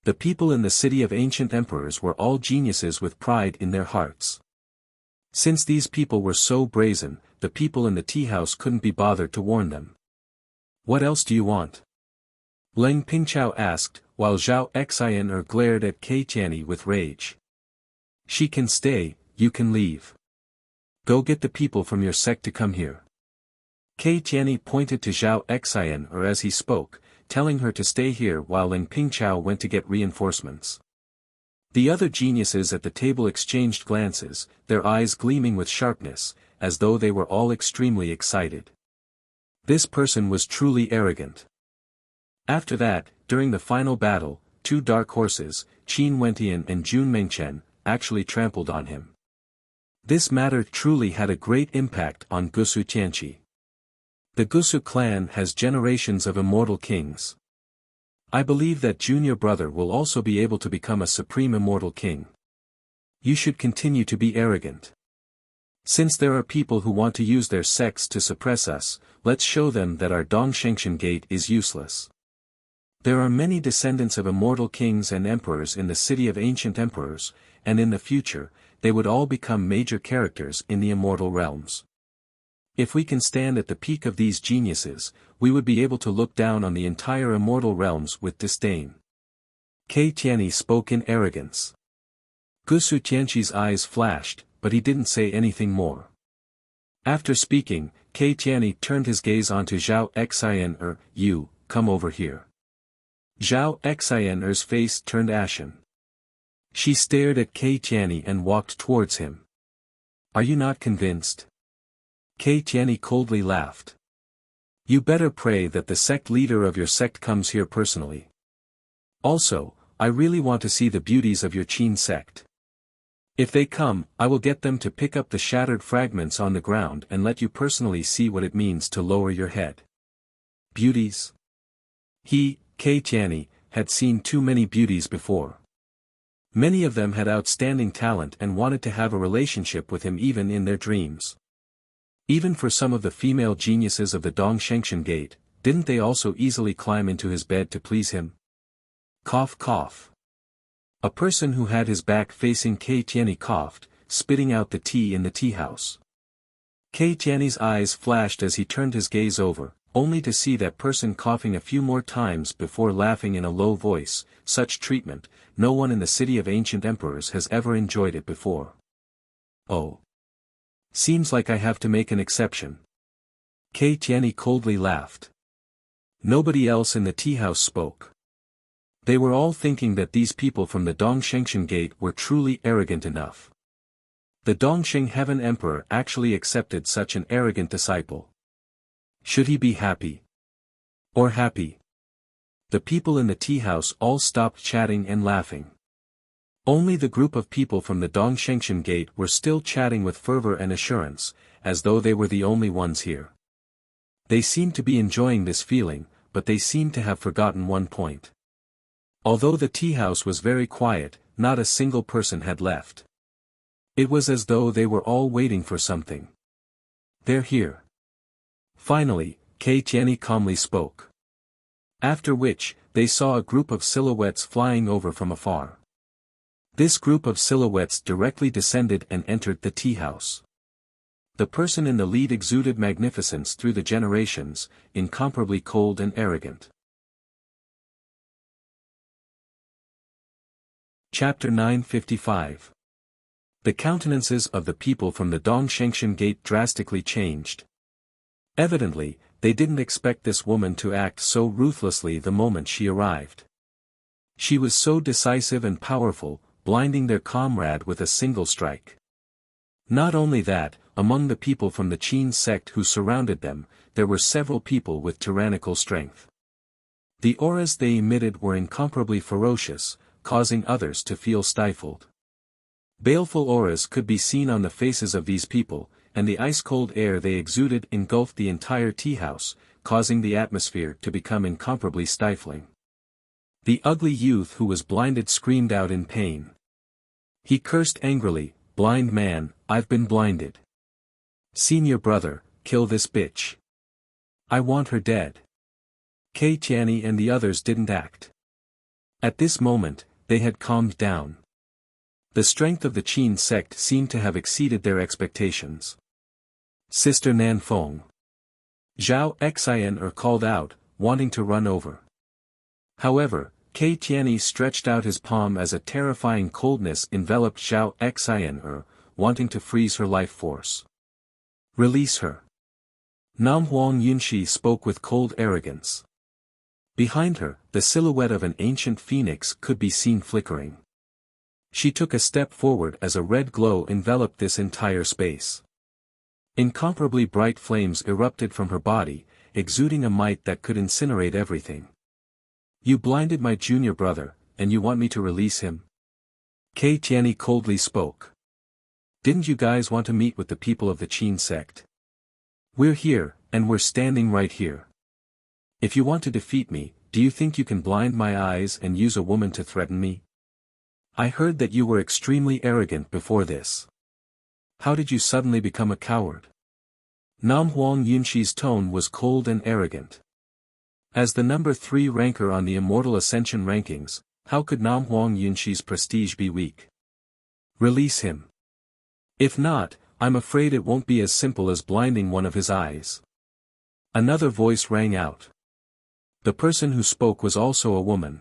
The people in the city of ancient emperors were all geniuses with pride in their hearts. Since these people were so brazen, the people in the tea house couldn't be bothered to warn them. What else do you want? Leng Pingchao asked, while Zhao Xian glared at Kei Tianyi with rage. She can stay, you can leave. Go get the people from your sect to come here. Kei Tianyi pointed to Zhao Xian as he spoke, telling her to stay here while Leng Pingchao went to get reinforcements. The other geniuses at the table exchanged glances, their eyes gleaming with sharpness, as though they were all extremely excited. This person was truly arrogant. After that, during the final battle, 2 dark horses, Qin Wentian and Jun Mengchen, actually trampled on him. This matter truly had a great impact on Gusu Tianqi. The Gusu clan has generations of immortal kings. I believe that junior brother will also be able to become a supreme immortal king. You should continue to be arrogant. Since there are people who want to use their sects to suppress us, let's show them that our Dongshengshan gate is useless. There are many descendants of immortal kings and emperors in the city of ancient emperors, and in the future, they would all become major characters in the immortal realms. If we can stand at the peak of these geniuses, we would be able to look down on the entire immortal realms with disdain. Kei Tianyi spoke in arrogance. Gusu Tianqi's eyes flashed, but he didn't say anything more. After speaking, Kei Tianyi turned his gaze onto Zhao Xian. You, come over here. Zhao Xian's face turned ashen. She stared at Kei Tianyi and walked towards him. Are you not convinced? Kei Tianyi coldly laughed. You better pray that the sect leader of your sect comes here personally. Also, I really want to see the beauties of your Qin sect. If they come, I will get them to pick up the shattered fragments on the ground and let you personally see what it means to lower your head. Beauties? He, Kei Tianyi, had seen too many beauties before. Many of them had outstanding talent and wanted to have a relationship with him even in their dreams. Even for some of the female geniuses of the Dongshengshan gate, didn't they also easily climb into his bed to please him? Cough cough. A person who had his back facing Kei Tianyi coughed, spitting out the tea in the tea house. Kei Tianyi's eyes flashed as he turned his gaze over, only to see that person coughing a few more times before laughing in a low voice. Such treatment, no one in the city of ancient emperors has ever enjoyed it before. Oh. Seems like I have to make an exception. Kei Tianyi coldly laughed. Nobody else in the tea house spoke. They were all thinking that these people from the Dongshengshan gate were truly arrogant enough. The Dongsheng Heaven Emperor actually accepted such an arrogant disciple. Should he be happy? Or happy? The people in the tea house all stopped chatting and laughing. Only the group of people from the Dongshengshan gate were still chatting with fervor and assurance, as though they were the only ones here. They seemed to be enjoying this feeling, but they seemed to have forgotten one point. Although the tea house was very quiet, not a single person had left. It was as though they were all waiting for something. They're here. Finally, Kei Tianyi calmly spoke. After which, they saw a group of silhouettes flying over from afar. This group of silhouettes directly descended and entered the tea house. The person in the lead exuded magnificence through the generations, incomparably cold and arrogant. Chapter 955. The countenances of the people from the Dongshengshan Gate drastically changed. Evidently, they didn't expect this woman to act so ruthlessly the moment she arrived. She was so decisive and powerful, blinding their comrade with a single strike. Not only that, among the people from the Qin sect who surrounded them, there were several people with tyrannical strength. The auras they emitted were incomparably ferocious, causing others to feel stifled. Baleful auras could be seen on the faces of these people, and the ice-cold air they exuded engulfed the entire tea house, causing the atmosphere to become incomparably stifling. The ugly youth who was blinded screamed out in pain. He cursed angrily, "Blind man, I've been blinded. Senior brother, kill this bitch. I want her dead." Kei Tianyi and the others didn't act. At this moment, they had calmed down. The strength of the Qin sect seemed to have exceeded their expectations. "Sister Nanfeng." Zhao Xian called out, wanting to run over. However, Kei Tianyi stretched out his palm as a terrifying coldness enveloped Zhao Xian, wanting to freeze her life force. "Release her." Nam Huang Yunshi spoke with cold arrogance. Behind her, the silhouette of an ancient phoenix could be seen flickering. She took a step forward as a red glow enveloped this entire space. Incomparably bright flames erupted from her body, exuding a might that could incinerate everything. "You blinded my junior brother, and you want me to release him?" Kei Tianyi coldly spoke. "Didn't you guys want to meet with the people of the Qin sect? We're here, and we're standing right here. If you want to defeat me, do you think you can blind my eyes and use a woman to threaten me? I heard that you were extremely arrogant before this. How did you suddenly become a coward?" Nam Huang Yunshi's tone was cold and arrogant. As the number 3 ranker on the Immortal Ascension rankings, how could Nam Huang Yunshi's prestige be weak? "Release him. If not, I'm afraid it won't be as simple as blinding one of his eyes." Another voice rang out. The person who spoke was also a woman.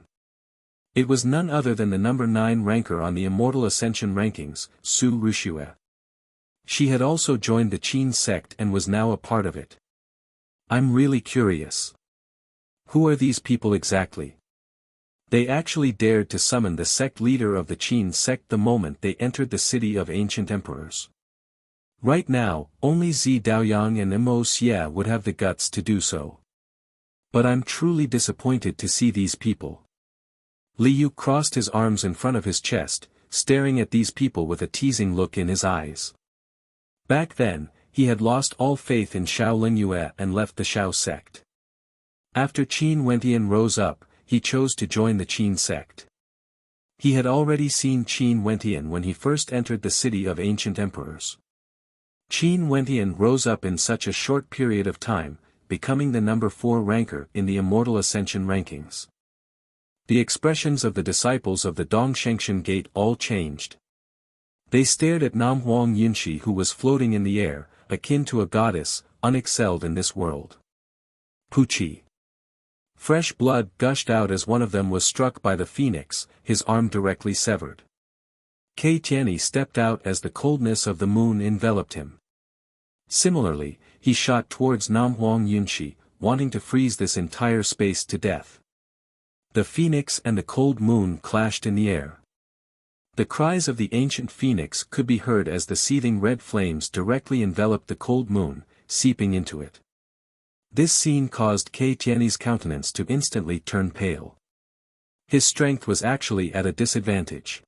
It was none other than the number 9 ranker on the Immortal Ascension rankings, Su Rushue. She had also joined the Qin sect and was now a part of it. "I'm really curious. Who are these people exactly? They actually dared to summon the sect leader of the Qin sect the moment they entered the city of ancient emperors. Right now, only Zi Daoyang and Mo Xie would have the guts to do so. But I'm truly disappointed to see these people." Li Yu crossed his arms in front of his chest, staring at these people with a teasing look in his eyes. Back then, he had lost all faith in Shaolin Yue and left the Shao sect. After Qin Wentian rose up, he chose to join the Qin sect. He had already seen Qin Wentian when he first entered the city of ancient emperors. Qin Wentian rose up in such a short period of time, becoming the number 4 ranker in the Immortal Ascension rankings. The expressions of the disciples of the Dongshengshan Gate all changed. They stared at Nam Huang Yunshi, who was floating in the air, akin to a goddess, unexcelled in this world. Puchi. Fresh blood gushed out as one of them was struck by the phoenix, his arm directly severed. Kei Tianyi stepped out as the coldness of the moon enveloped him. Similarly, he shot towards Nam Huang Yunshi, wanting to freeze this entire space to death. The phoenix and the cold moon clashed in the air. The cries of the ancient phoenix could be heard as the seething red flames directly enveloped the cold moon, seeping into it. This scene caused Kei Tianyi's countenance to instantly turn pale. His strength was actually at a disadvantage.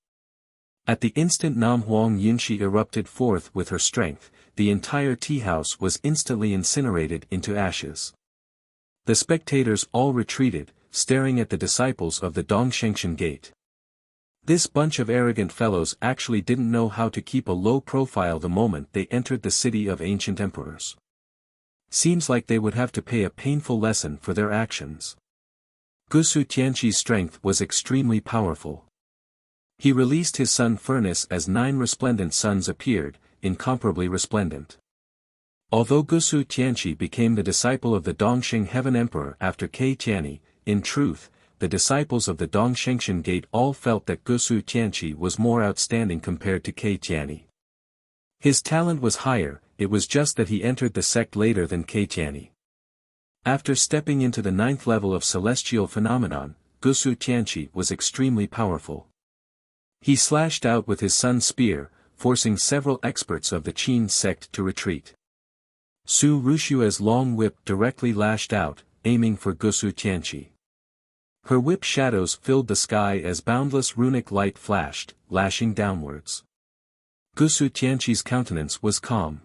At the instant Nam Huang Yunshi erupted forth with her strength, the entire tea house was instantly incinerated into ashes. The spectators all retreated, staring at the disciples of the Dongshengshan Gate. This bunch of arrogant fellows actually didn't know how to keep a low profile the moment they entered the city of ancient emperors. Seems like they would have to pay a painful lesson for their actions. Gusu Tianqi's strength was extremely powerful. He released his sun furnace as 9 resplendent suns appeared, incomparably resplendent. Although Gusu Tianqi became the disciple of the Dongxing Heaven Emperor after Ke Tianyi, in truth, the disciples of the Dongxing Gate all felt that Gusu Tianqi was more outstanding compared to Ke Tianyi. His talent was higher, it was just that he entered the sect later than Ke Tianyi. After stepping into the 9th level of celestial phenomenon, Gusu Tianqi was extremely powerful. He slashed out with his sun's spear, forcing several experts of the Qin sect to retreat. Su Rushua's long whip directly lashed out, aiming for Gusu Tianqi. Her whip shadows filled the sky as boundless runic light flashed, lashing downwards. Gusu Tianqi's countenance was calm.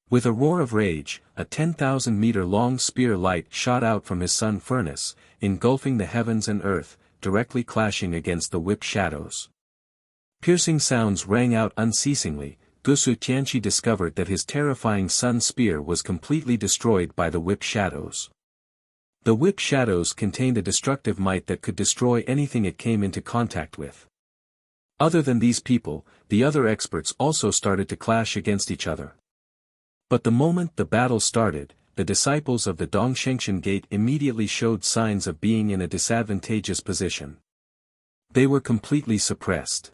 With a roar of rage, a 10,000-meter-long spear light shot out from his sun furnace, engulfing the heavens and earth, directly clashing against the whip shadows. Piercing sounds rang out unceasingly. Gusu Tianqi discovered that his terrifying sun spear was completely destroyed by the whip shadows. The whip shadows contained a destructive might that could destroy anything it came into contact with. Other than these people, the other experts also started to clash against each other. But the moment the battle started, the disciples of the Dongxing Gate immediately showed signs of being in a disadvantageous position. They were completely suppressed.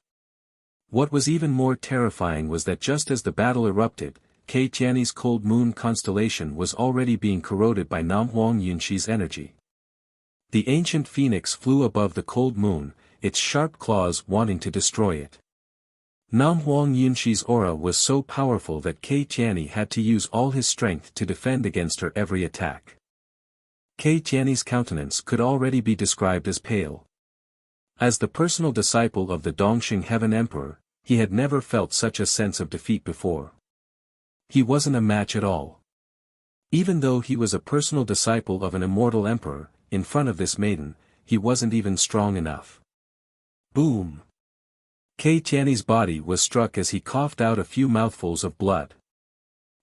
What was even more terrifying was that just as the battle erupted, Ke Tianyi's cold moon constellation was already being corroded by Namhuang Yunxi's energy. The ancient phoenix flew above the cold moon, its sharp claws wanting to destroy it. Namhuang Yunxi's aura was so powerful that Ke Tianyi had to use all his strength to defend against her every attack. Ke Tianyi's countenance could already be described as pale. As the personal disciple of the Dongxing Heaven Emperor, he had never felt such a sense of defeat before. He wasn't a match at all. Even though he was a personal disciple of an immortal emperor, in front of this maiden, he wasn't even strong enough. Boom! Ke Tianyi's body was struck as he coughed out a few mouthfuls of blood.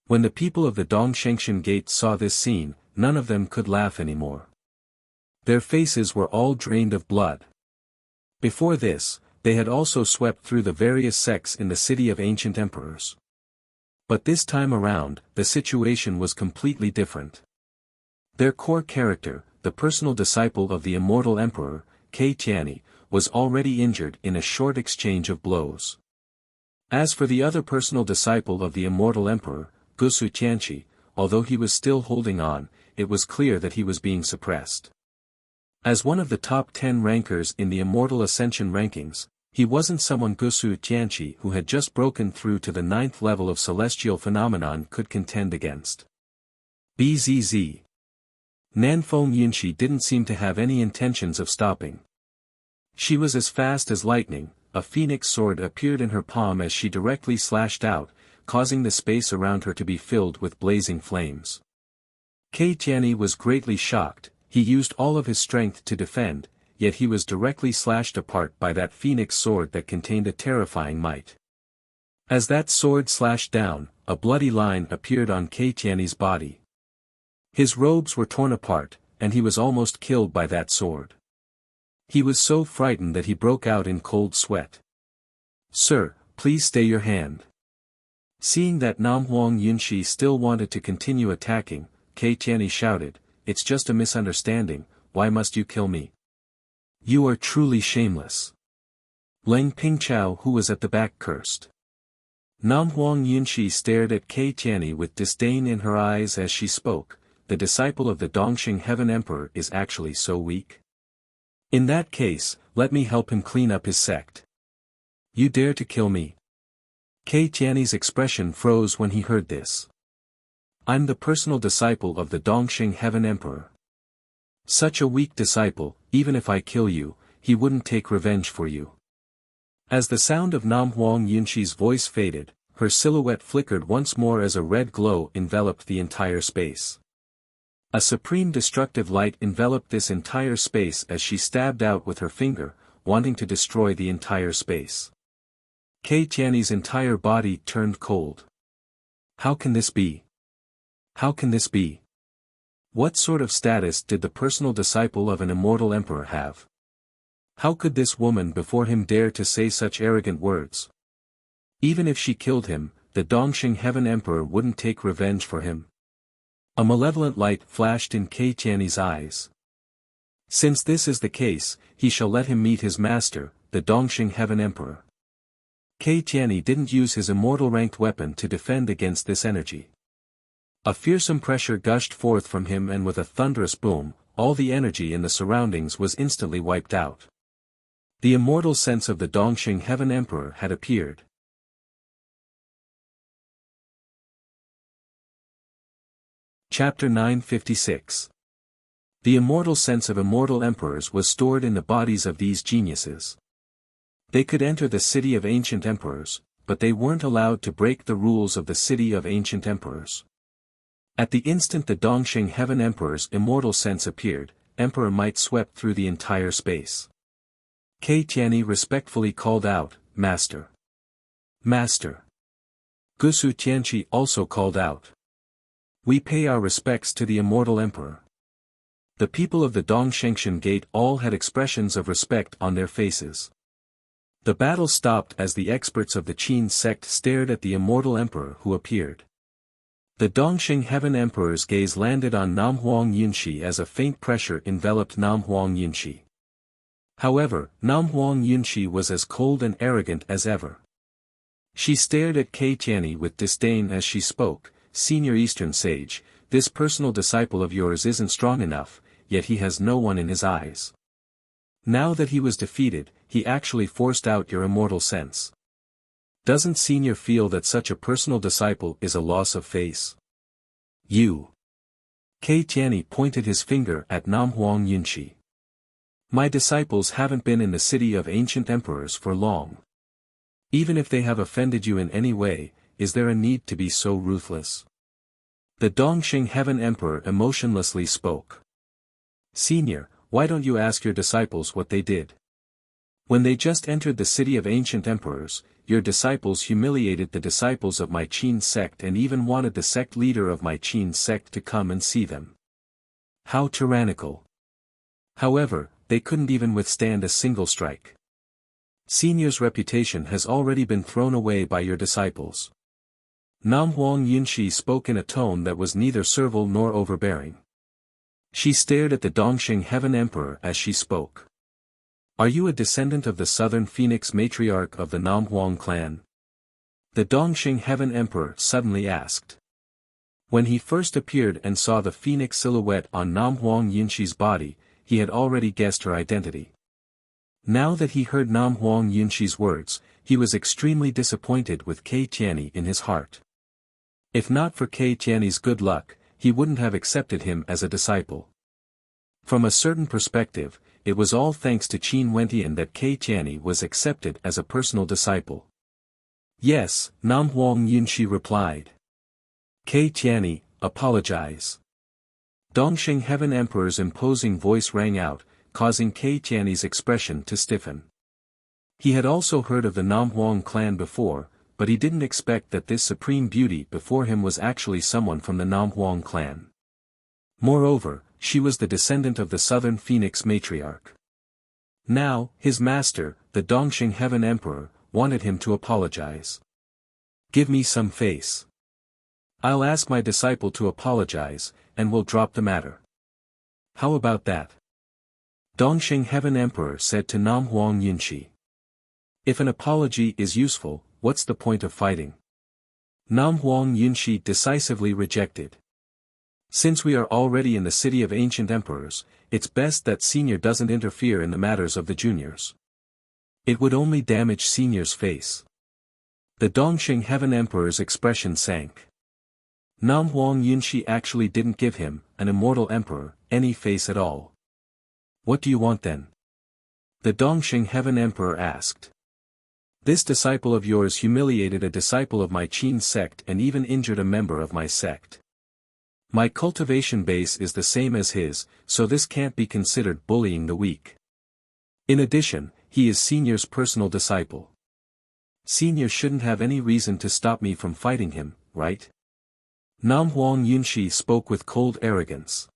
When the people of the Dongxing Gate saw this scene, none of them could laugh anymore. Their faces were all drained of blood. Before this, they had also swept through the various sects in the city of ancient emperors. But this time around, the situation was completely different. Their core character, the personal disciple of the immortal emperor, Ke Tianyi, was already injured in a short exchange of blows. As for the other personal disciple of the immortal emperor, Gusu Tianqi, although he was still holding on, it was clear that he was being suppressed. As one of the top 10 rankers in the Immortal Ascension rankings, he wasn't someone Gusu Tianqi who had just broken through to the 9th level of celestial phenomenon could contend against. Bzz. Nanfeng Yunxi didn't seem to have any intentions of stopping. She was as fast as lightning, a phoenix sword appeared in her palm as she directly slashed out, causing the space around her to be filled with blazing flames. Ke Tianyi was greatly shocked. He used all of his strength to defend, yet he was directly slashed apart by that phoenix sword that contained a terrifying might. As that sword slashed down, a bloody line appeared on Ke Tianyi's body. His robes were torn apart, and he was almost killed by that sword. He was so frightened that he broke out in cold sweat. "Sir, please stay your hand." Seeing that Namhuang Yunxi still wanted to continue attacking, Ke Tianyi shouted, "It's just a misunderstanding, why must you kill me? You are truly shameless." Leng Pingchao who was at the back cursed. Namhuang Yunxi stared at Ke Tianyi with disdain in her eyes as she spoke, "The disciple of the Dongxing Heaven Emperor is actually so weak. In that case, let me help him clean up his sect. You dare to kill me?" Ke Tianyi's expression froze when he heard this. "I'm the personal disciple of the Dongxing Heaven Emperor. Such a weak disciple, even if I kill you, he wouldn't take revenge for you." As the sound of Namhuang Yunxi's voice faded, her silhouette flickered once more as a red glow enveloped the entire space. A supreme destructive light enveloped this entire space as she stabbed out with her finger, wanting to destroy the entire space. Ke Tianyi's entire body turned cold. How can this be? How can this be? What sort of status did the personal disciple of an immortal emperor have? How could this woman before him dare to say such arrogant words? Even if she killed him, the Dongxing Heaven Emperor wouldn't take revenge for him? A malevolent light flashed in Kei Tiany's eyes. Since this is the case, he shall let him meet his master, the Dongxing Heaven Emperor. Kei Tiany didn't use his immortal ranked weapon to defend against this energy. A fearsome pressure gushed forth from him, and with a thunderous boom, all the energy in the surroundings was instantly wiped out. The immortal sense of the Dongxing Heaven Emperor had appeared. Chapter 956. The immortal sense of immortal emperors was stored in the bodies of these geniuses. They could enter the city of ancient emperors, but they weren't allowed to break the rules of the city of ancient emperors. At the instant the Dongxing Heaven Emperor's immortal sense appeared, Emperor Might swept through the entire space. Kei Tiany respectfully called out, "Master! Master!" Gusu Tianqi also called out, "We pay our respects to the immortal emperor." The people of the Dongshengshan Gate all had expressions of respect on their faces. The battle stopped as the experts of the Qin sect stared at the immortal emperor who appeared. The Dongxing Heaven Emperor's gaze landed on Namhuang Yunshi as a faint pressure enveloped Namhuang Yunshi. However, Namhuang Yunshi was as cold and arrogant as ever. She stared at Kei Tiany with disdain as she spoke, "Senior Eastern Sage, this personal disciple of yours isn't strong enough, yet he has no one in his eyes. Now that he was defeated, he actually forced out your immortal sense. Doesn't Senior feel that such a personal disciple is a loss of face? You." Kei Tiany pointed his finger at Namhuang Yunshi. "My disciples haven't been in the city of ancient emperors for long. Even if they have offended you in any way, is there a need to be so ruthless?" The Dongxing Heaven Emperor emotionlessly spoke. "Senior, why don't you ask your disciples what they did? When they just entered the city of ancient emperors, your disciples humiliated the disciples of my Qin sect and even wanted the sect leader of my Qin sect to come and see them. How tyrannical. However, they couldn't even withstand a single strike. Senior's reputation has already been thrown away by your disciples." Namhuang Yunshi spoke in a tone that was neither servile nor overbearing. She stared at the Dongxing Heaven Emperor as she spoke. "Are you a descendant of the Southern Phoenix matriarch of the Namhuang clan?" The Dongxing Heaven Emperor suddenly asked. When he first appeared and saw the phoenix silhouette on Namhuang Yunshi's body, he had already guessed her identity. Now that he heard Namhuang Yunshi's words, he was extremely disappointed with Kei Tiany in his heart. If not for Kei Tiany's good luck, he wouldn't have accepted him as a disciple. From a certain perspective, it was all thanks to Qin Wentian that Kei Tiany was accepted as a personal disciple. "Yes," Namhuang Yunshi replied. "Kei Tiany, apologize." Dongxing Heaven Emperor's imposing voice rang out, causing Kei Tiany's expression to stiffen. He had also heard of the Namhuang clan before, but he didn't expect that this supreme beauty before him was actually someone from the Namhuang clan. Moreover, she was the descendant of the Southern Phoenix matriarch. Now, his master, the Dongxing Heaven Emperor, wanted him to apologize. "Give me some face. I'll ask my disciple to apologize, and we'll drop the matter. How about that?" Dongxing Heaven Emperor said to Namhuang Yunshi. "If an apology is useful, what's the point of fighting?" Namhuang Yunshi decisively rejected. "Since we are already in the city of ancient emperors, it's best that Senior doesn't interfere in the matters of the juniors. It would only damage Senior's face." The Dongxing Heaven Emperor's expression sank. Namhuang Yunshi actually didn't give him, an immortal emperor, any face at all. "What do you want then?" the Dongxing Heaven Emperor asked. "This disciple of yours humiliated a disciple of my Qin sect and even injured a member of my sect. My cultivation base is the same as his, so this can't be considered bullying the weak. In addition, he is Senior's personal disciple. Senior shouldn't have any reason to stop me from fighting him, right?" Namhuang Yunshi spoke with cold arrogance.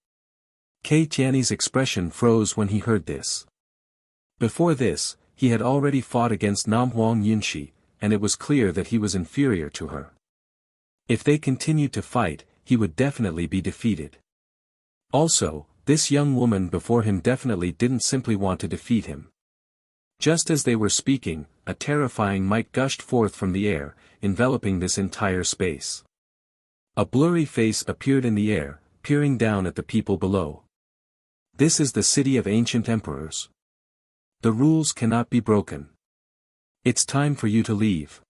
Kei Tiany's expression froze when he heard this. Before this, he had already fought against Namhuang Yunshi, and it was clear that he was inferior to her. If they continued to fight, he would definitely be defeated. Also, this young woman before him definitely didn't simply want to defeat him. Just as they were speaking, a terrifying might gushed forth from the air, enveloping this entire space. A blurry face appeared in the air, peering down at the people below. This is the city of ancient emperors. The rules cannot be broken. It's time for you to leave.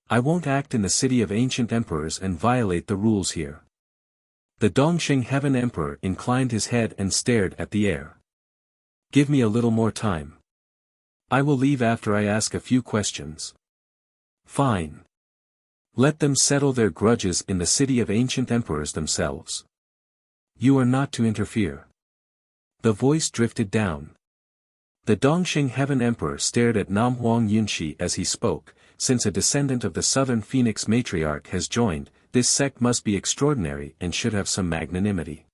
I won't act in the city of ancient emperors and violate the rules here. The Dongxing Heaven Emperor inclined his head and stared at the air. Give me a little more time. I will leave after I ask a few questions. Fine. Let them settle their grudges in the city of ancient emperors themselves. You are not to interfere. The voice drifted down. The Dongxing Heaven Emperor stared at Nam Huang Yunshi as he spoke. Since a descendant of the Southern Phoenix matriarch has joined, this sect must be extraordinary and should have some magnanimity.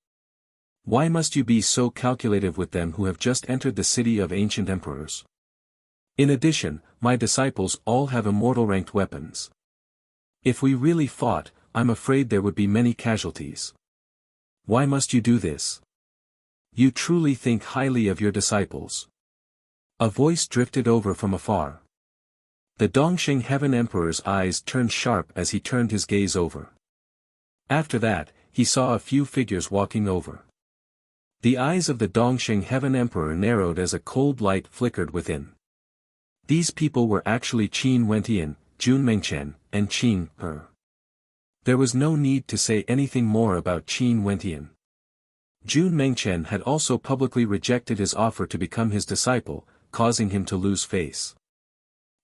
Why must you be so calculative with them who have just entered the city of ancient emperors? In addition, my disciples all have immortal ranked weapons. If we really fought, I'm afraid there would be many casualties. Why must you do this? You truly think highly of your disciples. A voice drifted over from afar. The Dongxing Heaven Emperor's eyes turned sharp as he turned his gaze over. After that, he saw a few figures walking over. The eyes of the Dongxing Heaven Emperor narrowed as a cold light flickered within. These people were actually Qin Wentian, Jun Mengchen, and Qin Er. There was no need to say anything more about Qin Wentian. Jun Mengchen had also publicly rejected his offer to become his disciple, causing him to lose face.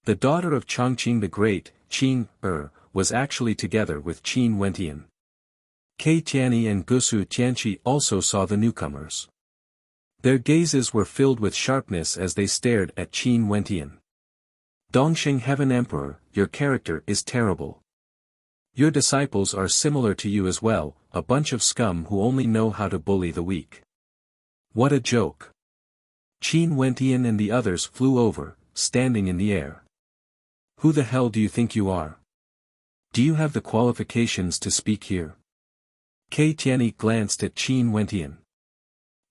The daughter of Chongqing the Great, Qin Er, was actually together with Qin Wentian. Kei Tianyi and Gusu Tianqi also saw the newcomers. Their gazes were filled with sharpness as they stared at Qin Wentian. Dongxing Heaven Emperor, your character is terrible. Your disciples are similar to you as well, a bunch of scum who only know how to bully the weak. What a joke. Qin Wentian and the others flew over, standing in the air. Who the hell do you think you are? Do you have the qualifications to speak here? Kei Tianyi glanced at Qin Wentian.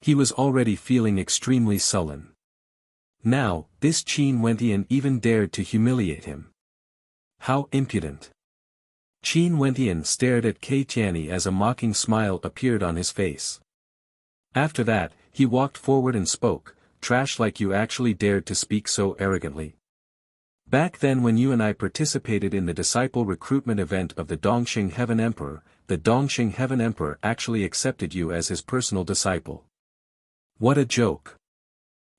He was already feeling extremely sullen. Now, this Qin Wentian even dared to humiliate him. How impudent. Qin Wentian stared at Kei Tianyi as a mocking smile appeared on his face. After that, he walked forward and spoke, "Trash, like you actually dared to speak so arrogantly. Back then when you and I participated in the disciple recruitment event of the Dongxing Heaven Emperor, the Dongxing Heaven Emperor actually accepted you as his personal disciple. What a joke."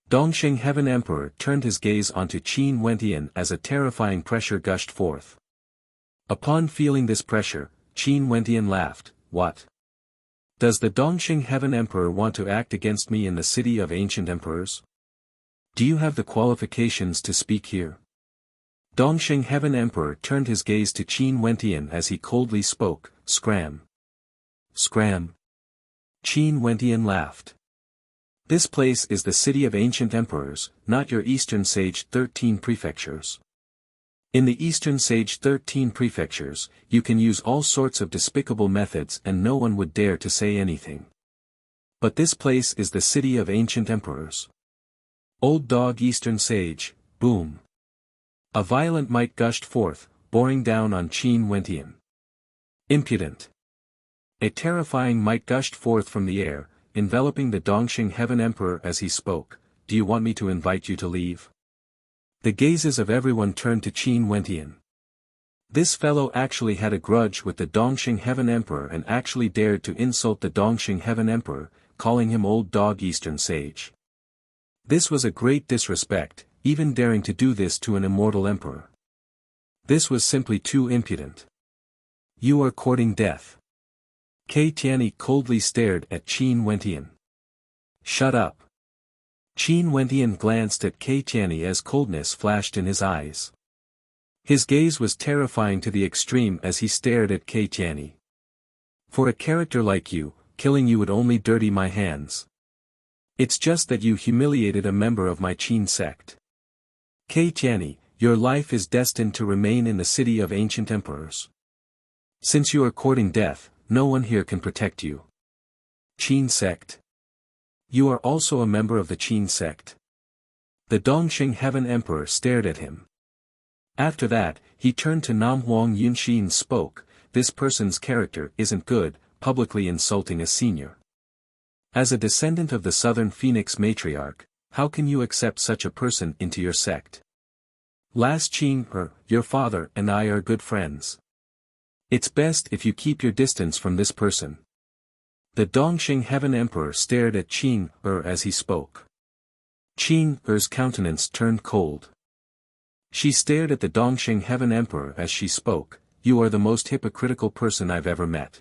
Dongxing Heaven Emperor turned his gaze onto Qin Wentian as a terrifying pressure gushed forth. Upon feeling this pressure, Qin Wentian laughed. What? Does the Dongxing Heaven Emperor want to act against me in the city of ancient emperors? Do you have the qualifications to speak here? Dongxing Heaven Emperor turned his gaze to Qin Wentian as he coldly spoke, "Scram." Scram. Qin Wentian laughed. This place is the city of ancient emperors, not your Eastern Sage 13 prefectures. In the Eastern Sage 13 prefectures, you can use all sorts of despicable methods and no one would dare to say anything. But this place is the city of ancient emperors. Old dog Eastern Sage, boom. A violent might gushed forth, boring down on Qin Wentian. Impudent. A terrifying might gushed forth from the air, enveloping the Dongxing Heaven Emperor as he spoke. Do you want me to invite you to leave? The gazes of everyone turned to Qin Wentian. This fellow actually had a grudge with the Dongxing Heaven Emperor and actually dared to insult the Dongxing Heaven Emperor, calling him old dog Eastern Sage. This was a great disrespect, even daring to do this to an immortal emperor. This was simply too impudent. You are courting death. Kei Tianyi coldly stared at Qin Wentian. Shut up. Qin Wentian glanced at Kei Tianyi as coldness flashed in his eyes. His gaze was terrifying to the extreme as he stared at Kei Tianyi. For a character like you, killing you would only dirty my hands. It's just that you humiliated a member of my Qin sect. Kei Tianyi, your life is destined to remain in the city of ancient emperors. Since you are courting death, no one here can protect you. Qin sect. You are also a member of the Qin sect. The Dongxing Heaven Emperor stared at him. After that, he turned to Nam Huang Yunxi and spoke, "This person's character isn't good, publicly insulting a senior. As a descendant of the Southern Phoenix matriarch, how can you accept such a person into your sect? Last Qin, your father and I are good friends. It's best if you keep your distance from this person." The Dongxing Heaven Emperor stared at Qin as he spoke. Qin countenance turned cold. She stared at the Dongxing Heaven Emperor as she spoke, "You are the most hypocritical person I've ever met."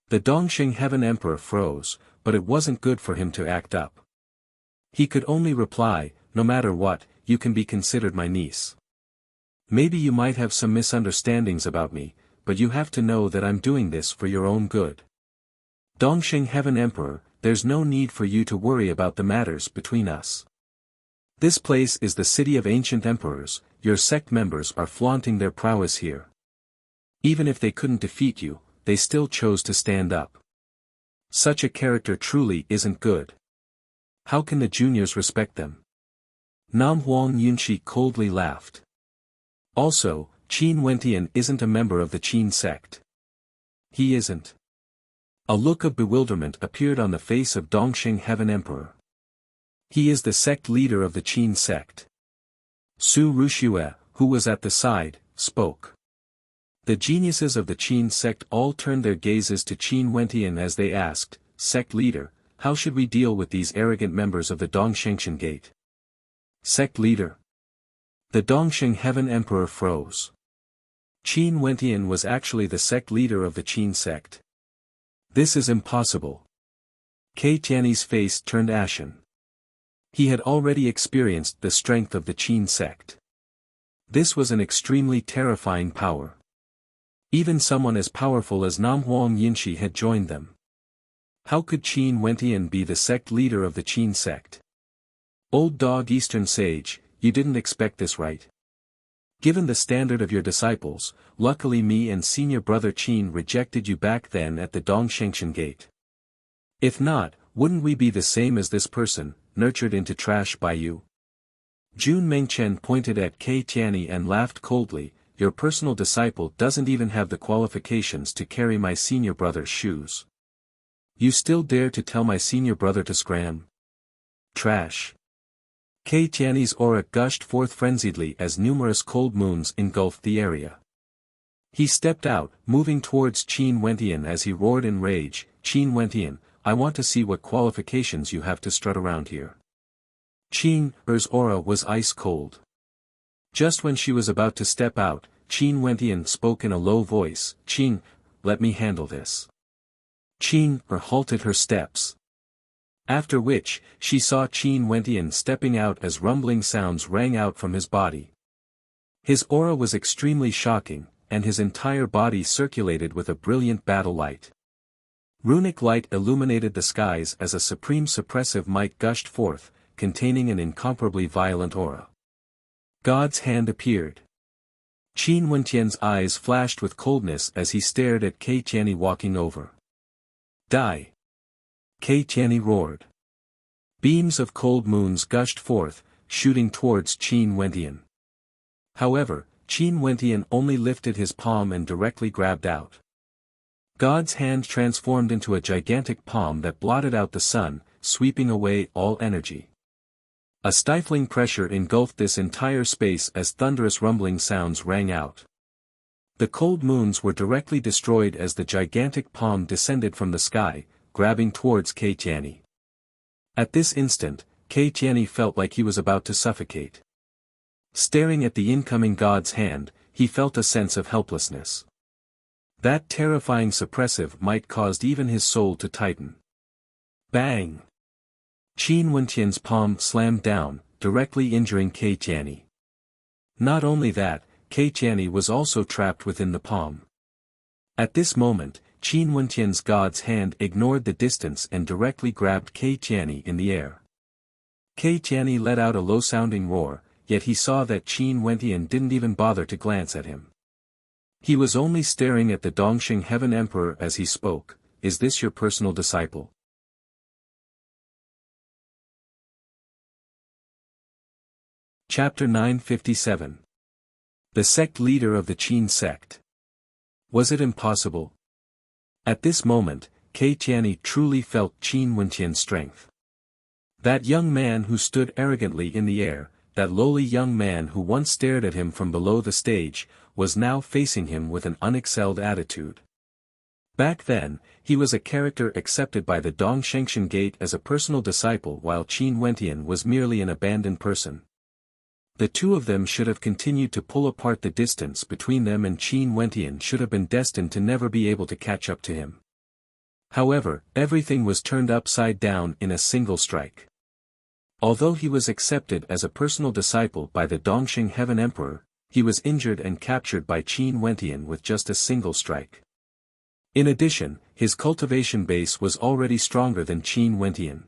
The Dongxing Heaven Emperor froze, but it wasn't good for him to act up. He could only reply, "No matter what, you can be considered my niece. Maybe you might have some misunderstandings about me, but you have to know that I'm doing this for your own good. Dongxing Heaven Emperor, there's no need for you to worry about the matters between us. This place is the city of ancient emperors, your sect members are flaunting their prowess here. Even if they couldn't defeat you, they still chose to stand up. Such a character truly isn't good. How can the juniors respect them?" Nam Huang Yunxi coldly laughed. Also, Qin Wentian isn't a member of the Qin sect. He isn't. A look of bewilderment appeared on the face of Dongxing Heaven Emperor. He is the sect leader of the Qin sect. Su Ruxue, who was at the side, spoke. The geniuses of the Qin sect all turned their gazes to Qin Wentian as they asked, "Sect leader, how should we deal with these arrogant members of the Dongxing Gate?" Sect leader. The Dongxing Heaven Emperor froze. Qin Wentian was actually the sect leader of the Qin sect. This is impossible. Kei Tiany's face turned ashen. He had already experienced the strength of the Qin sect. This was an extremely terrifying power. Even someone as powerful as Nam Huang Yinshi had joined them. How could Qin Wentian be the sect leader of the Qin sect? Old dog Eastern sage, you didn't expect this, right? Given the standard of your disciples, luckily me and senior brother Qin rejected you back then at the Dongxing Gate. If not, wouldn't we be the same as this person, nurtured into trash by you? Jun Mengchen pointed at Kei Tianyi and laughed coldly, "Your personal disciple doesn't even have the qualifications to carry my senior brother's shoes. You still dare to tell my senior brother to scram? Trash." Kei Tianyi's aura gushed forth frenziedly as numerous cold moons engulfed the area. He stepped out, moving towards Qin Wentian as he roared in rage, "Qin Wentian, I want to see what qualifications you have to strut around here." Qin's aura was ice cold. Just when she was about to step out, Qin Wentian spoke in a low voice, "Qin, let me handle this." Qin halted her steps. After which, she saw Qin Wentian stepping out as rumbling sounds rang out from his body. His aura was extremely shocking, and his entire body circulated with a brilliant battle light. Runic light illuminated the skies as a supreme suppressive might gushed forth, containing an incomparably violent aura. God's hand appeared. Qin Wentian's eyes flashed with coldness as he stared at Kei Tianyi walking over. "Die!" Kei Tianyi roared. Beams of cold moons gushed forth, shooting towards Qin Wentian. However, Qin Wentian only lifted his palm and directly grabbed out. God's hand transformed into a gigantic palm that blotted out the sun, sweeping away all energy. A stifling pressure engulfed this entire space as thunderous rumbling sounds rang out. The cold moons were directly destroyed as the gigantic palm descended from the sky, grabbing towards Kei Tianyi. At this instant, Kei Tianyi felt like he was about to suffocate. Staring at the incoming God's hand, he felt a sense of helplessness. That terrifying suppressive might caused even his soul to tighten. Bang! Qin Wentian's palm slammed down, directly injuring Kei Tianyi. Not only that, Kei Tianyi was also trapped within the palm. At this moment, Qin Wentian's God's hand ignored the distance and directly grabbed Kei Tianyi in the air. Kei Tianyi let out a low-sounding roar, yet he saw that Qin Wentian didn't even bother to glance at him. He was only staring at the Dongxing Heaven Emperor as he spoke. Is this your personal disciple? Chapter 957. The sect leader of the Qin sect. Was it impossible? At this moment, Kei Tianyi truly felt Qin Wenqian's strength. That young man who stood arrogantly in the air, that lowly young man who once stared at him from below the stage, was now facing him with an unexcelled attitude. Back then, he was a character accepted by the Dongshengshan Gate as a personal disciple while Qin Wenqian was merely an abandoned person. The two of them should have continued to pull apart. The distance between them and Qin Wenqian should have been destined to never be able to catch up to him. However, everything was turned upside down in a single strike. Although he was accepted as a personal disciple by the Dongxing Heaven Emperor, he was injured and captured by Qin Wenqian with just a single strike. In addition, his cultivation base was already stronger than Qin Wenqian.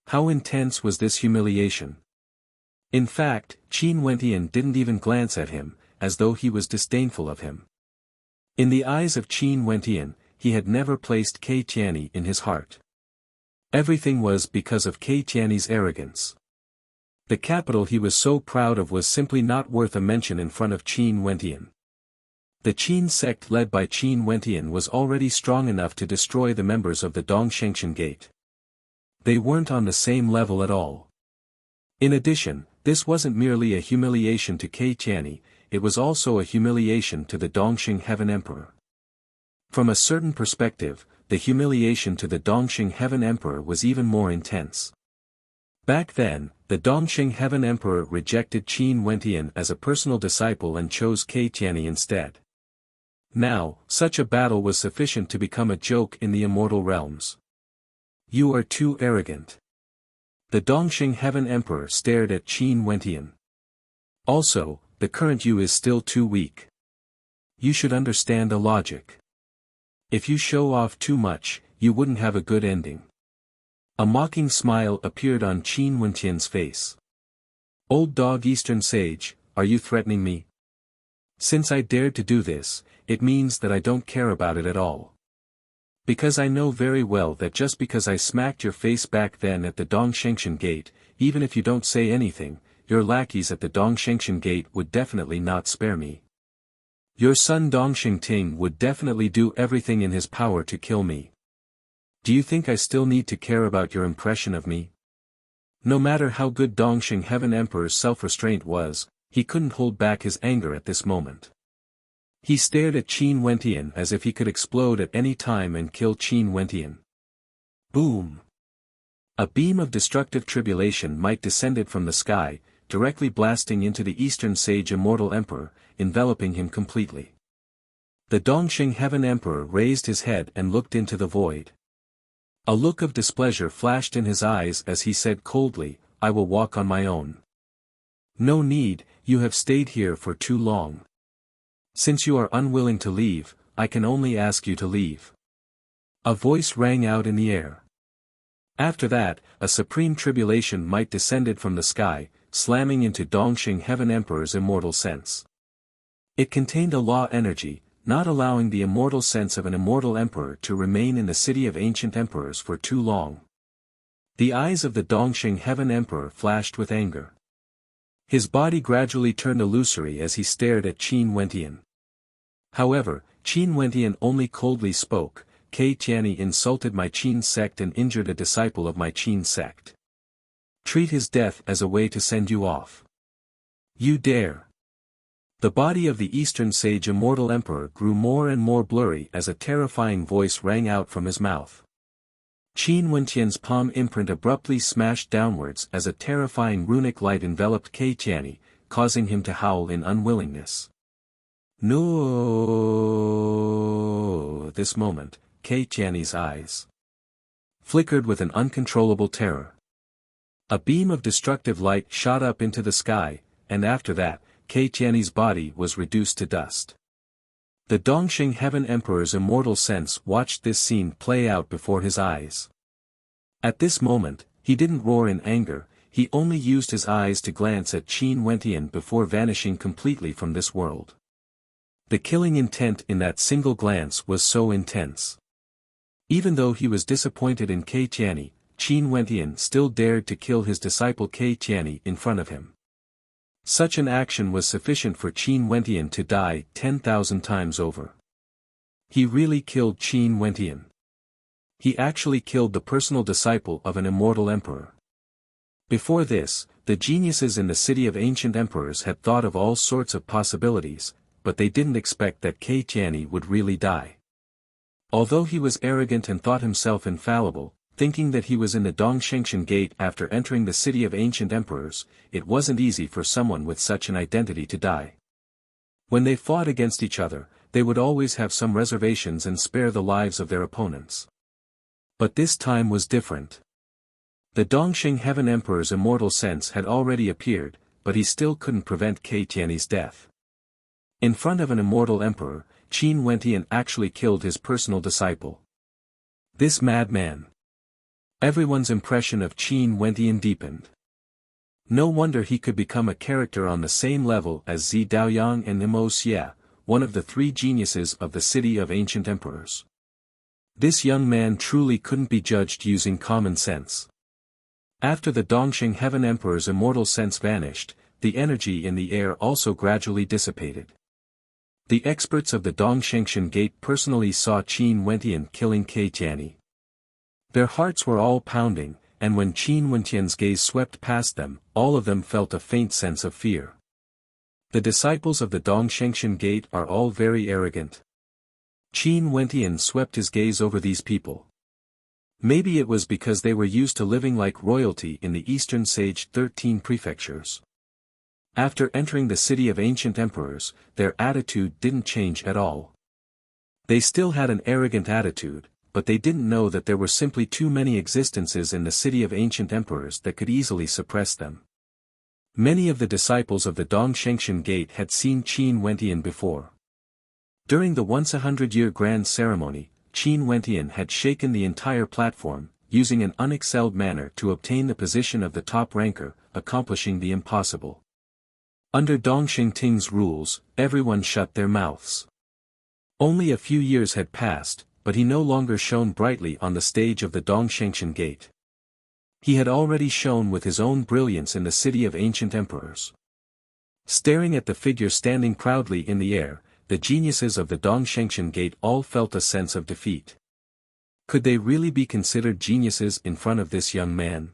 How intense was this humiliation? In fact, Qin Wenqian didn't even glance at him, as though he was disdainful of him. In the eyes of Qin Wenqian, he had never placed Kei Tianyi in his heart. Everything was because of Kei Tianyi's arrogance. The capital he was so proud of was simply not worth a mention in front of Qin Wenqian. The Qin sect led by Qin Wenqian was already strong enough to destroy the members of the Dongshengshan Gate. They weren't on the same level at all. In addition, this wasn't merely a humiliation to Kei Tianyi, it was also a humiliation to the Dongxing Heaven Emperor. From a certain perspective, the humiliation to the Dongxing Heaven Emperor was even more intense. Back then, the Dongxing Heaven Emperor rejected Qin Wenqian as a personal disciple and chose Kei Tianyi instead. Now, such a battle was sufficient to become a joke in the immortal realms. You are too arrogant. The Dongxing Heaven Emperor stared at Qin Wenqian. Also, the current you is still too weak. You should understand a logic. If you show off too much, you wouldn't have a good ending. A mocking smile appeared on Qin Wenqian's face. Old dog Eastern Sage, are you threatening me? Since I dared to do this, it means that I don't care about it at all. Because I know very well that just because I smacked your face back then at the Dongshengshan Gate, even if you don't say anything, your lackeys at the Dongshengshan Gate would definitely not spare me. Your son Dongxing Ting would definitely do everything in his power to kill me. Do you think I still need to care about your impression of me? No matter how good Dongxing Heaven Emperor's self-restraint was, he couldn't hold back his anger at this moment. He stared at Qin Wenqian as if he could explode at any time and kill Qin Wenqian. Boom! A beam of destructive tribulation might descended from the sky, directly blasting into the Eastern Sage Immortal Emperor, enveloping him completely. The Dongxing Heaven Emperor raised his head and looked into the void. A look of displeasure flashed in his eyes as he said coldly, I will walk on my own. No need, you have stayed here for too long. Since you are unwilling to leave, I can only ask you to leave. A voice rang out in the air. After that, a supreme tribulation might descended from the sky, slamming into Dongxing Heaven Emperor's immortal sense. It contained a law energy, not allowing the immortal sense of an immortal emperor to remain in the city of ancient emperors for too long. The eyes of the Dongxing Heaven Emperor flashed with anger. His body gradually turned illusory as he stared at Qin Wenqian. However, Qin Wenqian only coldly spoke, Kei Tianyi insulted my Qin sect and injured a disciple of my Qin sect. Treat his death as a way to send you off. You dare. The body of the Eastern Sage Immortal Emperor grew more and more blurry as a terrifying voice rang out from his mouth. Qin Wenqian's palm imprint abruptly smashed downwards as a terrifying runic light enveloped Kei Tianyi, causing him to howl in unwillingness. No! This moment, Kei Tianyi's eyes flickered with an uncontrollable terror. A beam of destructive light shot up into the sky, and after that, Kei Tianyi's body was reduced to dust. The Dongxing Heaven Emperor's immortal sense watched this scene play out before his eyes. At this moment, he didn't roar in anger, he only used his eyes to glance at Qin Wenqian before vanishing completely from this world. The killing intent in that single glance was so intense. Even though he was disappointed in Kei Tianyi, Qin Wentian still dared to kill his disciple Kei Tianyi in front of him. Such an action was sufficient for Qin Wentian to die 10,000 times over. He really killed Qin Wentian. He actually killed the personal disciple of an immortal emperor. Before this, the geniuses in the city of ancient emperors had thought of all sorts of possibilities, but they didn't expect that Kei Tianyi would really die. Although he was arrogant and thought himself infallible, thinking that he was in the Dongshengshan Gate after entering the city of ancient emperors, it wasn't easy for someone with such an identity to die. When they fought against each other, they would always have some reservations and spare the lives of their opponents. But this time was different. The Dongsheng Heaven Emperor's immortal sense had already appeared, but he still couldn't prevent Kei Tianyi's death. In front of an immortal emperor, Qin Wentian actually killed his personal disciple. This madman. Everyone's impression of Qin Wentian deepened. No wonder he could become a character on the same level as Zi Daoyang and Nimo Xie, one of the three geniuses of the city of ancient emperors. This young man truly couldn't be judged using common sense. After the Dongsheng Heaven Emperor's immortal sense vanished, the energy in the air also gradually dissipated. The experts of the Dongshengshan Gate personally saw Qin Wentian killing Kei Tianyi. Their hearts were all pounding, and when Qin Wentian's gaze swept past them, all of them felt a faint sense of fear. The disciples of the Dongshengshan Gate are all very arrogant. Qin Wentian swept his gaze over these people. Maybe it was because they were used to living like royalty in the Eastern Sage 13 prefectures. After entering the city of ancient emperors, their attitude didn't change at all. They still had an arrogant attitude, but they didn't know that there were simply too many existences in the city of ancient emperors that could easily suppress them. Many of the disciples of the Dongshengshan Gate had seen Qin Wentian before. During the once-a-100-year grand ceremony, Qin Wentian had shaken the entire platform, using an unexcelled manner to obtain the position of the top ranker, accomplishing the impossible. Under Dongsheng Ting's rules, everyone shut their mouths. Only a few years had passed, but he no longer shone brightly on the stage of the Dongshengshan Gate. He had already shone with his own brilliance in the city of ancient emperors. Staring at the figure standing proudly in the air, the geniuses of the Dongshengshan Gate all felt a sense of defeat. Could they really be considered geniuses in front of this young man?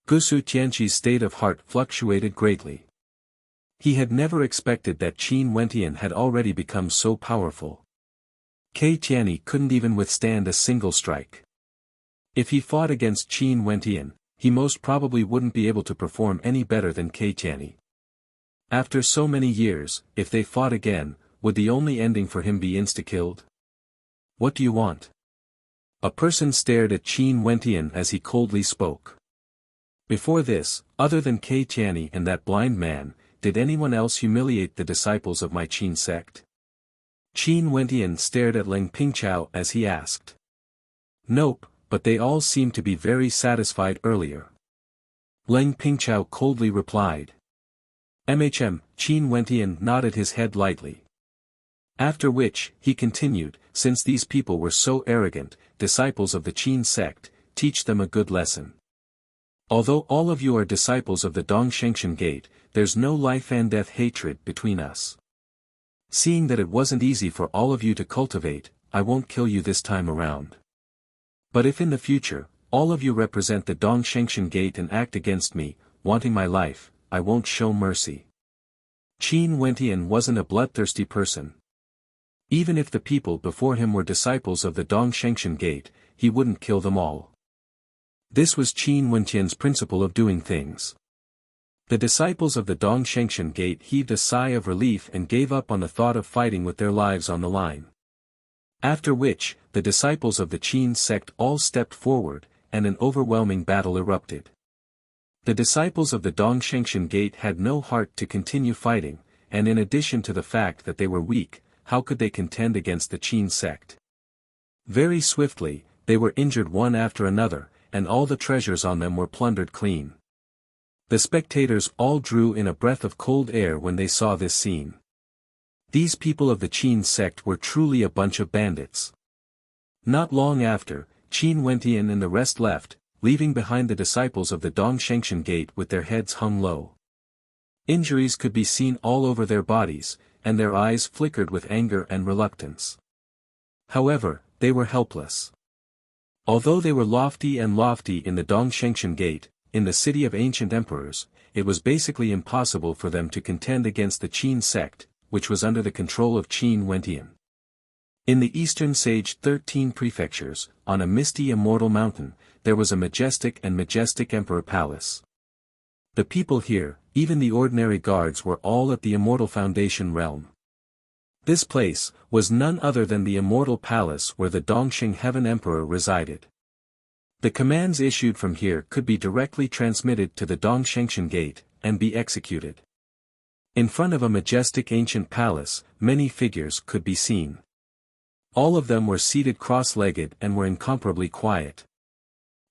Gusu Tianqi's state of heart fluctuated greatly. He had never expected that Qin Wentian had already become so powerful. Kei Tianyi couldn't even withstand a single strike. If he fought against Qin Wentian, he most probably wouldn't be able to perform any better than Kei Tianyi. After so many years, if they fought again, would the only ending for him be insta-killed? What do you want? A person stared at Qin Wentian as he coldly spoke. Before this, other than Kei Tianyi and that blind man, did anyone else humiliate the disciples of my Qin sect? Qin Wentian stared at Leng Pingchao as he asked. Nope, but they all seemed to be very satisfied earlier. Leng Pingchao coldly replied. Qin Wentian nodded his head lightly. After which, he continued, since these people were so arrogant, disciples of the Qin sect, teach them a good lesson. Although all of you are disciples of the Dongshengshan Gate, there's no life and death hatred between us. Seeing that it wasn't easy for all of you to cultivate, I won't kill you this time around. But if in the future, all of you represent the Dongshengshan Gate and act against me, wanting my life, I won't show mercy. Qin Wentian wasn't a bloodthirsty person. Even if the people before him were disciples of the Dongshengshan Gate, he wouldn't kill them all. This was Qin Wentian's principle of doing things. The disciples of the Dongshengshan Gate heaved a sigh of relief and gave up on the thought of fighting with their lives on the line. After which, the disciples of the Qin sect all stepped forward, and an overwhelming battle erupted. The disciples of the Dongshengshan Gate had no heart to continue fighting, and in addition to the fact that they were weak, how could they contend against the Qin sect? Very swiftly, they were injured one after another, and all the treasures on them were plundered clean. The spectators all drew in a breath of cold air when they saw this scene. These people of the Qin sect were truly a bunch of bandits. Not long after, Qin Wentian and the rest left, leaving behind the disciples of the Dongshengshan Gate with their heads hung low. Injuries could be seen all over their bodies, and their eyes flickered with anger and reluctance. However, they were helpless. Although they were lofty in the Dongshengshan Gate, in the city of ancient emperors, it was basically impossible for them to contend against the Qin sect, which was under the control of Qin Wentian. In the eastern Sage 13 prefectures, on a misty immortal mountain, there was a majestic emperor palace. The people here, even the ordinary guards, were all at the Immortal Foundation realm. This place was none other than the Immortal Palace where the Dongxing Heaven Emperor resided. The commands issued from here could be directly transmitted to the Dongshengshan Gate, and be executed. In front of a majestic ancient palace, many figures could be seen. All of them were seated cross-legged and were incomparably quiet.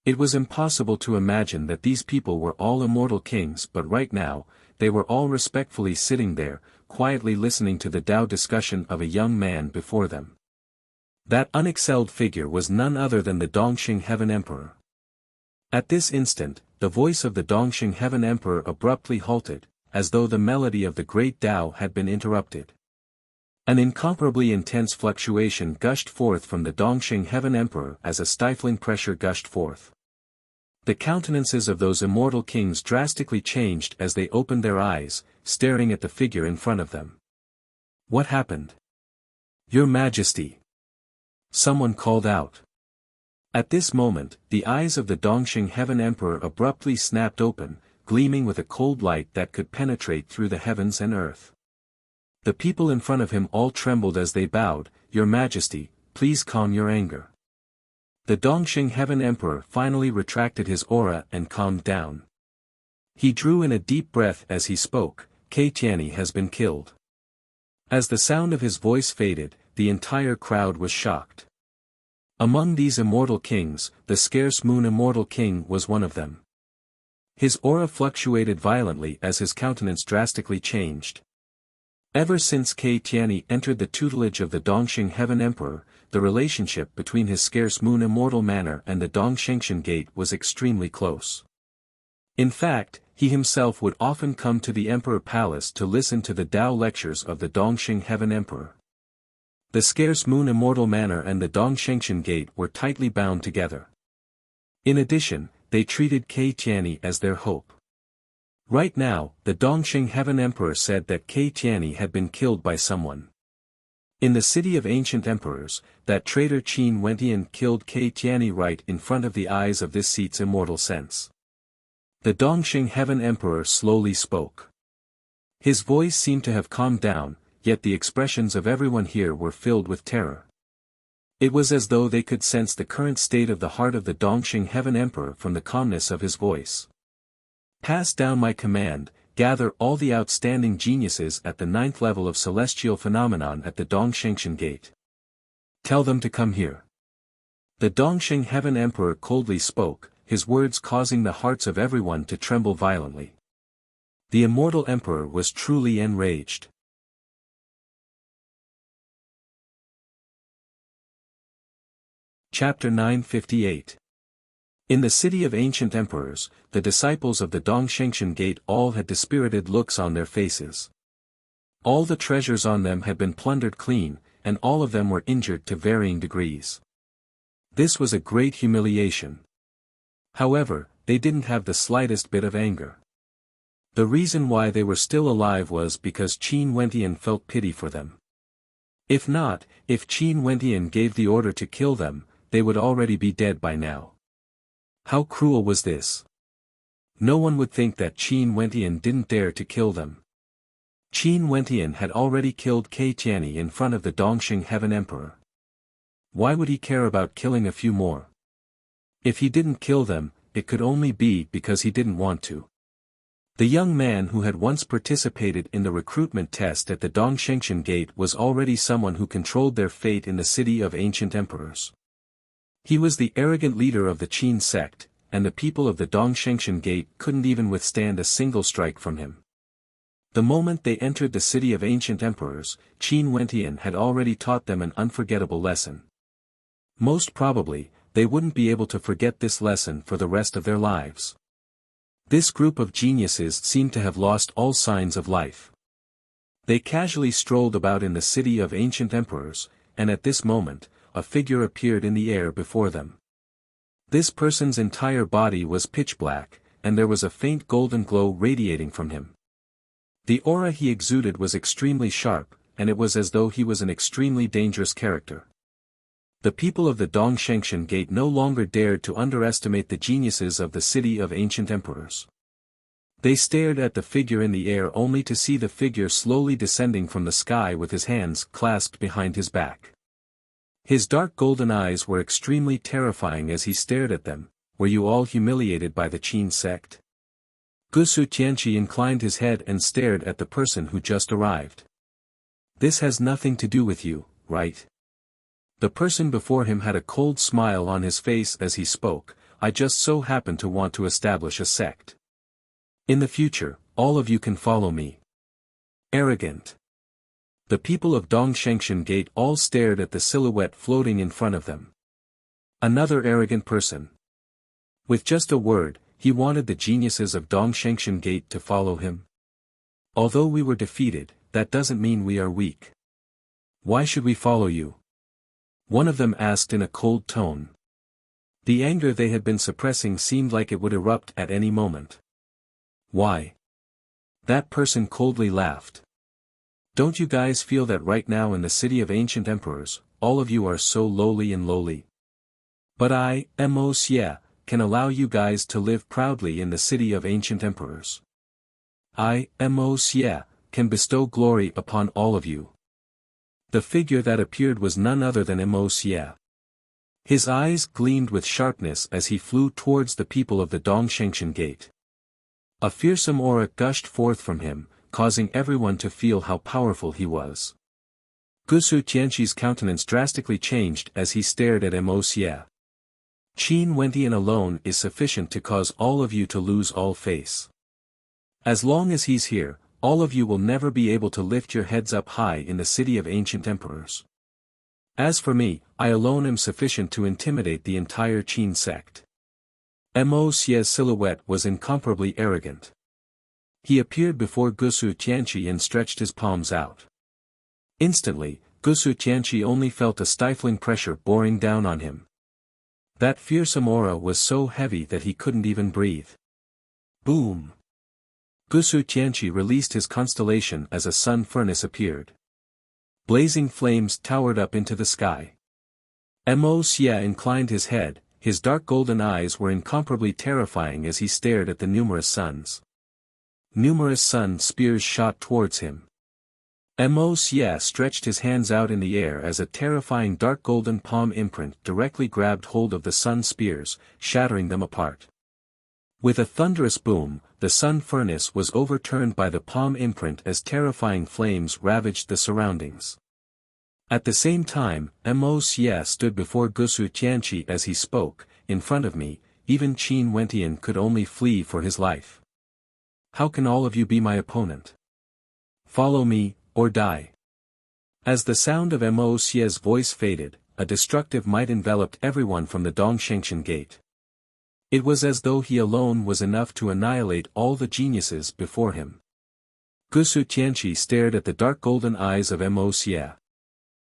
It was impossible to imagine that these people were all immortal kings, but right now, they were all respectfully sitting there, quietly listening to the Tao discussion of a young man before them. That unexcelled figure was none other than the Dongxing Heaven Emperor. At this instant, the voice of the Dongxing Heaven Emperor abruptly halted, as though the melody of the great Tao had been interrupted. An incomparably intense fluctuation gushed forth from the Dongxing Heaven Emperor as a stifling pressure gushed forth. The countenances of those immortal kings drastically changed as they opened their eyes, staring at the figure in front of them. What happened? Your Majesty! Someone called out. At this moment, the eyes of the Dongxing Heaven Emperor abruptly snapped open, gleaming with a cold light that could penetrate through the heavens and earth. The people in front of him all trembled as they bowed. Your Majesty, please calm your anger. The Dongxing Heaven Emperor finally retracted his aura and calmed down. He drew in a deep breath as he spoke. Kei Tianyi has been killed. As the sound of his voice faded, the entire crowd was shocked. Among these immortal kings, the scarce moon immortal king was one of them. His aura fluctuated violently as his countenance drastically changed. Ever since Kei Tianyi entered the tutelage of the Dongxing Heaven Emperor, the relationship between his scarce moon immortal manor and the Dongshengshan Gate was extremely close. In fact, he himself would often come to the Emperor Palace to listen to the Tao lectures of the Dongxing Heaven Emperor. The scarce moon immortal manor and the Dongshengshan Gate were tightly bound together. In addition, they treated Kei Tianyi as their hope. Right now, the Dongxing Heaven Emperor said that Kei Tianyi had been killed by someone. In the city of ancient emperors, that traitor Qin Wentian killed Kei Tianyi right in front of the eyes of this seat's immortal sense. The Dongxing Heaven Emperor slowly spoke. His voice seemed to have calmed down, yet the expressions of everyone here were filled with terror. It was as though they could sense the current state of the heart of the Dongxing Heaven Emperor from the calmness of his voice. Pass down my command, gather all the outstanding geniuses at the 9th level of celestial phenomenon at the Dongshengshan Gate. Tell them to come here. The Dongxing Heaven Emperor coldly spoke, his words causing the hearts of everyone to tremble violently. The immortal emperor was truly enraged. Chapter 958. In the city of ancient emperors, the disciples of the Dongshengshan Gate all had dispirited looks on their faces. All the treasures on them had been plundered clean, and all of them were injured to varying degrees. This was a great humiliation. However, they didn't have the slightest bit of anger. The reason why they were still alive was because Qin Wentian felt pity for them. If not, if Qin Wentian gave the order to kill them, they would already be dead by now. How cruel was this? No one would think that Qin Wentian didn't dare to kill them. Qin Wentian had already killed Kei Tianyi in front of the Dongxing Heaven Emperor. Why would he care about killing a few more? If he didn't kill them, it could only be because he didn't want to. The young man who had once participated in the recruitment test at the Dongshengshan Gate was already someone who controlled their fate in the city of ancient emperors. He was the arrogant leader of the Qin sect, and the people of the Dongshengshan Gate couldn't even withstand a single strike from him. The moment they entered the city of ancient emperors, Qin Wentian had already taught them an unforgettable lesson. Most probably, they wouldn't be able to forget this lesson for the rest of their lives. This group of geniuses seemed to have lost all signs of life. They casually strolled about in the city of ancient emperors, and at this moment, a figure appeared in the air before them. This person's entire body was pitch black, and there was a faint golden glow radiating from him. The aura he exuded was extremely sharp, and it was as though he was an extremely dangerous character. The people of the Dongshengshan Gate no longer dared to underestimate the geniuses of the city of ancient emperors. They stared at the figure in the air only to see the figure slowly descending from the sky with his hands clasped behind his back. His dark golden eyes were extremely terrifying as he stared at them. Were you all humiliated by the Qin sect? Gusu Tianqi inclined his head and stared at the person who just arrived. This has nothing to do with you, right? The person before him had a cold smile on his face as he spoke. I just so happen to want to establish a sect. In the future, all of you can follow me. Arrogant. The people of Dongshengshan Gate all stared at the silhouette floating in front of them. Another arrogant person. With just a word, he wanted the geniuses of Dongshengshan Gate to follow him. Although we were defeated, that doesn't mean we are weak. Why should we follow you? One of them asked in a cold tone. The anger they had been suppressing seemed like it would erupt at any moment. Why? That person coldly laughed. Don't you guys feel that right now in the city of ancient emperors, all of you are so lowly and lowly? But I, Wuxia, can allow you guys to live proudly in the city of ancient emperors. I, Wuxia, can bestow glory upon all of you. The figure that appeared was none other than Wuxia. His eyes gleamed with sharpness as he flew towards the people of the Dongshengshan Gate. A fearsome aura gushed forth from him, causing everyone to feel how powerful he was. Gusu Tianqi's countenance drastically changed as he stared at Wuxia. Qin Wentian alone is sufficient to cause all of you to lose all face. As long as he's here, all of you will never be able to lift your heads up high in the city of ancient emperors. As for me, I alone am sufficient to intimidate the entire Qin sect. Wuxia's silhouette was incomparably arrogant. He appeared before Gusu Tianqi and stretched his palms out. Instantly, Gusu Tianqi only felt a stifling pressure boring down on him. That fearsome aura was so heavy that he couldn't even breathe. Boom! Gusu Tianqi released his constellation as a sun furnace appeared. Blazing flames towered up into the sky. Wuxia inclined his head, his dark golden eyes were incomparably terrifying as he stared at the numerous suns. Numerous sun spears shot towards him. Wuxia stretched his hands out in the air as a terrifying dark golden palm imprint directly grabbed hold of the sun spears, shattering them apart. With a thunderous boom, the sun furnace was overturned by the palm imprint as terrifying flames ravaged the surroundings. At the same time, Wuxia stood before Gusu Tianqi as he spoke. In front of me, even Qin Wentian could only flee for his life. How can all of you be my opponent? Follow me, or die. As the sound of Wuxia's voice faded, a destructive might enveloped everyone from the Dongshengshan Gate. It was as though he alone was enough to annihilate all the geniuses before him. Gusu Tianqi stared at the dark golden eyes of Wuxia.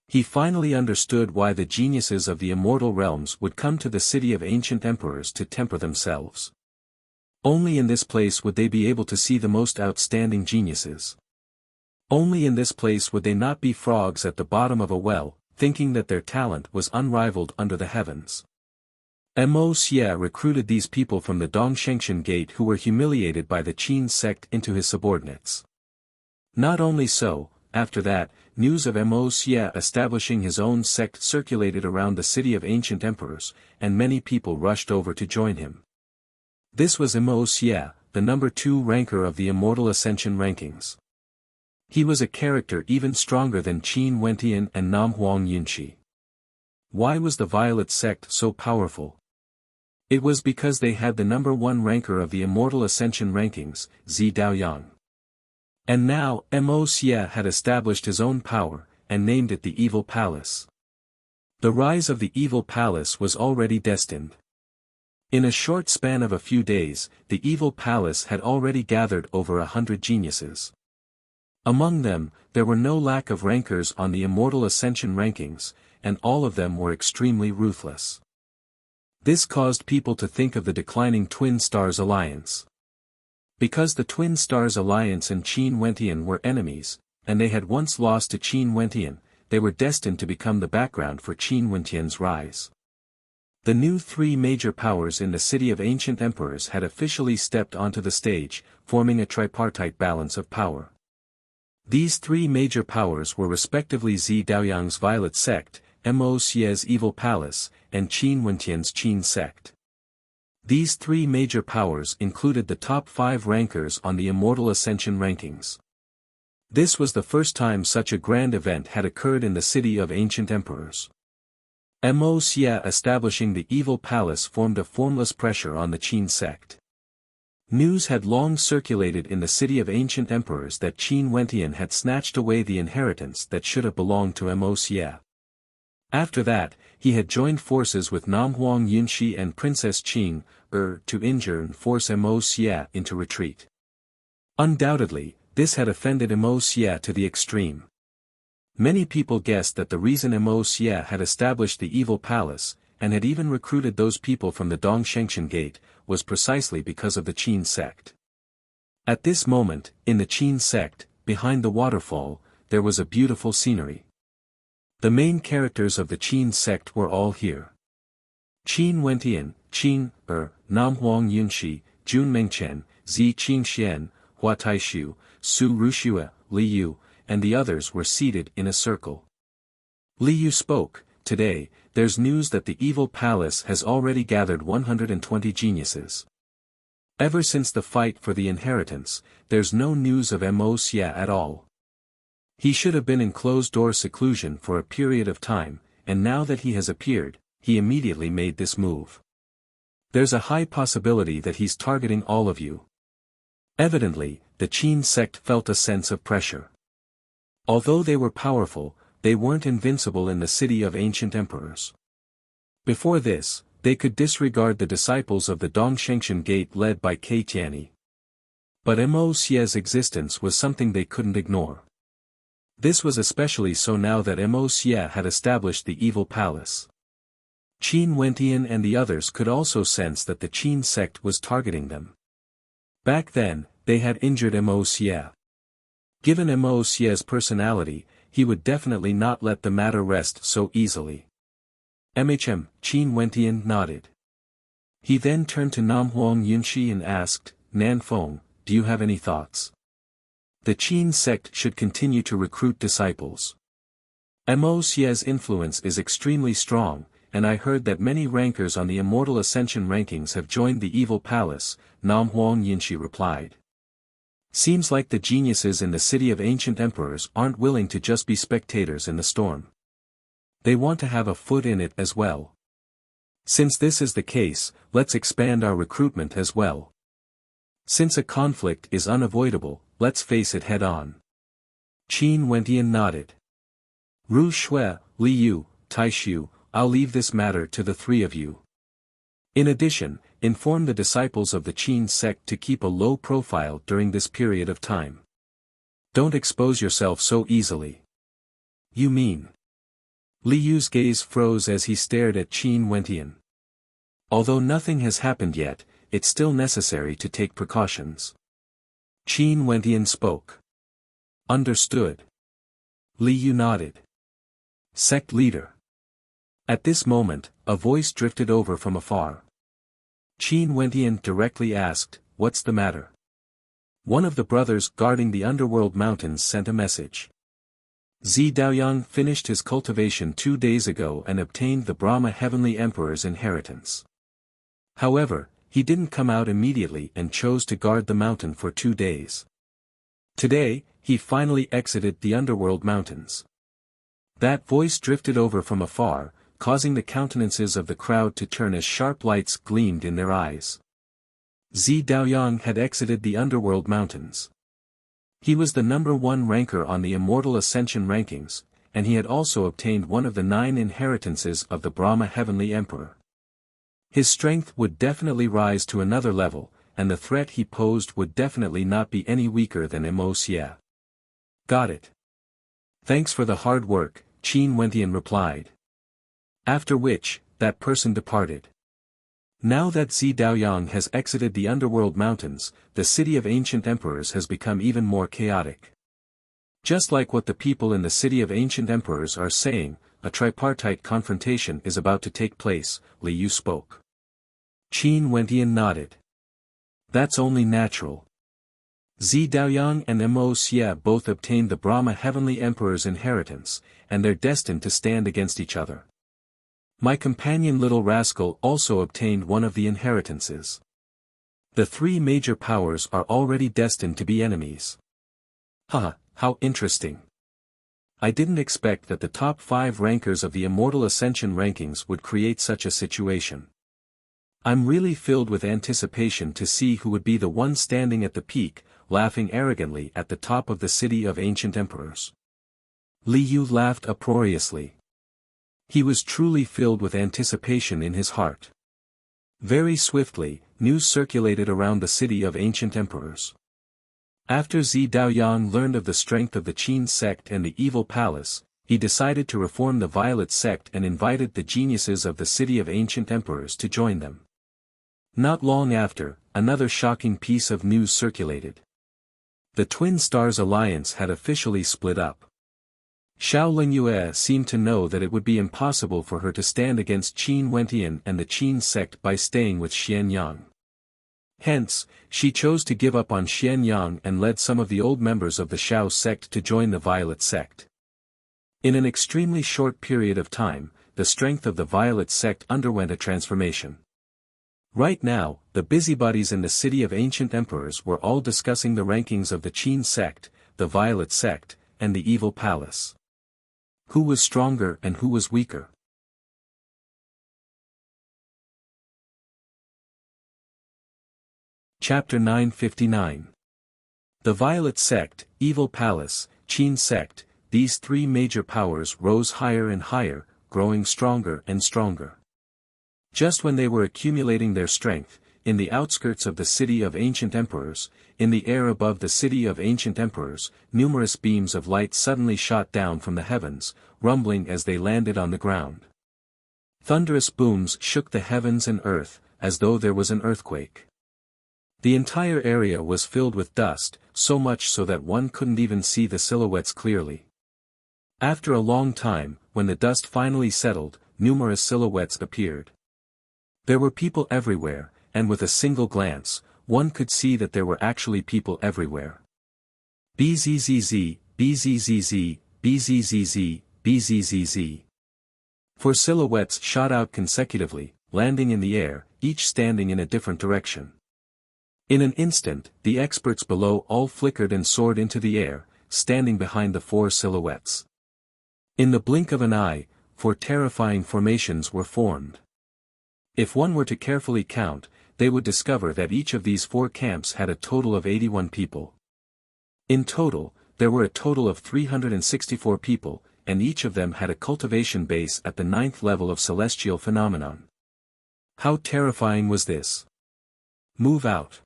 He finally understood why the geniuses of the immortal realms would come to the city of ancient emperors to temper themselves. Only in this place would they be able to see the most outstanding geniuses. Only in this place would they not be frogs at the bottom of a well, thinking that their talent was unrivaled under the heavens. Wuxia recruited these people from the Dongshengshan Gate who were humiliated by the Qin sect into his subordinates. Not only so, after that, news of Wuxia establishing his own sect circulated around the city of ancient emperors, and many people rushed over to join him. This was Wuxia, the number 2 ranker of the Immortal Ascension rankings. He was a character even stronger than Qin Wentian and Namhuang Yunqi. Why was the Violet sect so powerful? It was because they had the number 1 ranker of the Immortal Ascension rankings, Zi Daoyang. And now, Mo Xie had established his own power, and named it the Evil Palace. The rise of the Evil Palace was already destined. In a short span of a few days, the Evil Palace had already gathered over 100 geniuses. Among them, there were no lack of rankers on the Immortal Ascension rankings, and all of them were extremely ruthless. This caused people to think of the declining Twin Stars Alliance. Because the Twin Stars Alliance and Qin Wentian were enemies, and they had once lost to Qin Wentian, they were destined to become the background for Qin Wentian's rise. The new three major powers in the City of Ancient Emperors had officially stepped onto the stage, forming a tripartite balance of power. These three major powers were respectively Zi Daoyang's Violet Sect, Mo Xie's Evil Palace, and Qin Wentian's Qin Sect. These three major powers included the top 5 rankers on the Immortal Ascension rankings. This was the first time such a grand event had occurred in the City of Ancient Emperors. Mo Xie establishing the Evil Palace formed a formless pressure on the Qin Sect. News had long circulated in the City of Ancient Emperors that Qin Wentian had snatched away the inheritance that should have belonged to Mo Xie. After that, he had joined forces with Namhuang Yunxi and Princess Qing, to injure and force Mo Xie into retreat. Undoubtedly, this had offended Mo Xie to the extreme. Many people guessed that the reason Mo Xie had established the Evil Palace, and had even recruited those people from the Dongshengshan Gate, was precisely because of the Qin Sect. At this moment, in the Qin Sect, behind the waterfall, there was a beautiful scenery. The main characters of the Qin Sect were all here. Qin Wentian, Qin, Namhuang Yunxi, Jun Mengchen, Zi Qingxian, Hua Taishu, Su Ruxue, Li Yu, and the others were seated in a circle. Li Yu spoke, "Today, there's news that the Evil Palace has already gathered 120 geniuses. Ever since the fight for the inheritance, there's no news of Mo Xie at all. He should have been in closed-door seclusion for a period of time, and now that he has appeared, he immediately made this move. There's a high possibility that he's targeting all of you." Evidently, the Qin Sect felt a sense of pressure. Although they were powerful, they weren't invincible in the City of Ancient Emperors. Before this, they could disregard the disciples of the Dongshengshan Gate led by Kei Tianyi. But Mo Xie's existence was something they couldn't ignore. This was especially so now that Mo Xie had established the Evil Palace. Qin Wentian and the others could also sense that the Qin Sect was targeting them. Back then, they had injured Mo Xie. Given Mo Xie's personality, he would definitely not let the matter rest so easily. Qin Wentian nodded. He then turned to Namhuang Yunxi and asked, "Nanfeng, do you have any thoughts? The Qin Sect should continue to recruit disciples. Mo Xie's influence is extremely strong, and I heard that many rankers on the Immortal Ascension rankings have joined the Evil Palace," Namhuang Yunxi replied. "Seems like the geniuses in the City of Ancient Emperors aren't willing to just be spectators in the storm. They want to have a foot in it as well. Since this is the case, let's expand our recruitment as well. Since a conflict is unavoidable, let's face it head-on." Qin Wentian nodded. "Ru Shui, Li Yu, Taishu, I'll leave this matter to the three of you. In addition, inform the disciples of the Qin Sect to keep a low profile during this period of time. Don't expose yourself so easily." "You mean?" Li Yu's gaze froze as he stared at Qin Wentian. "Although nothing has happened yet, it's still necessary to take precautions." Qin Wentian spoke. "Understood." Li Yu nodded. "Sect leader." At this moment, a voice drifted over from afar. Qin Wentian directly asked, "What's the matter?" One of the brothers guarding the underworld mountains sent a message. Zi Daoyang finished his cultivation 2 days ago and obtained the Brahma Heavenly Emperor's inheritance. However, he didn't come out immediately and chose to guard the mountain for 2 days. Today, he finally exited the underworld mountains. That voice drifted over from afar, causing the countenances of the crowd to turn as sharp lights gleamed in their eyes. Zi Daoyang had exited the underworld mountains. He was the #1 ranker on the Immortal Ascension rankings, and he had also obtained one of the 9 inheritances of the Brahma Heavenly Emperor. His strength would definitely rise to another level, and the threat he posed would definitely not be any weaker than Wuxia. Got it. Thanks for the hard work, Qin Wentian replied. After which, that person departed. Now that Zi Daoyang has exited the underworld mountains, the city of ancient emperors has become even more chaotic. Just like what the people in the city of ancient emperors are saying, a tripartite confrontation is about to take place, Li Yu spoke. Qin Wentian nodded. That's only natural. Zi Daoyang and Mo Xie both obtained the Brahma Heavenly Emperor's inheritance, and they're destined to stand against each other. My companion Little Rascal also obtained one of the inheritances. The 3 major powers are already destined to be enemies. Haha, how interesting. I didn't expect that the top 5 rankers of the Immortal Ascension rankings would create such a situation. I'm really filled with anticipation to see who would be the one standing at the peak, laughing arrogantly at the top of the city of ancient emperors. Li Yu laughed uproariously. He was truly filled with anticipation in his heart. Very swiftly, news circulated around the city of ancient emperors. After Zi Daoyang learned of the strength of the Qin sect and the evil palace, he decided to reform the Violet sect and invited the geniuses of the city of ancient emperors to join them. Not long after, another shocking piece of news circulated. The Twin Stars Alliance had officially split up. Xiao Lingyue seemed to know that it would be impossible for her to stand against Qin Wentian and the Qin sect by staying with Xianyang. Hence, she chose to give up on Xianyang and led some of the old members of the Xiao sect to join the Violet sect. In an extremely short period of time, the strength of the Violet sect underwent a transformation. Right now, the busybodies in the city of ancient emperors were all discussing the rankings of the Qin sect, the Violet sect, and the evil palace. Who was stronger and who was weaker? Chapter 959. The Violet sect, Evil Palace, Qin sect, these 3 major powers rose higher and higher, growing stronger and stronger. Just when they were accumulating their strength, in the outskirts of the city of ancient emperors, in the air above the city of ancient emperors, numerous beams of light suddenly shot down from the heavens, rumbling as they landed on the ground. Thunderous booms shook the heavens and earth, as though there was an earthquake. The entire area was filled with dust, so much so that one couldn't even see the silhouettes clearly. After a long time, when the dust finally settled, numerous silhouettes appeared. There were people everywhere, and with a single glance, one could see that there were actually people everywhere. Bzzz, bzzz, bzzz, bzzz. 4 silhouettes shot out consecutively, landing in the air, each standing in a different direction. In an instant, the experts below all flickered and soared into the air, standing behind the 4 silhouettes. In the blink of an eye, 4 terrifying formations were formed. If one were to carefully count, they would discover that each of these 4 camps had a total of 81 people. In total, there were a total of 364 people, and each of them had a cultivation base at the 9th level of celestial phenomenon. How terrifying was this? Move out.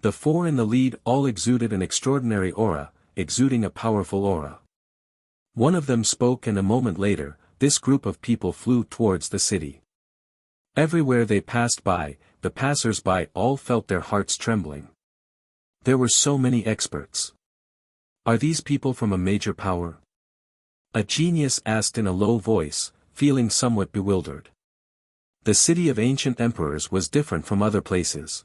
The 4 in the lead all exuded an extraordinary aura, exuding a powerful aura. One of them spoke, and a moment later, this group of people flew towards the city. Everywhere they passed by, the passers-by all felt their hearts trembling. There were so many experts. Are these people from a major power? A genius asked in a low voice, feeling somewhat bewildered. The city of ancient emperors was different from other places.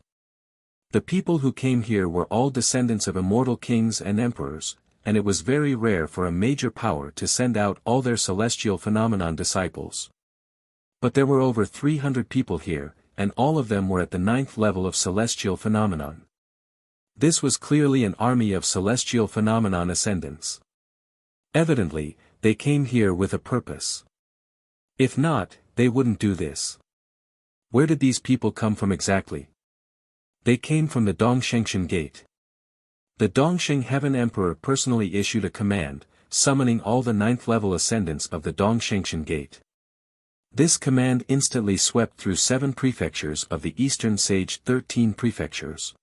The people who came here were all descendants of immortal kings and emperors, and it was very rare for a major power to send out all their celestial phenomenon disciples. But there were over 300 people here, and all of them were at the 9th level of celestial phenomenon. This was clearly an army of celestial phenomenon ascendants. Evidently, they came here with a purpose. If not, they wouldn't do this. Where did these people come from exactly? They came from the Dongshengshan Gate. The Dongxing Heaven Emperor personally issued a command, summoning all the 9th-level ascendants of the Dongxing Gate. This command instantly swept through 7 prefectures of the Eastern Sage 13 prefectures.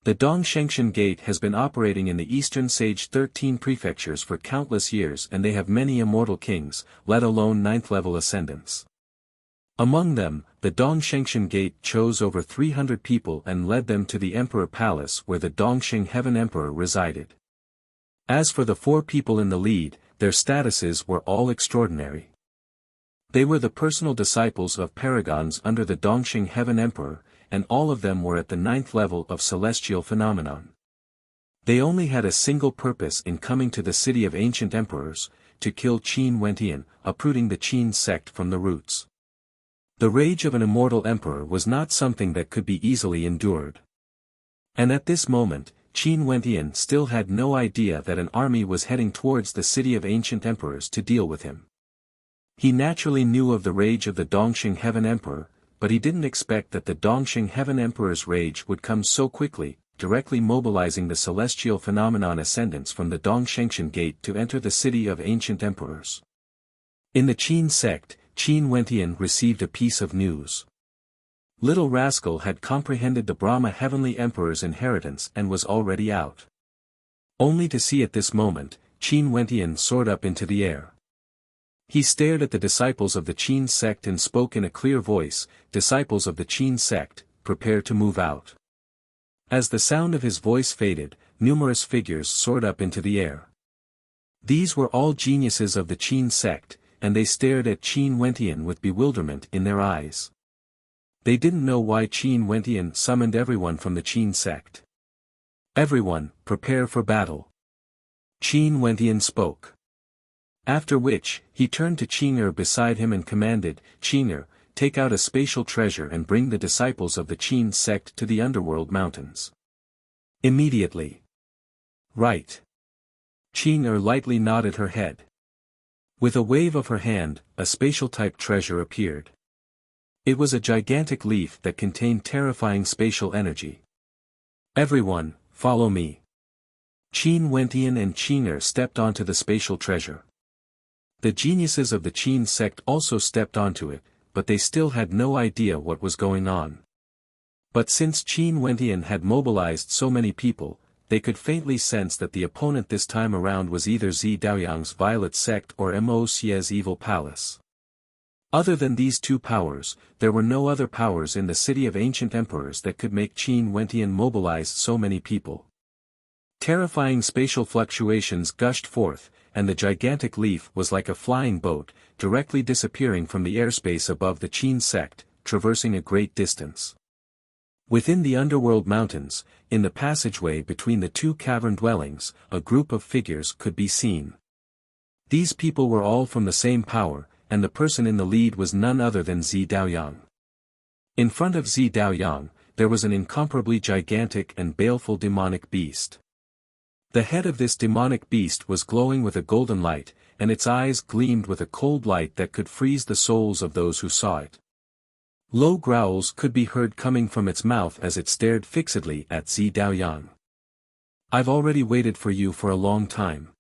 The Dongxing Gate has been operating in the Eastern Sage 13 prefectures for countless years, and they have many immortal kings, let alone 9th-level ascendants. Among them, the Dongxing Gate chose over 300 people and led them to the Emperor Palace where the Dongxing Heaven Emperor resided. As for the 4 people in the lead, their statuses were all extraordinary. They were the personal disciples of paragons under the Dongxing Heaven Emperor, and all of them were at the 9th level of celestial phenomenon. They only had a single purpose in coming to the city of ancient emperors, to kill Qin Wentian, uprooting the Qin sect from the roots. The rage of an immortal emperor was not something that could be easily endured. And at this moment, Qin Wentian still had no idea that an army was heading towards the city of ancient emperors to deal with him. He naturally knew of the rage of the Dongxing Heaven Emperor, but he didn't expect that the Dongxing Heaven Emperor's rage would come so quickly, directly mobilizing the celestial phenomenon ascendants from the Dongxing Gate to enter the city of ancient emperors. In the Qin sect, Qin Wentian received a piece of news. Little rascal had comprehended the Brahma Heavenly Emperor's inheritance and was already out. Only to see at this moment, Qin Wentian soared up into the air. He stared at the disciples of the Qin sect and spoke in a clear voice, "Disciples of the Qin sect, prepare to move out." As the sound of his voice faded, numerous figures soared up into the air. These were all geniuses of the Qin sect, and they stared at Qin Wentian with bewilderment in their eyes. They didn't know why Qin Wentian summoned everyone from the Qin sect. "Everyone, prepare for battle." Qin Wentian spoke. After which, he turned to Qing'er beside him and commanded, "Qing'er, take out a spatial treasure and bring the disciples of the Qin sect to the underworld mountains." Immediately. "Right." Qing'er lightly nodded her head. With a wave of her hand, a spatial-type treasure appeared. It was a gigantic leaf that contained terrifying spatial energy. "Everyone, follow me." Qin Wentian and Qing'er stepped onto the spatial treasure. The geniuses of the Qin sect also stepped onto it, but they still had no idea what was going on. But since Qin Wentian had mobilized so many people, they could faintly sense that the opponent this time around was either Zi Daoyang's Violet sect or Mo Xie's Evil Palace. Other than these 2 powers, there were no other powers in the city of ancient emperors that could make Qin Wentian mobilize so many people. Terrifying spatial fluctuations gushed forth, and the gigantic leaf was like a flying boat, directly disappearing from the airspace above the Qin sect, traversing a great distance. Within the underworld mountains, in the passageway between the 2 cavern dwellings, a group of figures could be seen. These people were all from the same power, and the person in the lead was none other than Zi Daoyang. In front of Zi Daoyang, there was an incomparably gigantic and baleful demonic beast. The head of this demonic beast was glowing with a golden light, and its eyes gleamed with a cold light that could freeze the souls of those who saw it. Low growls could be heard coming from its mouth as it stared fixedly at Zi Daoyang. "I've already waited for you for a long time.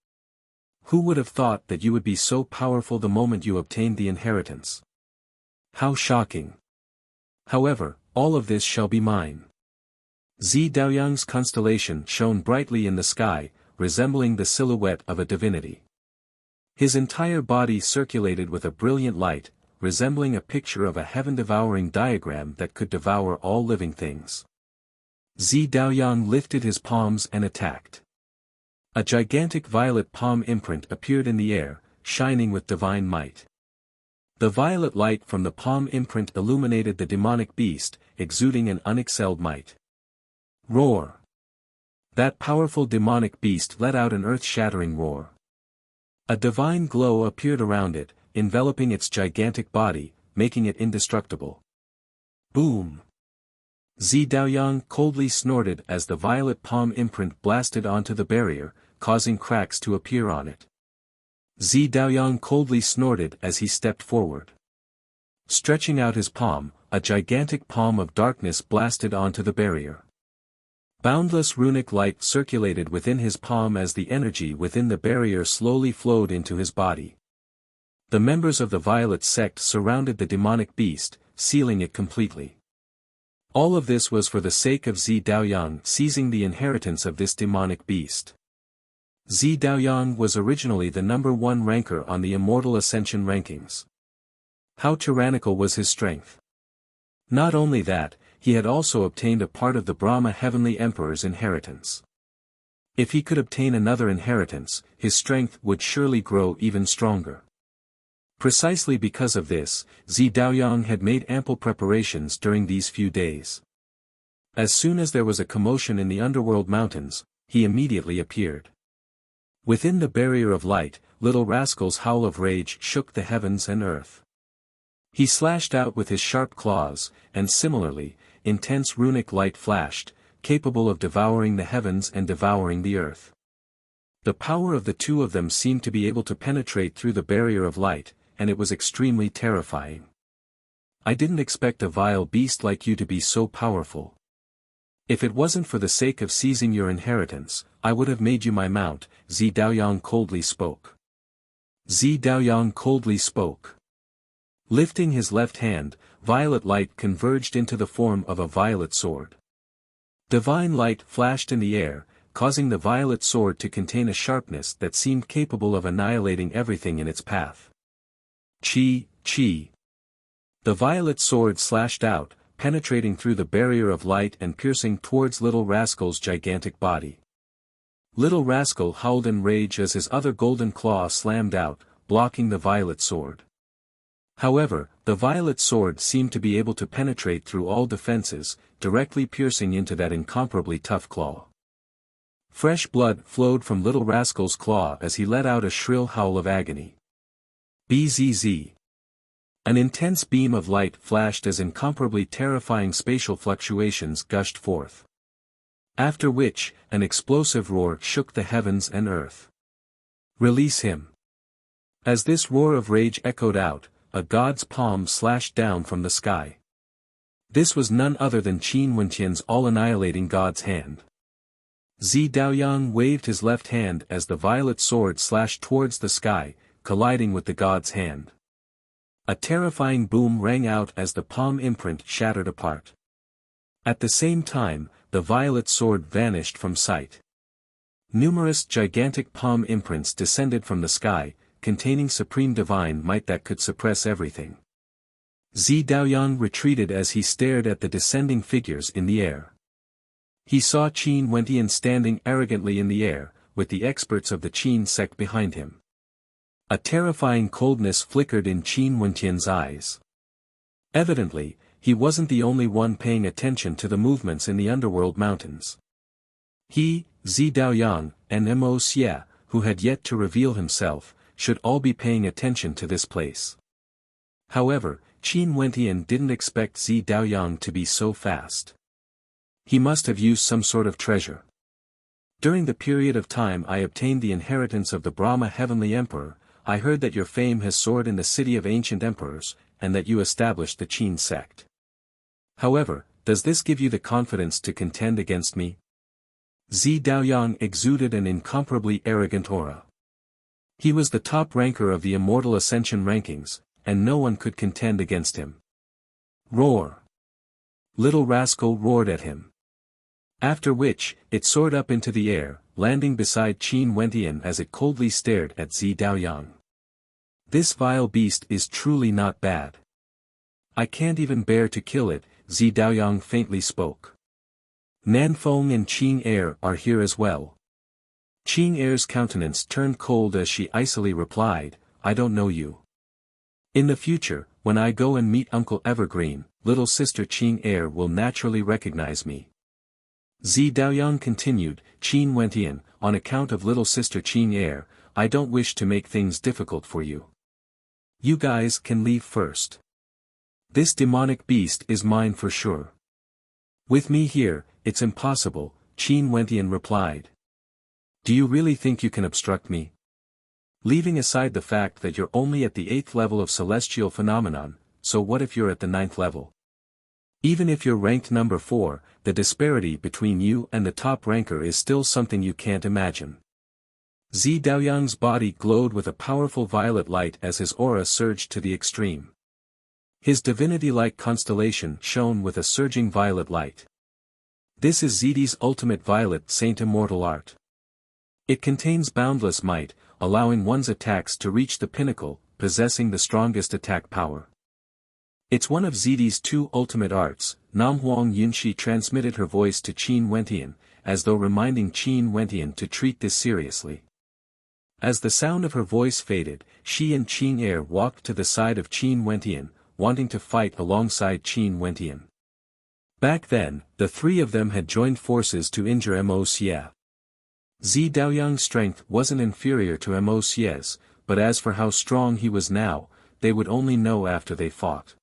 Who would have thought that you would be so powerful the moment you obtained the inheritance? How shocking! However, all of this shall be mine." Zi Daoyang's constellation shone brightly in the sky, resembling the silhouette of a divinity. His entire body circulated with a brilliant light, resembling a picture of a heaven-devouring diagram that could devour all living things. Zi Daoyang lifted his palms and attacked. A gigantic violet palm imprint appeared in the air, shining with divine might. The violet light from the palm imprint illuminated the demonic beast, exuding an unexcelled might. Roar! That powerful demonic beast let out an earth-shattering roar. A divine glow appeared around it, enveloping its gigantic body, making it indestructible. Boom! Zi Daoyang coldly snorted as the violet palm imprint blasted onto the barrier, causing cracks to appear on it. Zi Daoyang coldly snorted as he stepped forward. Stretching out his palm, a gigantic palm of darkness blasted onto the barrier. Boundless runic light circulated within his palm as the energy within the barrier slowly flowed into his body. The members of the Violet sect surrounded the demonic beast, sealing it completely. All of this was for the sake of Zi Daoyang seizing the inheritance of this demonic beast. Zi Daoyang was originally the number 1 ranker on the Immortal Ascension rankings. How tyrannical was his strength! Not only that, he had also obtained a part of the Brahma Heavenly Emperor's inheritance. If he could obtain another inheritance, his strength would surely grow even stronger. Precisely because of this, Zi Daoyang had made ample preparations during these few days. As soon as there was a commotion in the underworld mountains, he immediately appeared. Within the barrier of light, Little Rascal's howl of rage shook the heavens and earth. He slashed out with his sharp claws, and similarly, intense runic light flashed, capable of devouring the heavens and devouring the earth. The power of the two of them seemed to be able to penetrate through the barrier of light, and it was extremely terrifying. I didn't expect a vile beast like you to be so powerful. If it wasn't for the sake of seizing your inheritance, I would have made you my mount, Zi Daoyang coldly spoke. Zi Daoyang coldly spoke. Lifting his left hand, violet light converged into the form of a violet sword. Divine light flashed in the air, causing the violet sword to contain a sharpness that seemed capable of annihilating everything in its path. Chi, chi. The violet sword slashed out, penetrating through the barrier of light and piercing towards Little Rascal's gigantic body. Little Rascal howled in rage as his other golden claw slammed out, blocking the violet sword. However, the violet sword seemed to be able to penetrate through all defenses, directly piercing into that incomparably tough claw. Fresh blood flowed from Little Rascal's claw as he let out a shrill howl of agony. Bzz. An intense beam of light flashed as incomparably terrifying spatial fluctuations gushed forth. After which, an explosive roar shook the heavens and earth. Release him. As this roar of rage echoed out, a god's palm slashed down from the sky. This was none other than Qin Wenqian's all-annihilating god's hand. Zi Daoyang waved his left hand as the violet sword slashed towards the sky, colliding with the god's hand. A terrifying boom rang out as the palm imprint shattered apart. At the same time, the violet sword vanished from sight. Numerous gigantic palm imprints descended from the sky, containing supreme divine might that could suppress everything. Zi Daoyang retreated as he stared at the descending figures in the air. He saw Qin Wenqian standing arrogantly in the air, with the experts of the Qin sect behind him. A terrifying coldness flickered in Qin Wenqian's eyes. Evidently, he wasn't the only one paying attention to the movements in the underworld mountains. He, Zi Daoyang, and Mo Xie, who had yet to reveal himself, should all be paying attention to this place. However, Qin Wenqian didn't expect Zi Daoyang to be so fast. He must have used some sort of treasure. During the period of time I obtained the inheritance of the Brahma Heavenly Emperor, I heard that your fame has soared in the city of ancient emperors, and that you established the Qin sect. However, does this give you the confidence to contend against me? Zi Daoyang exuded an incomparably arrogant aura. He was the top ranker of the Immortal Ascension rankings, and no one could contend against him. Roar! Little Rascal roared at him. After which, it soared up into the air, landing beside Qin Wenqian as it coldly stared at Zi Daoyang. This vile beast is truly not bad. I can't even bear to kill it, Zi Daoyang faintly spoke. Nanfeng and Qing Er are here as well. Qing Er's countenance turned cold as she icily replied, I don't know you. In the future, when I go and meet Uncle Evergreen, little sister Qing Er will naturally recognize me. Zi Daoyang continued, Qin Wenqian, on account of little sister Qing Er, I don't wish to make things difficult for you. You guys can leave first. This demonic beast is mine for sure. With me here, it's impossible, Qin Wenqian replied. Do you really think you can obstruct me? Leaving aside the fact that you're only at the 8th level of celestial phenomenon, so what if you're at the 9th level? Even if you're ranked number 4, the disparity between you and the top ranker is still something you can't imagine. Zi Daoyang's body glowed with a powerful violet light as his aura surged to the extreme. His divinity-like constellation shone with a surging violet light. This is Zidi's ultimate violet saint immortal art. It contains boundless might, allowing one's attacks to reach the pinnacle, possessing the strongest attack power. It's one of Zidi's 2 ultimate arts. Namhuang Yunshi transmitted her voice to Qin Wentian, as though reminding Qin Wentian to treat this seriously. As the sound of her voice faded, she and Qin Er walked to the side of Qin Wentian, wanting to fight alongside Qin Wentian. Back then, the 3 of them had joined forces to injure Mo Xie. Zi Daoyang's strength wasn't inferior to Mo Xie's, but as for how strong he was now, they would only know after they fought.